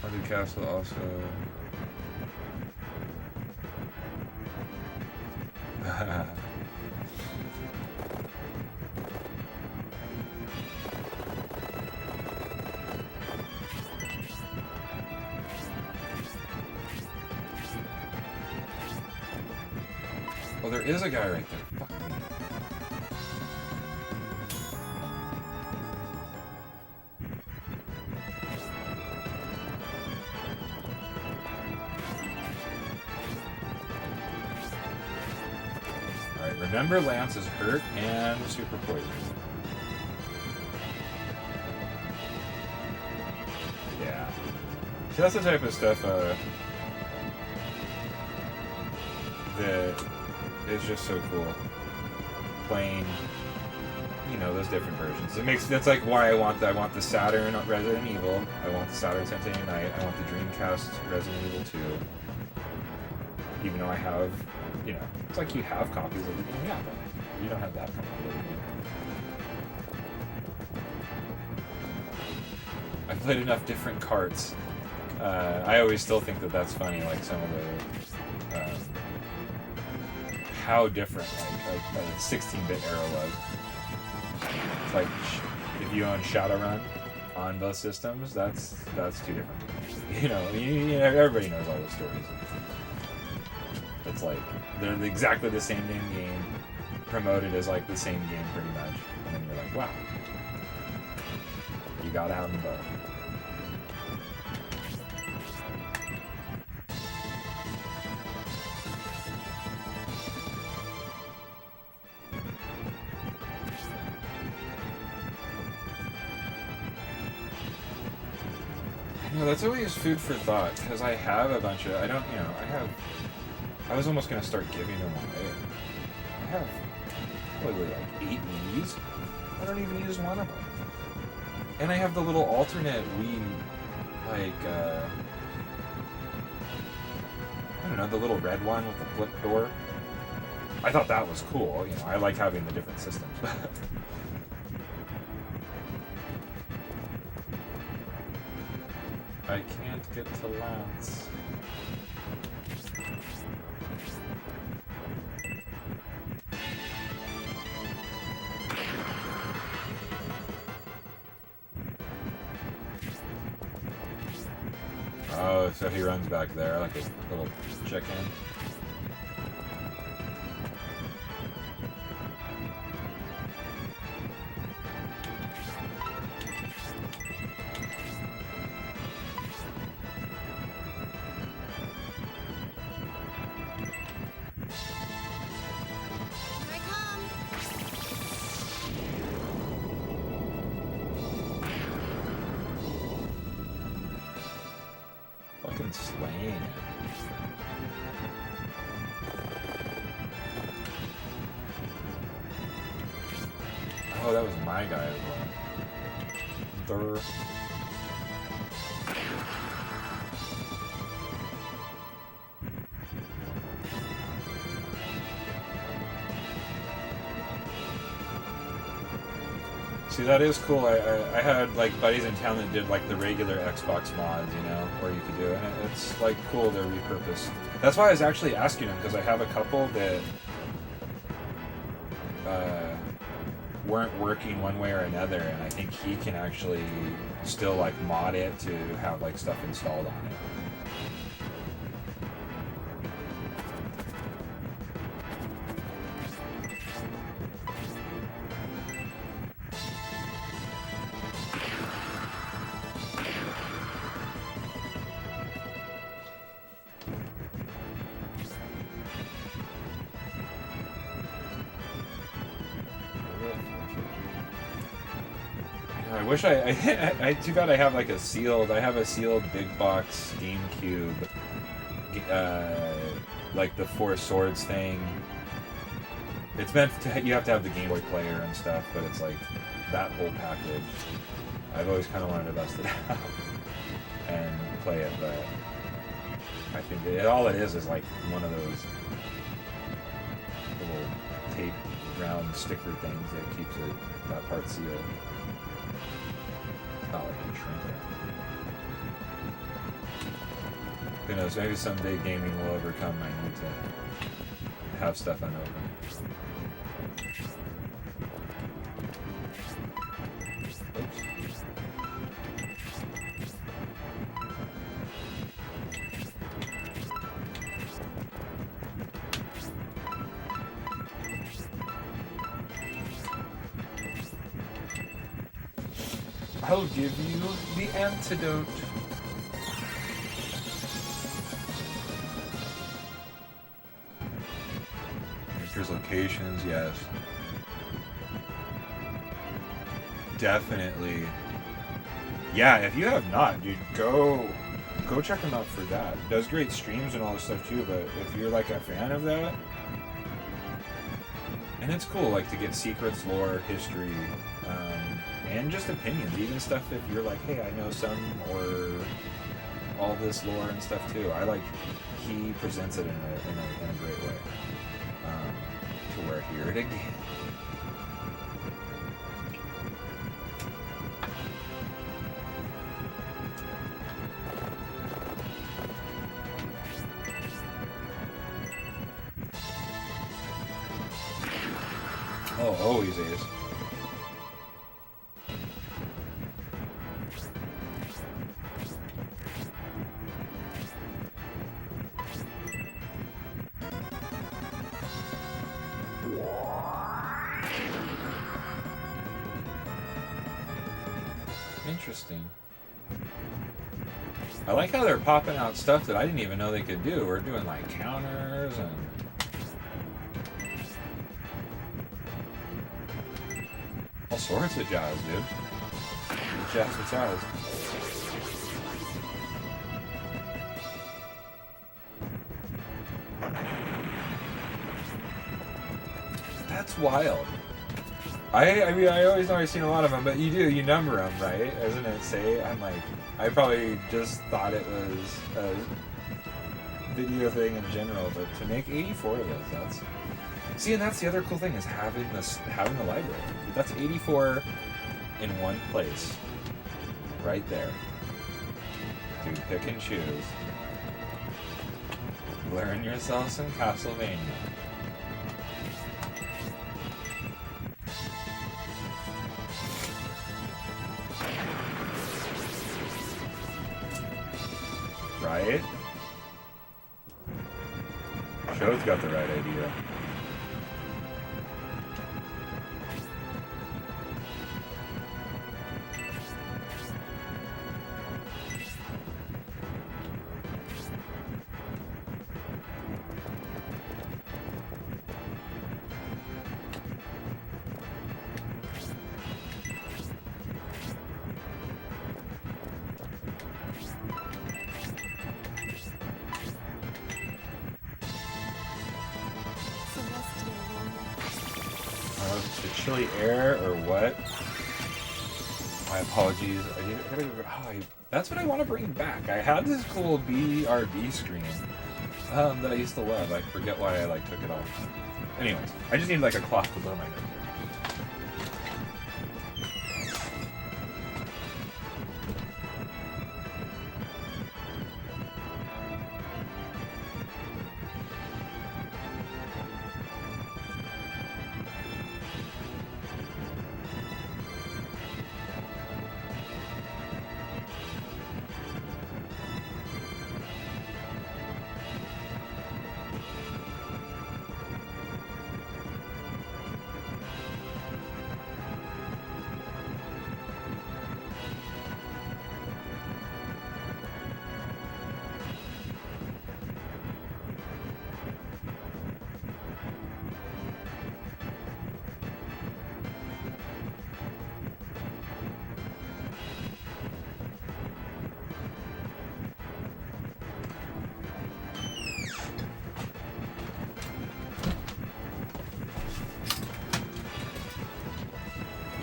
Haunted Castle also. Oh, there is a guy right there. Fuck me. Alright, remember Lance is hurt and super poisoned. Yeah. See, that's the type of stuff that is just so cool. Playing, those different versions. That's like why I want the Saturn Resident Evil. I want the Saturn Symphony of the Night. I want the Dreamcast Resident Evil 2. Even though I have, it's like you have copies of the game, yeah, but you don't have that copy of the game. I've played enough different carts. I always still think that that's funny, like some of the, how different, like the 16-bit era was. It's like, if you own Shadowrun on both systems, that's two different games. Everybody knows all those stories. It's like, they're exactly the same name game, promoted as like the same game pretty much. And then you're like, wow. You gotta have them both. That's always food for thought, because I have a bunch of, I was almost going to start giving them away. I have probably like 8 Wii's. I don't even use one of them. And I have the little alternate Wii, like, I don't know, the little red one with the flip door. I thought that was cool, I like having the different systems. I can't get to Lance. Oh, so he runs back there like a little chicken. Slaying it. Oh, that was my guy as well. See, that is cool. I had like buddies in town that did like the regular Xbox mods, where you could do it. And it's like cool they're repurposed That's why I was actually asking him, because I have a couple that weren't working one way or another, and I think he can actually still like mod it to have like stuff installed on it. I wish I too bad I have like a sealed. I have a sealed big box GameCube, like the Four Swords thing. It's meant to, you have to have the Game Boy player and stuff, but it's like that whole package. I've always kind of wanted to bust it out and play it, but I think all it is like one of those little tape round sticker things that keeps that part sealed. Not like a shrink wrap. Who knows, maybe someday gaming will overcome my need to have stuff unopened. Oops. I'll give you the antidote. There's locations, yes. Definitely. Yeah, if you have not, dude, go check him out for that. Does great streams and all this stuff too, but if you're like a fan of that, and it's cool, like to get secrets, lore, history, and just opinions, even stuff if you're like, hey, I know some, or all this lore and stuff too. He presents it in a great way. To where hear it again. Oh, always is. Interesting. I like how they're popping out stuff that I didn't even know they could do. We're doing like counters and all sorts of jazz, dude. Jazz jazz. That's wild. I mean, I always know I've seen a lot of them, but you number them, right? Doesn't it say? I'm like, I probably just thought it was a video thing in general, but to make 84 of those, that's... See, and that's the other cool thing, is having the library. That's 84 in one place. Right there. Dude, pick and choose. Learn yourself some Castlevania. Right? Show's got the right idea. The chilly air or what? My apologies. That's what I want to bring back. I had this cool BRB screen that I used to love. I forget why I took it off. Anyways, I just need like a cloth to blow my nose.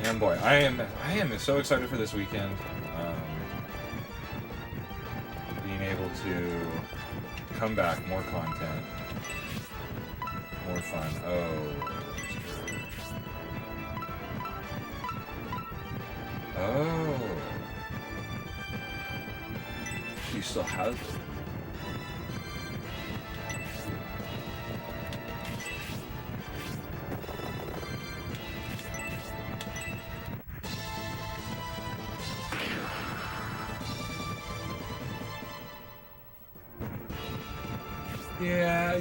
And boy, I am so excited for this weekend. Being able to come back, more content, more fun. Oh, she still has it. Yeah,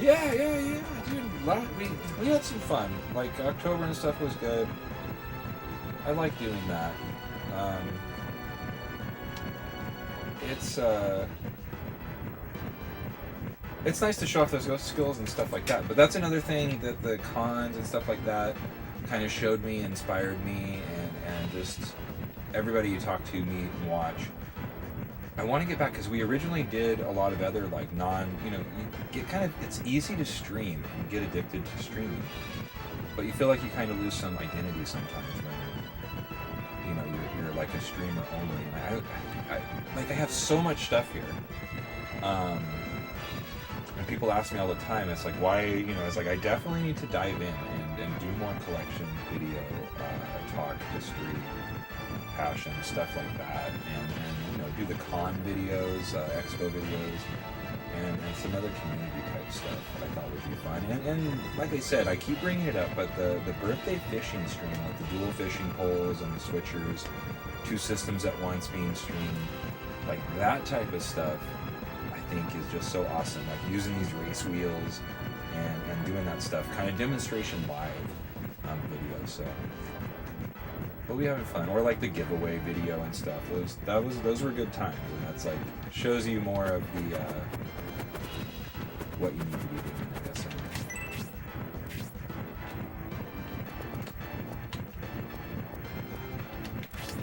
dude. We had some fun. Like October and stuff was good. I like doing that. It's nice to show off those skills and stuff like that. But that's another thing that the cons and stuff like that kind of showed me, inspired me, and just everybody you talk to, meet, and watch. I want to get back because we originally did a lot of other like it's easy to stream and get addicted to streaming, but you feel like you kind of lose some identity sometimes when you're like a streamer only. And I have so much stuff here, and people ask me all the time. It's like, why? It's like I definitely need to dive in and do more collection video, talk, history, passion, stuff like that, and do the con videos, expo videos, and some other community type stuff I thought would be fun. And like I said, I keep bringing it up, but the birthday fishing stream with the dual fishing poles and the switchers, 2 systems at once being streamed, like that type of stuff, I think is just so awesome. Like using these race wheels and doing that stuff, kind of demonstration live videos. So. But we having fun, or like the giveaway video and stuff. Those were good times, and that's like shows you more of the what you need to be doing, I guess.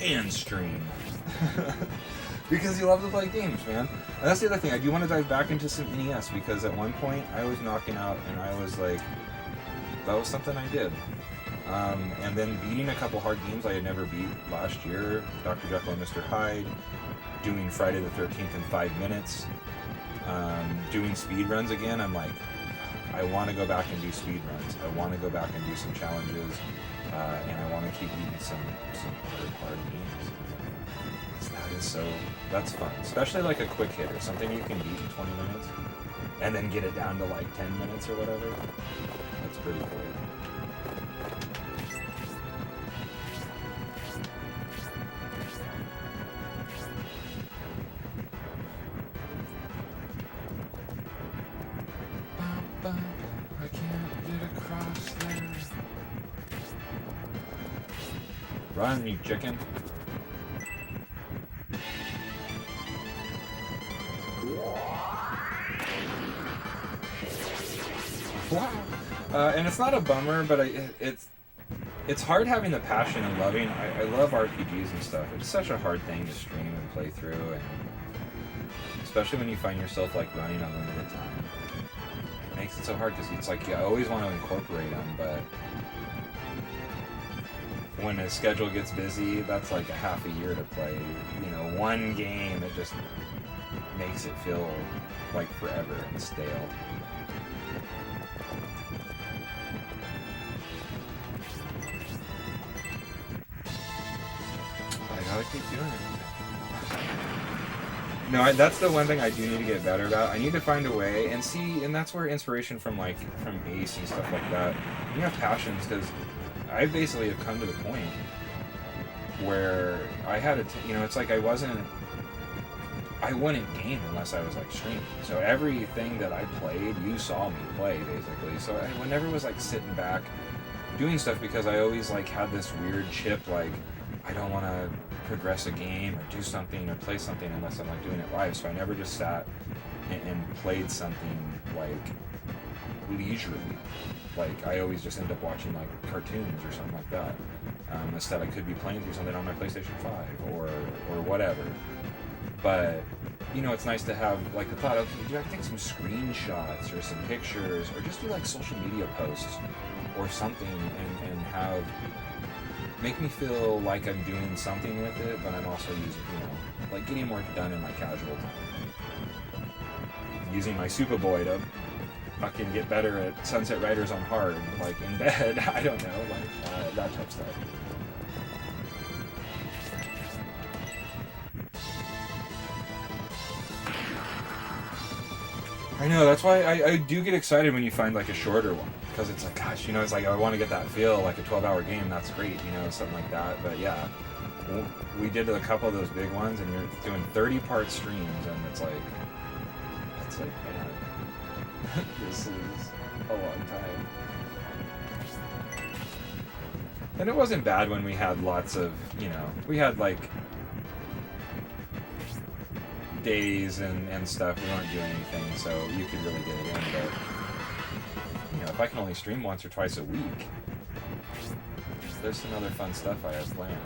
And stream because you love to play games, man. And that's the other thing. I do want to dive back into some NES because at one point I was knocking out, and I was like, that was something I did. And then beating a couple hard games I had never beat last year, Dr. Jekyll and Mr. Hyde, doing Friday the 13th in 5 minutes, doing speed runs again. I'm like, I want to go back and do speed runs. I want to go back and do some challenges, and I want to keep beating some hard games. That's fun, especially like a quick hitter, something you can beat in 20 minutes, and then get it down to like 10 minutes or whatever. That's pretty cool. I can't get across there. Run, you chicken. Wow. And it's not a bummer, but it's hard having the passion and loving. I love RPGs and stuff. It's such a hard thing to stream and play through, and especially when you find yourself like running unlimited time. It makes it so hard because it's like I always want to incorporate them, but when a schedule gets busy, that's like a half a year to play. One game, it just makes it feel like forever and stale. I gotta keep doing it. No, that's the one thing I do need to get better about. I need to find a way and see, and that's where inspiration from Ace and stuff like that. You have passions, because I basically have come to the point where I had it's like I wouldn't game unless I was like streaming. So everything that I played, you saw me play basically. So I never was like sitting back doing stuff, because I always like had this weird chip, like I don't want to progress a game or do something or play something unless I'm like doing it live. So I never just sat and played something like leisurely. Like I always just end up watching like cartoons or something like that. Instead I could be playing through something on my PlayStation 5 or whatever. But it's nice to have like the thought, okay, do I take some screenshots or some pictures or just do like social media posts or something and have make me feel like I'm doing something with it, but I'm also using, like getting more done in my casual time. Using my Superboy to fucking get better at Sunset Riders on hard, like in bed. I don't know, like that type of stuff. I know, that's why I do get excited when you find like a shorter one, because it's like, gosh, it's like I want to get that feel like a 12-hour game. That's great, something like that. But yeah, we did a couple of those big ones, and you're doing 30-part streams, and it's like man, this is a long time. And it wasn't bad when we had lots of, we had like days and stuff. We weren't doing anything, so you could really get it in. But if I can only stream once or twice a week, there's some other fun stuff I have planned.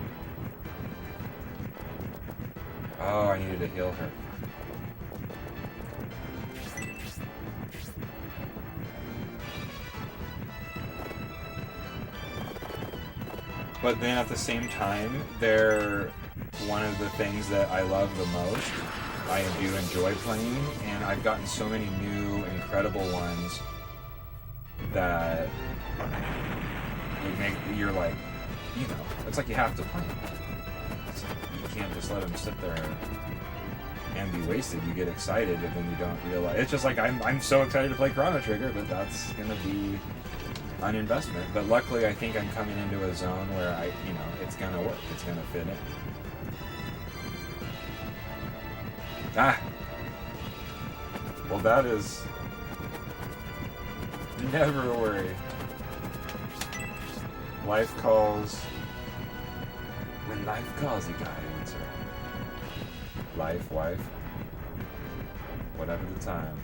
Oh, I needed to heal her. But then at the same time, they're one of the things that I love the most. I do enjoy playing, and I've gotten so many new, incredible ones that you're like, it's like you have to play them. You can't just let them sit there and be wasted. You get excited, and then you don't realize. It's just like I'm so excited to play Chrono Trigger, but that's gonna be an investment. But luckily, I think I'm coming into a zone where it's gonna work. It's gonna fit in. Ah! Well, that is... Never worry. Life calls. When life calls, you gotta answer. Life, wife. Whatever the time.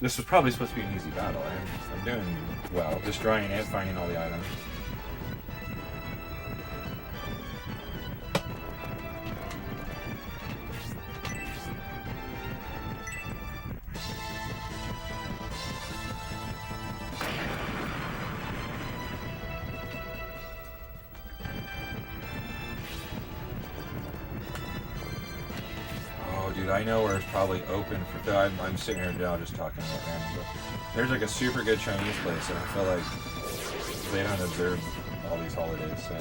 This was probably supposed to be an easy battle. I'm doing well, destroying it, finding all the items. Dude, I know where it's probably open for... I'm sitting here now just talking about random stuff. There's like a super good Chinese place, and I feel like they don't observe all these holidays, so...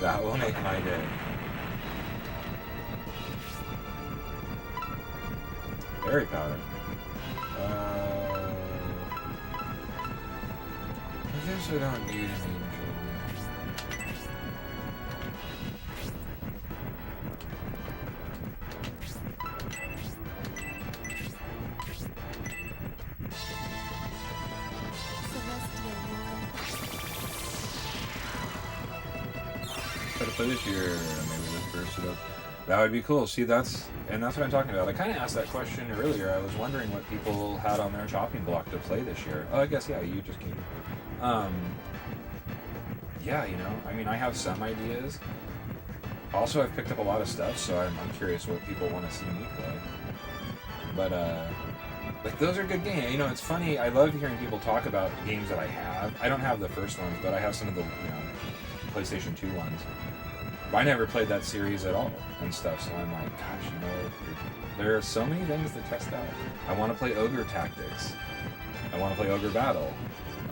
That will make my day. Berry powder. I guess I don't need any... Play this year, maybe just burst it up. That would be cool. See, that's what I'm talking about. I kind of asked that question earlier. I was wondering what people had on their chopping block to play this year. Oh, I guess, yeah, you just came. Yeah, I mean, I have some ideas. Also, I've picked up a lot of stuff, so I'm curious what people want to see me play. But, like, those are good games. It's funny. I love hearing people talk about games that I have. I don't have the first ones, but I have some of the, PlayStation 2 ones. I never played that series at all and stuff, so I'm like, gosh, there are so many things to test out. I want to play Ogre Tactics. I want to play Ogre Battle.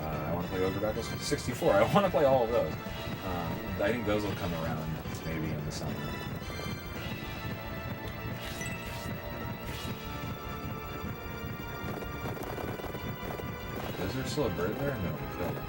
I want to play Ogre Battle 64. I want to play all of those. I think those will come around maybe in the summer. Is there still a bird there? No, we killed it.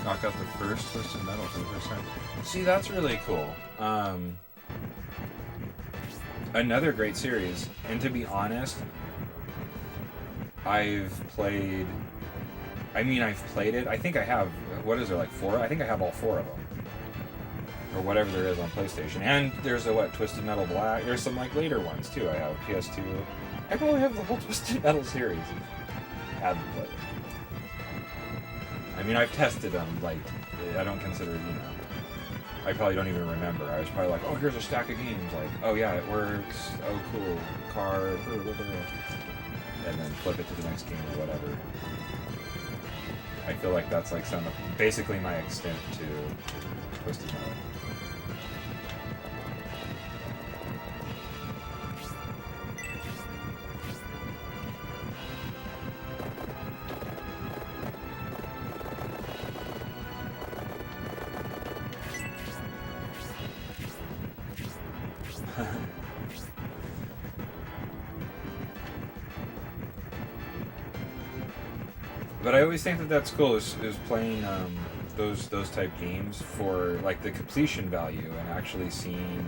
Knock out the first Twisted Metal for the first time. See, that's really cool. Another great series. And to be honest, I've played it. I think I have, what is there, like 4? I think I have all 4 of them. Or whatever there is on PlayStation. And there's a, Twisted Metal Black. There's some, like, later ones, too. I have PS2. I probably have the whole Twisted Metal series. Haven't played it. I mean, I've tested them, like, I don't consider, I probably don't even remember. I was probably like, oh, here's a stack of games. Like, oh, yeah, it works. Oh, cool. Car. And then flip it to the next game or whatever. I feel like that's, like, basically my extent to Twisted Metal. But I always think that that's cool, is playing those type games for, like, the completion value and actually seeing...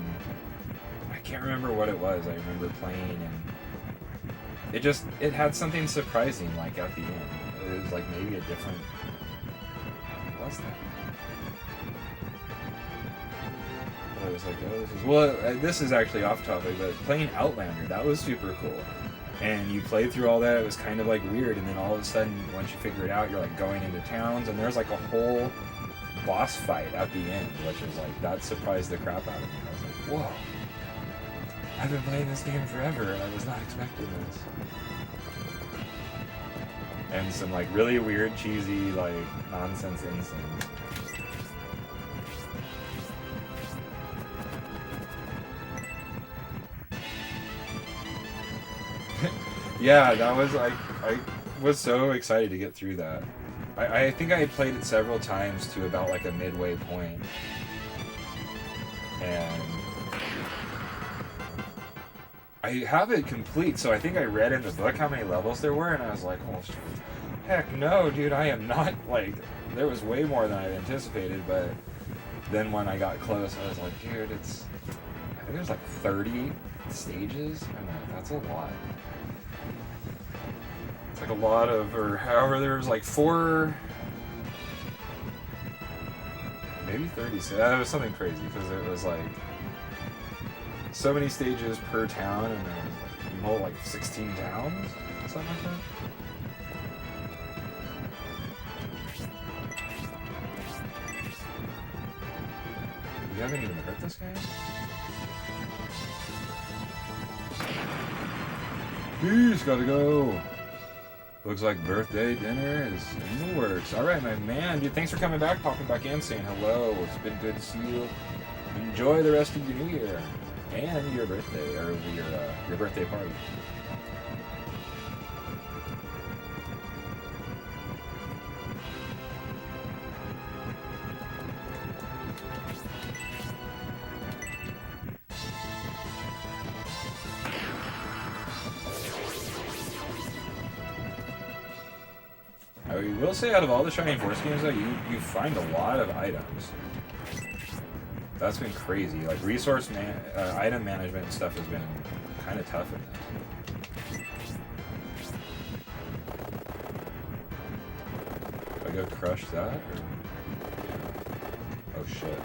I can't remember what it was. I remember playing and it had something surprising, like, at the end. It was like maybe a different... What was that? I was like, oh, this is... Well, this is actually off topic, but playing Outlander, that was super cool. And you played through all that, it was kind of like weird, and then all of a sudden, once you figure it out, you're like going into towns, and there's like a whole boss fight at the end, which was like, that surprised the crap out of me. I was like, whoa, I've been playing this game forever, and I was not expecting this. And some like really weird, cheesy, like nonsense instincts. Yeah, that was like, I was so excited to get through that. I think I had played it several times to about like a midway point. And I have it complete, so I think I read in the book how many levels there were, and I was like, oh, heck no, dude, I am not, like, there was way more than I anticipated, but then when I got close, I was like, dude, I think there's like 30 stages? I'm like, that's a lot. It's like a lot of, or however, there was like 4, maybe 30. So that was something crazy because it was like so many stages per town, and there was like 16 towns, something like that. You haven't even hurt this game? He's gotta go. Looks like birthday dinner is in the works. Alright, my man. Dude, thanks for coming back, popping back in, saying hello. It's been good to see you. Enjoy the rest of your new year. And your birthday, or your birthday party. I will say, out of all the Shining Force games, though, you find a lot of items. That's been crazy. Like, item management and stuff has been kind of tough in this. Do I go crush that? Or... Oh, shit.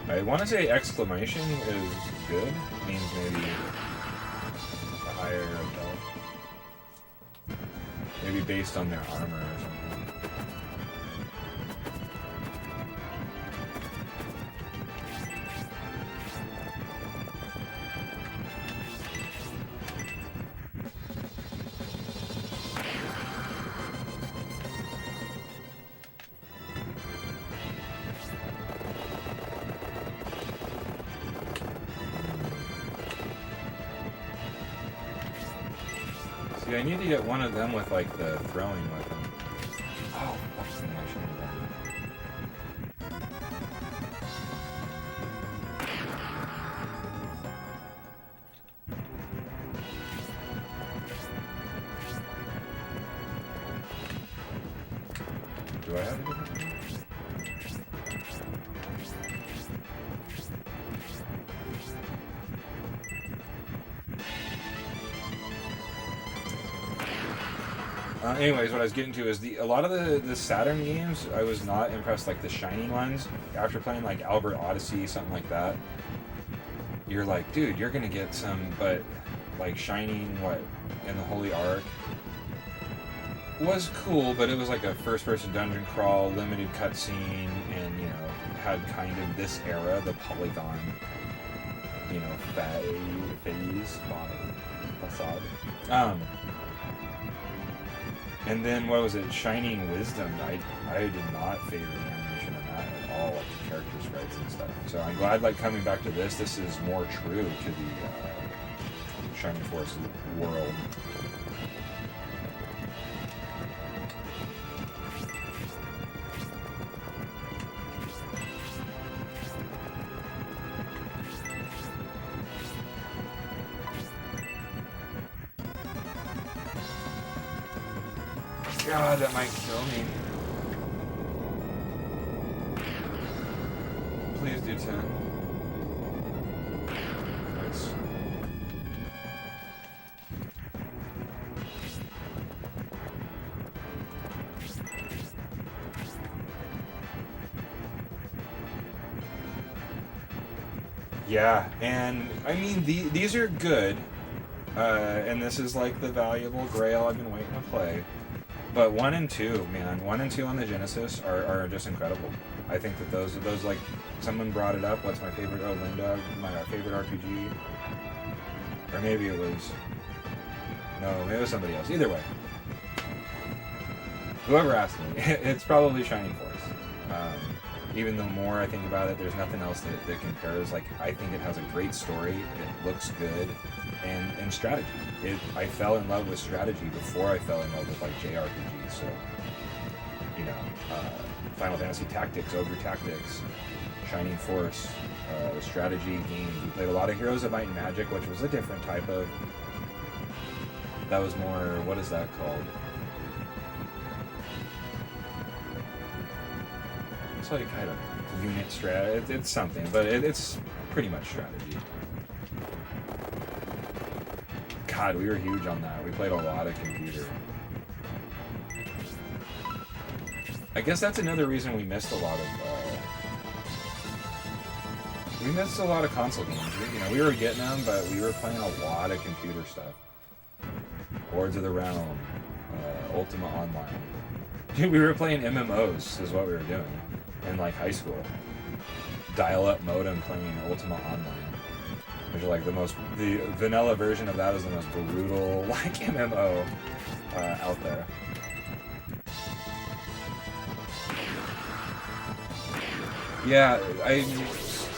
I want to say exclamation is good. It means maybe a higher belt. Maybe based on their armor or something. I need to get one of them with, like, the throwing weapon. Oh, that's the thing I should have done. I have a different one? Anyways, what I was getting to is a lot of the Saturn games, I was not impressed, like the Shining ones. After playing like Albert Odyssey, something like that, you're like, dude, you're gonna get some, but like Shining, what, in the Holy Ark was cool, but it was like a first-person dungeon crawl, limited cutscene, and you know, had kind of this era, the polygon, you know, phase, facade. And then what was it? Shining Wisdom. I did not favor the animation on that at all, like the character sprites and stuff. So I'm glad, like coming back to this. This is more true to the Shining Force world. God, that might kill me. Please do 10. Nice. Yeah, and I mean, these are good, and this is like the valuable grail I've been waiting to play. But 1 and 2, man, 1 and 2 on the Genesis are just incredible. I think that those like, someone brought it up. What's my favorite? Oh, Linda, my favorite RPG, or maybe it was, no, maybe it was somebody else. Either way, whoever asked me, it's probably Shining Force. Even the more I think about it, there's nothing else that compares. Like, I think it has a great story. It looks good, and strategy. I fell in love with strategy before I fell in love with like JRPGs. So, you know, Final Fantasy Tactics, Ogre Tactics, Shining Force, strategy games. We played a lot of Heroes of Might and Magic, which was a different type of. That was more. What is that called? It's like kind of unit strat. It's something, but it's pretty much strategy. God, we were huge on that. We played a lot of computer. I guess that's another reason we missed a lot of. We missed a lot of console games. You know, we were getting them, but we were playing a lot of computer stuff. Hordes of the Realm, Ultima Online. Dude, we were playing MMOs, is what we were doing in like high school. Dial-up modem playing Ultima Online. Which are like the vanilla version of that is the most brutal like MMO out there. Yeah, I'm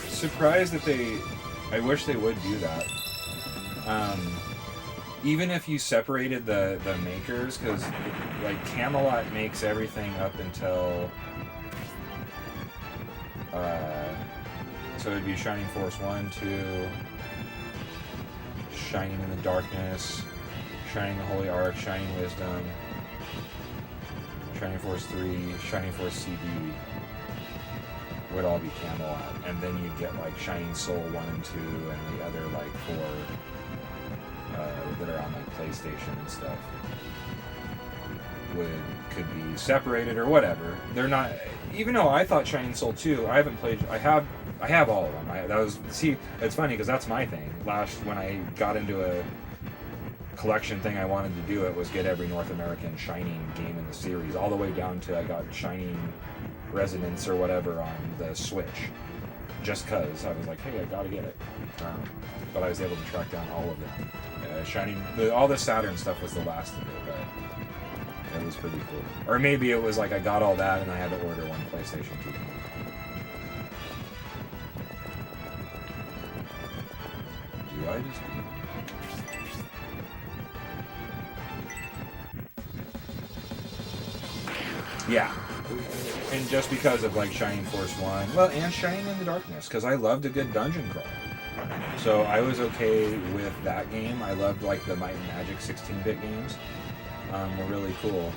surprised that I wish they would do that. Even if you separated the makers, because like Camelot makes everything up until so it'd be Shining Force 1, 2, Shining in the Darkness, Shining the Holy Ark, Shining Wisdom, Shining Force 3, Shining Force CD would all be Camelot, and then you'd get like Shining Soul 1 and 2 and the other like 4 that are on like PlayStation and stuff could be separated or whatever. They're not, even though I thought Shining Soul 2, I haven't played, I have all of them. It's funny because that's my thing. When I got into a collection thing I wanted to do, it was get every North American Shining game in the series, all the way down to I got Shining Resonance or whatever on the Switch, just cause I was like, hey, I gotta get it. But I was able to track down all of them. All the Saturn stuff was the last of it, but it was pretty cool. Or maybe it was like I got all that and I had to order one PlayStation 2 game. Do I just do? Yeah. And just because of like Shining Force 1, well, and Shining in the Darkness, because I loved a good dungeon crawl. So I was okay with that game. I loved like the Might and Magic 16-bit games. Were really cool.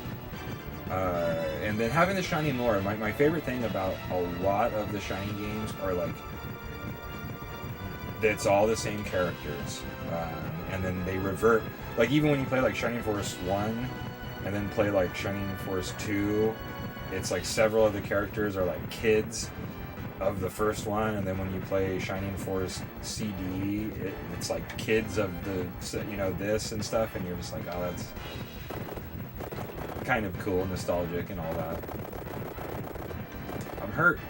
And then having the Shining lore, my favorite thing about a lot of the Shining games are like, it's all the same characters. And then they revert, like even when you play like Shining Force 1 and then play like Shining Force 2, it's like several of the characters are like kids of the first one, and then when you play Shining Force CD, it's like kids of the, you know, this and stuff, and you're just like, oh, that's kind of cool, nostalgic, and all that. I'm hurt.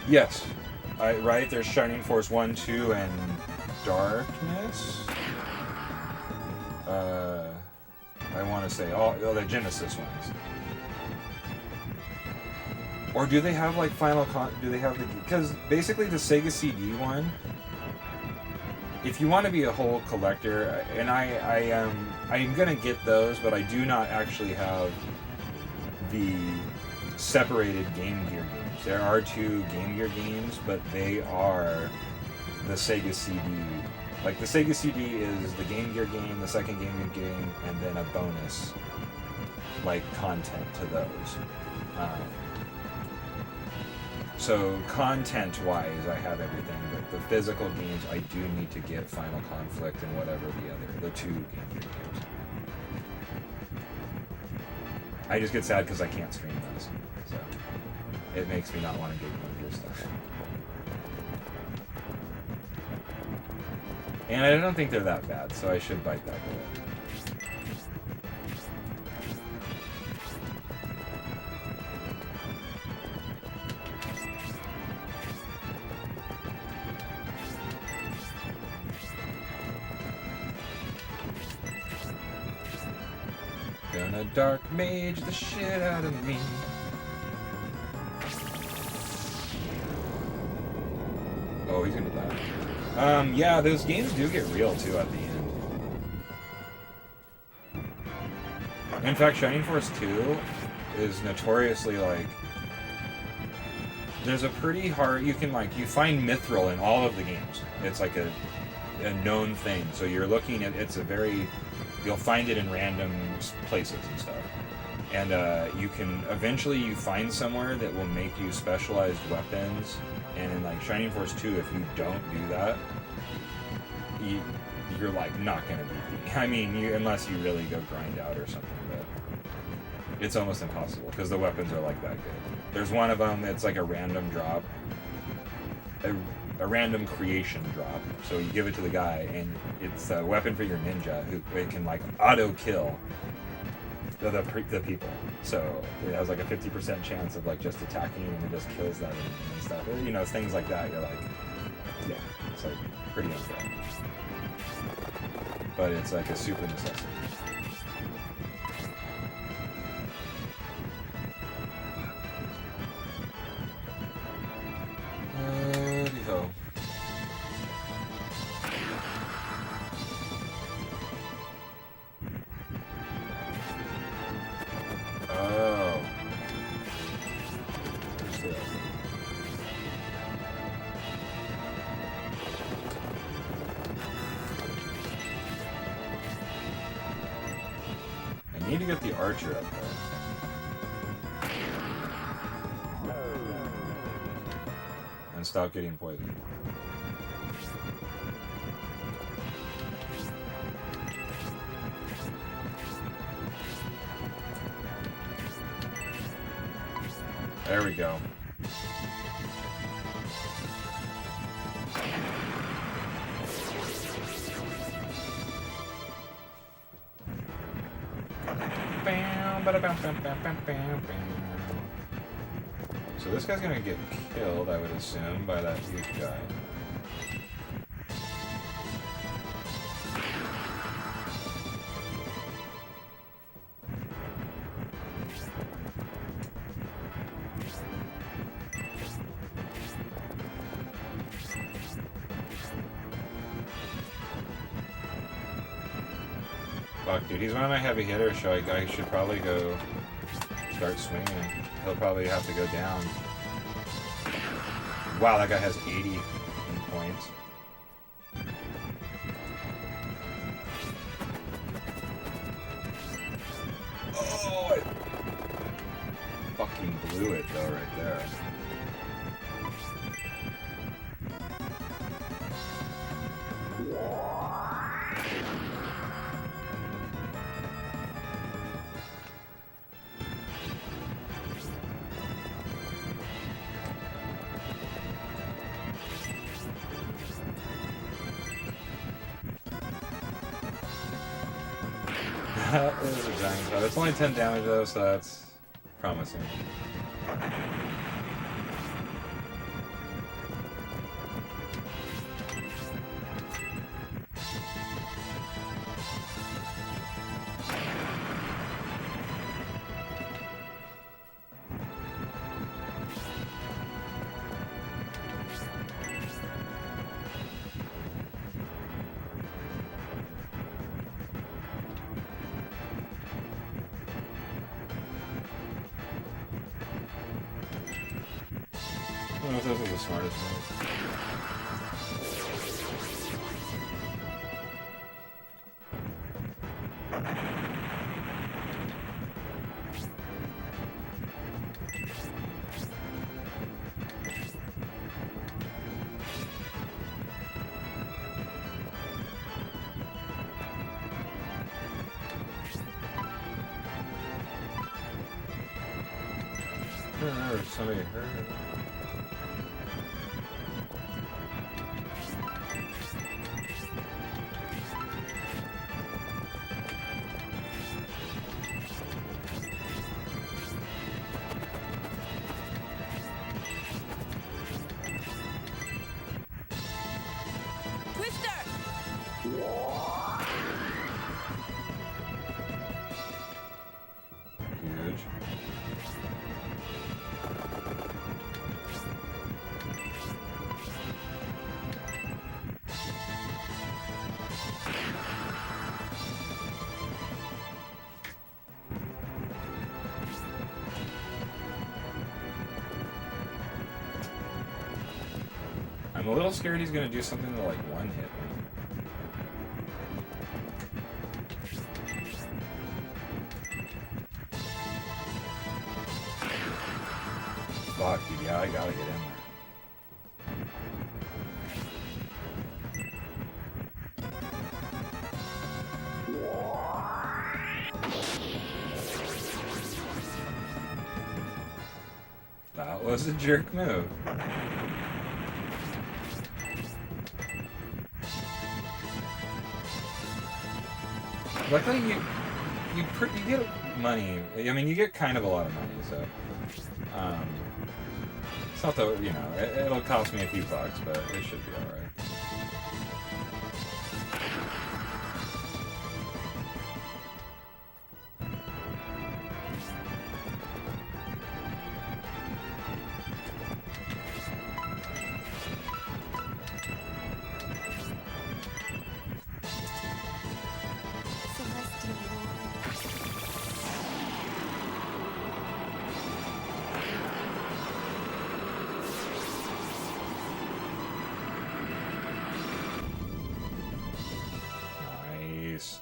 Yes. Right? There's Shining Force 1, 2, and Darkness? I want to say, the Genesis ones. Or do they have, like, do they have the... Because, basically, the Sega CD one, if you want to be a whole collector, and I'm gonna get those, but I do not actually have the separated Game Gear games. There are 2 Game Gear games, but they are the Sega CD. Like, the Sega CD is the Game Gear game, the second Game Gear game, and then a bonus, like, content to those. So, content-wise, I have everything, but the physical games, I do need to get Final Conflict and whatever the 2 Game Gear games. I just get sad because I can't stream those, so it makes me not want to get Game Gear stuff. And I don't think they're that bad, so I should bite that bullet. Gonna dark mage the shit out of me. Oh, he's gonna die. Yeah, those games do get real too at the end. In fact, Shining Force 2 is notoriously like, there's a pretty hard, you find mithril in all of the games. It's like a known thing. So you're looking at, you'll find it in random places and stuff. And you find somewhere that will make you specialized weapons. And in like Shining Force 2, if you don't do that, you're like not gonna beat me. I mean, unless you really go grind out or something, but it's almost impossible because the weapons are like that good. There's one of them that's like a random drop, a random creation drop. So you give it to the guy, and it's a weapon for your ninja who it can like auto kill the people. So it has like a 50% chance of like just attacking, and it just kills that and stuff. You know, things like that. You're like, yeah, it's like pretty unfair. But it's like a super necessity. Howdy-ho. Oh. I need to get the archer up there. And stop getting poisoned. There we go. So this guy's gonna get killed, I would assume, by that huge guy. Fuck, dude, he's one of my heavy hitters, so I should probably go start swinging. He'll probably have to go down. Wow, that guy has 80 in points. Oh, I fucking blew it though right there. That is a giant cloud. It's only 10 damage though, so that's promising. I don't know if this was the smartest move. I don't remember if somebody heard it. Huge. I'm a little scared he's gonna do something to like one hit me. Fuck, dude, yeah, I gotta get in there. That was a jerk move. Luckily, you get money. I mean, you get kind of a lot of money, so it's not the it'll cost me a few bucks, but it should be all right. Nice.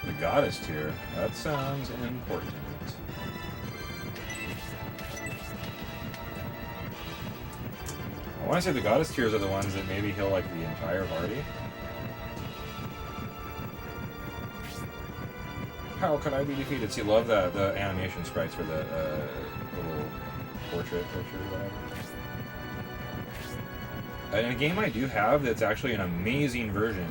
The goddess tier. That sounds important. I want to say the goddess tiers are the ones that maybe heal like the entire party. How could I be defeated? See, love the animation sprites for the little portrait whatever. And a game I do have that's actually an amazing version.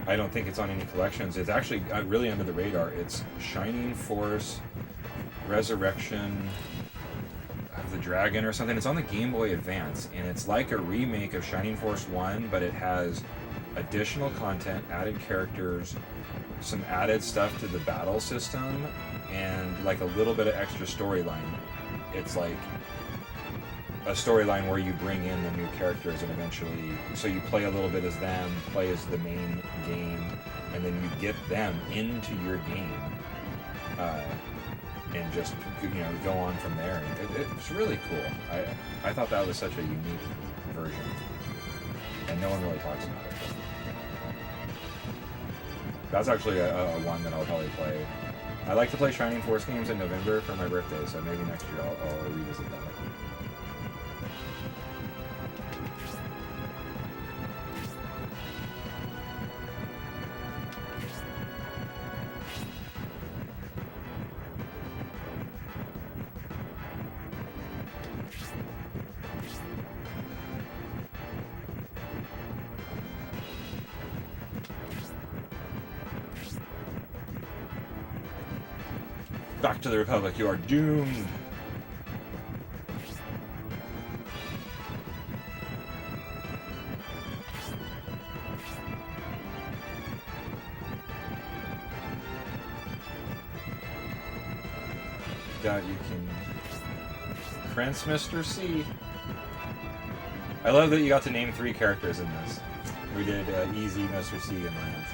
I don't think it's on any collections. It's actually really under the radar. It's Shining Force Resurrection of the Dragon or something. It's on the Game Boy Advance, and it's like a remake of Shining Force 1, but it has additional content, added characters, some added stuff to the battle system, and like a little bit of extra storyline. It's like a storyline where you bring in the new characters and eventually, so you play a little bit as them, play as the main game, and then you get them into your game, and just go on from there. And it's really cool. I thought that was such a unique version, and no one really talks about it. That's actually a one that I'll probably play. I like to play Shining Force games in November for my birthday, so maybe next year I'll revisit that. Back to the Republic, you are doomed! God, you can... Prince Mr. C. I love that you got to name 3 characters in this. We did Easy, Mr. C, and Lance.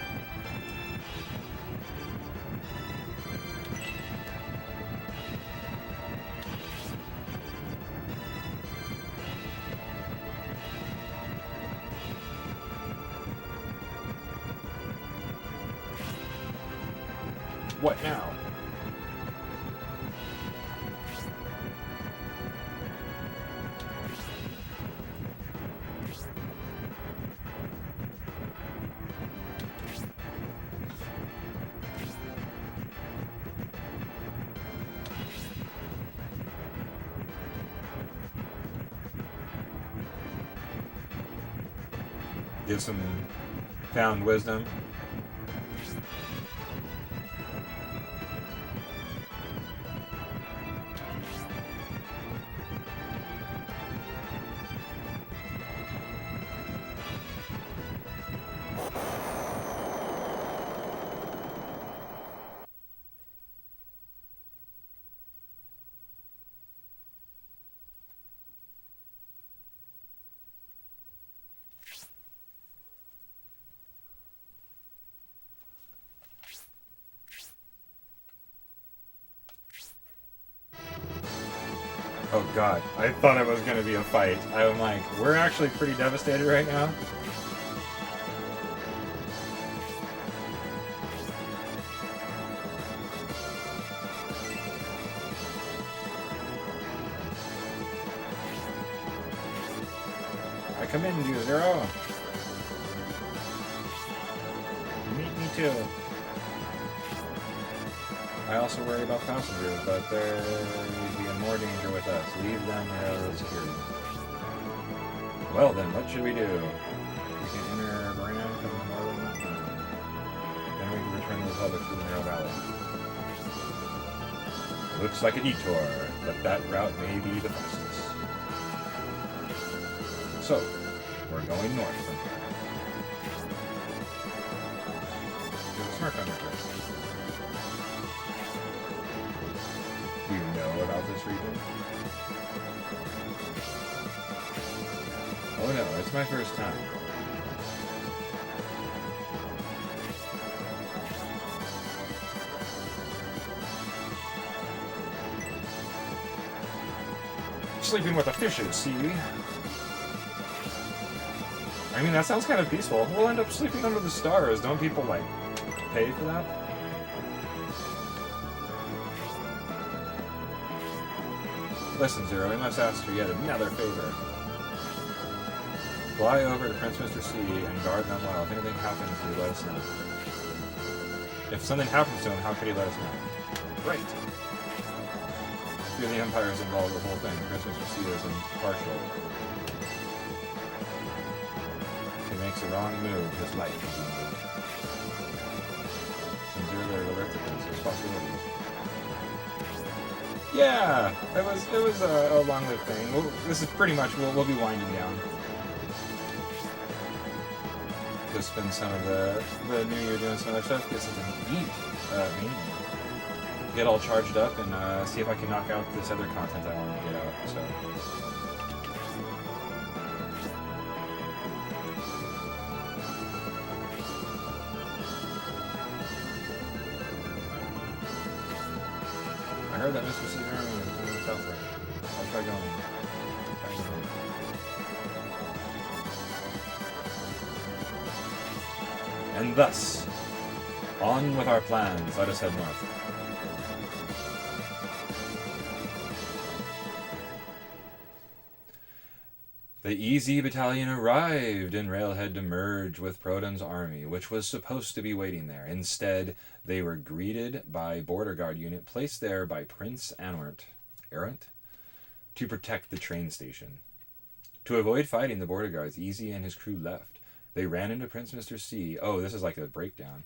What now? Give some found wisdom. Oh god, I thought it was going to be a fight. I'm like, we're actually pretty devastated right now. I commend you, Zero. Meet me too. I also worry about passengers, but they're in more danger with us. Leave them railroad security. Well then, what should we do? We can enter Bran from the northern mountain. Then we can return to the Republic through the narrow valley. Looks like a detour, but that route may be the fastest. So, we're going north from here. There's a smirk on your face. Do you know about this region? Oh no, it's my first time. Sleeping with the fishes, see? I mean, that sounds kind of peaceful. We'll end up sleeping under the stars. Don't people, like, pay for that? Listen, Zero, we must ask for yet another favor. Fly over to Prince Mr. C and guard them well. If anything happens, you let us know. If something happens to him, how could he let us know? Right. Fear the Empire is involved with the whole thing. Prince Mr. C is impartial. If he makes a wrong move, his life will be moved. Sincerely alert the Prince. Responsibilities. Yeah, it was a long-lived thing. This is pretty much we'll be winding down. Just spend some of the New Year doing some other stuff. Get something to eat. Get all charged up and see if I can knock out this other content I want to get out. So heard that Mr. C. is southward. I'll try going. And thus, on with our plans. Let us head north. The EZ Battalion arrived in Railhead to merge with Proton's army, which was supposed to be waiting there. Instead, they were greeted by Border Guard unit placed there by Prince Arent to protect the train station. To avoid fighting the Border Guards, EZ and his crew left. They ran into Prince Mr. C. Oh, this is like a breakdown.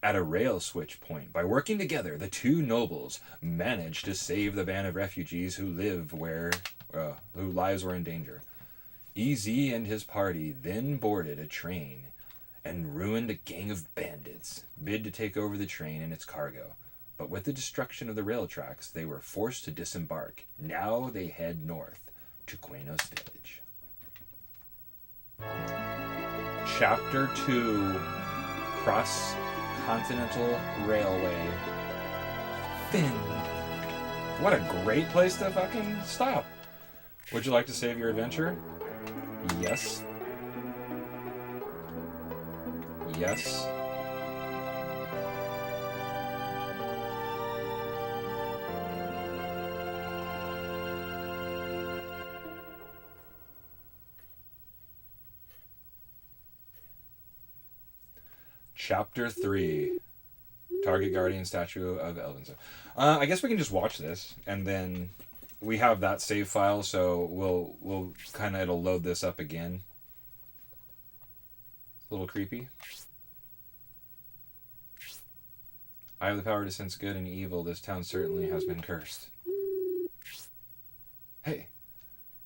At a rail switch point. By working together, the two nobles managed to save the band of refugees whose lives were in danger. EZ and his party then boarded a train and ruined a gang of bandits, bid to take over the train and its cargo. But with the destruction of the rail tracks, they were forced to disembark. Now they head north to Quenos Village. Chapter 2, Cross-Continental Railway. Finn. What a great place to fucking stop. Would you like to save your adventure? Yes. Yes. Chapter 3. Target Guardian Statue of Elvinson. I guess we can just watch this, and then we have that save file, so we'll kind of, it'll load this up again. A little creepy. I have the power to sense good and evil. This town certainly has been cursed. Hey,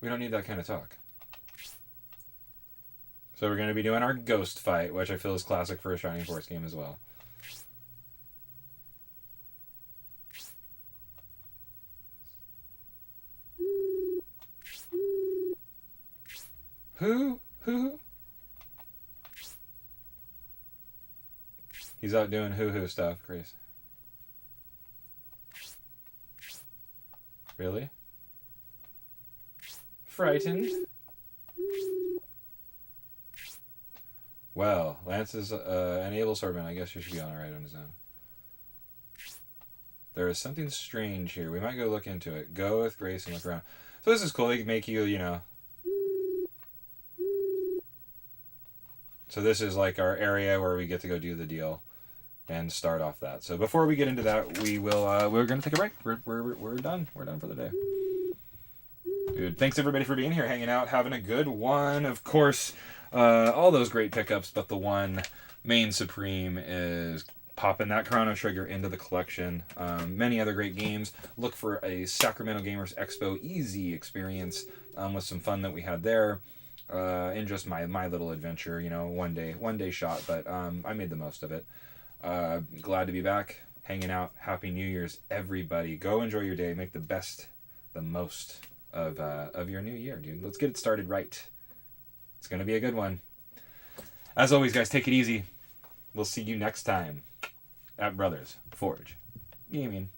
we don't need that kind of talk. So we're going to be doing our ghost fight, which I feel is classic for a Shining Force game as well. Who? He's out doing hoo-hoo stuff, Grace. Really? Frightened? Well, Lance is an able swordsman. I guess you should be alright on his own. There is something strange here. We might go look into it. Go with Grace and look around. So this is cool. They can make you, you know. So this is like our area where we get to go do the deal and start off that. So before we get into that, we will we're gonna take a break. We're done. We're done for the day. Dude, thanks everybody for being here, hanging out, having a good one. Of course, all those great pickups, but the one main supreme is popping that Chrono Trigger into the collection. Many other great games. Look for a Sacramento Gamers Expo easy experience with some fun that we had there. In just my little adventure, you know, one day shot, but I made the most of it. Glad to be back, hanging out. Happy New Year's, everybody. Go enjoy your day. Make the most of your new year, dude. Let's get it started right. It's gonna be a good one. As always, guys, take it easy. We'll see you next time at Brothers Forge Gaming.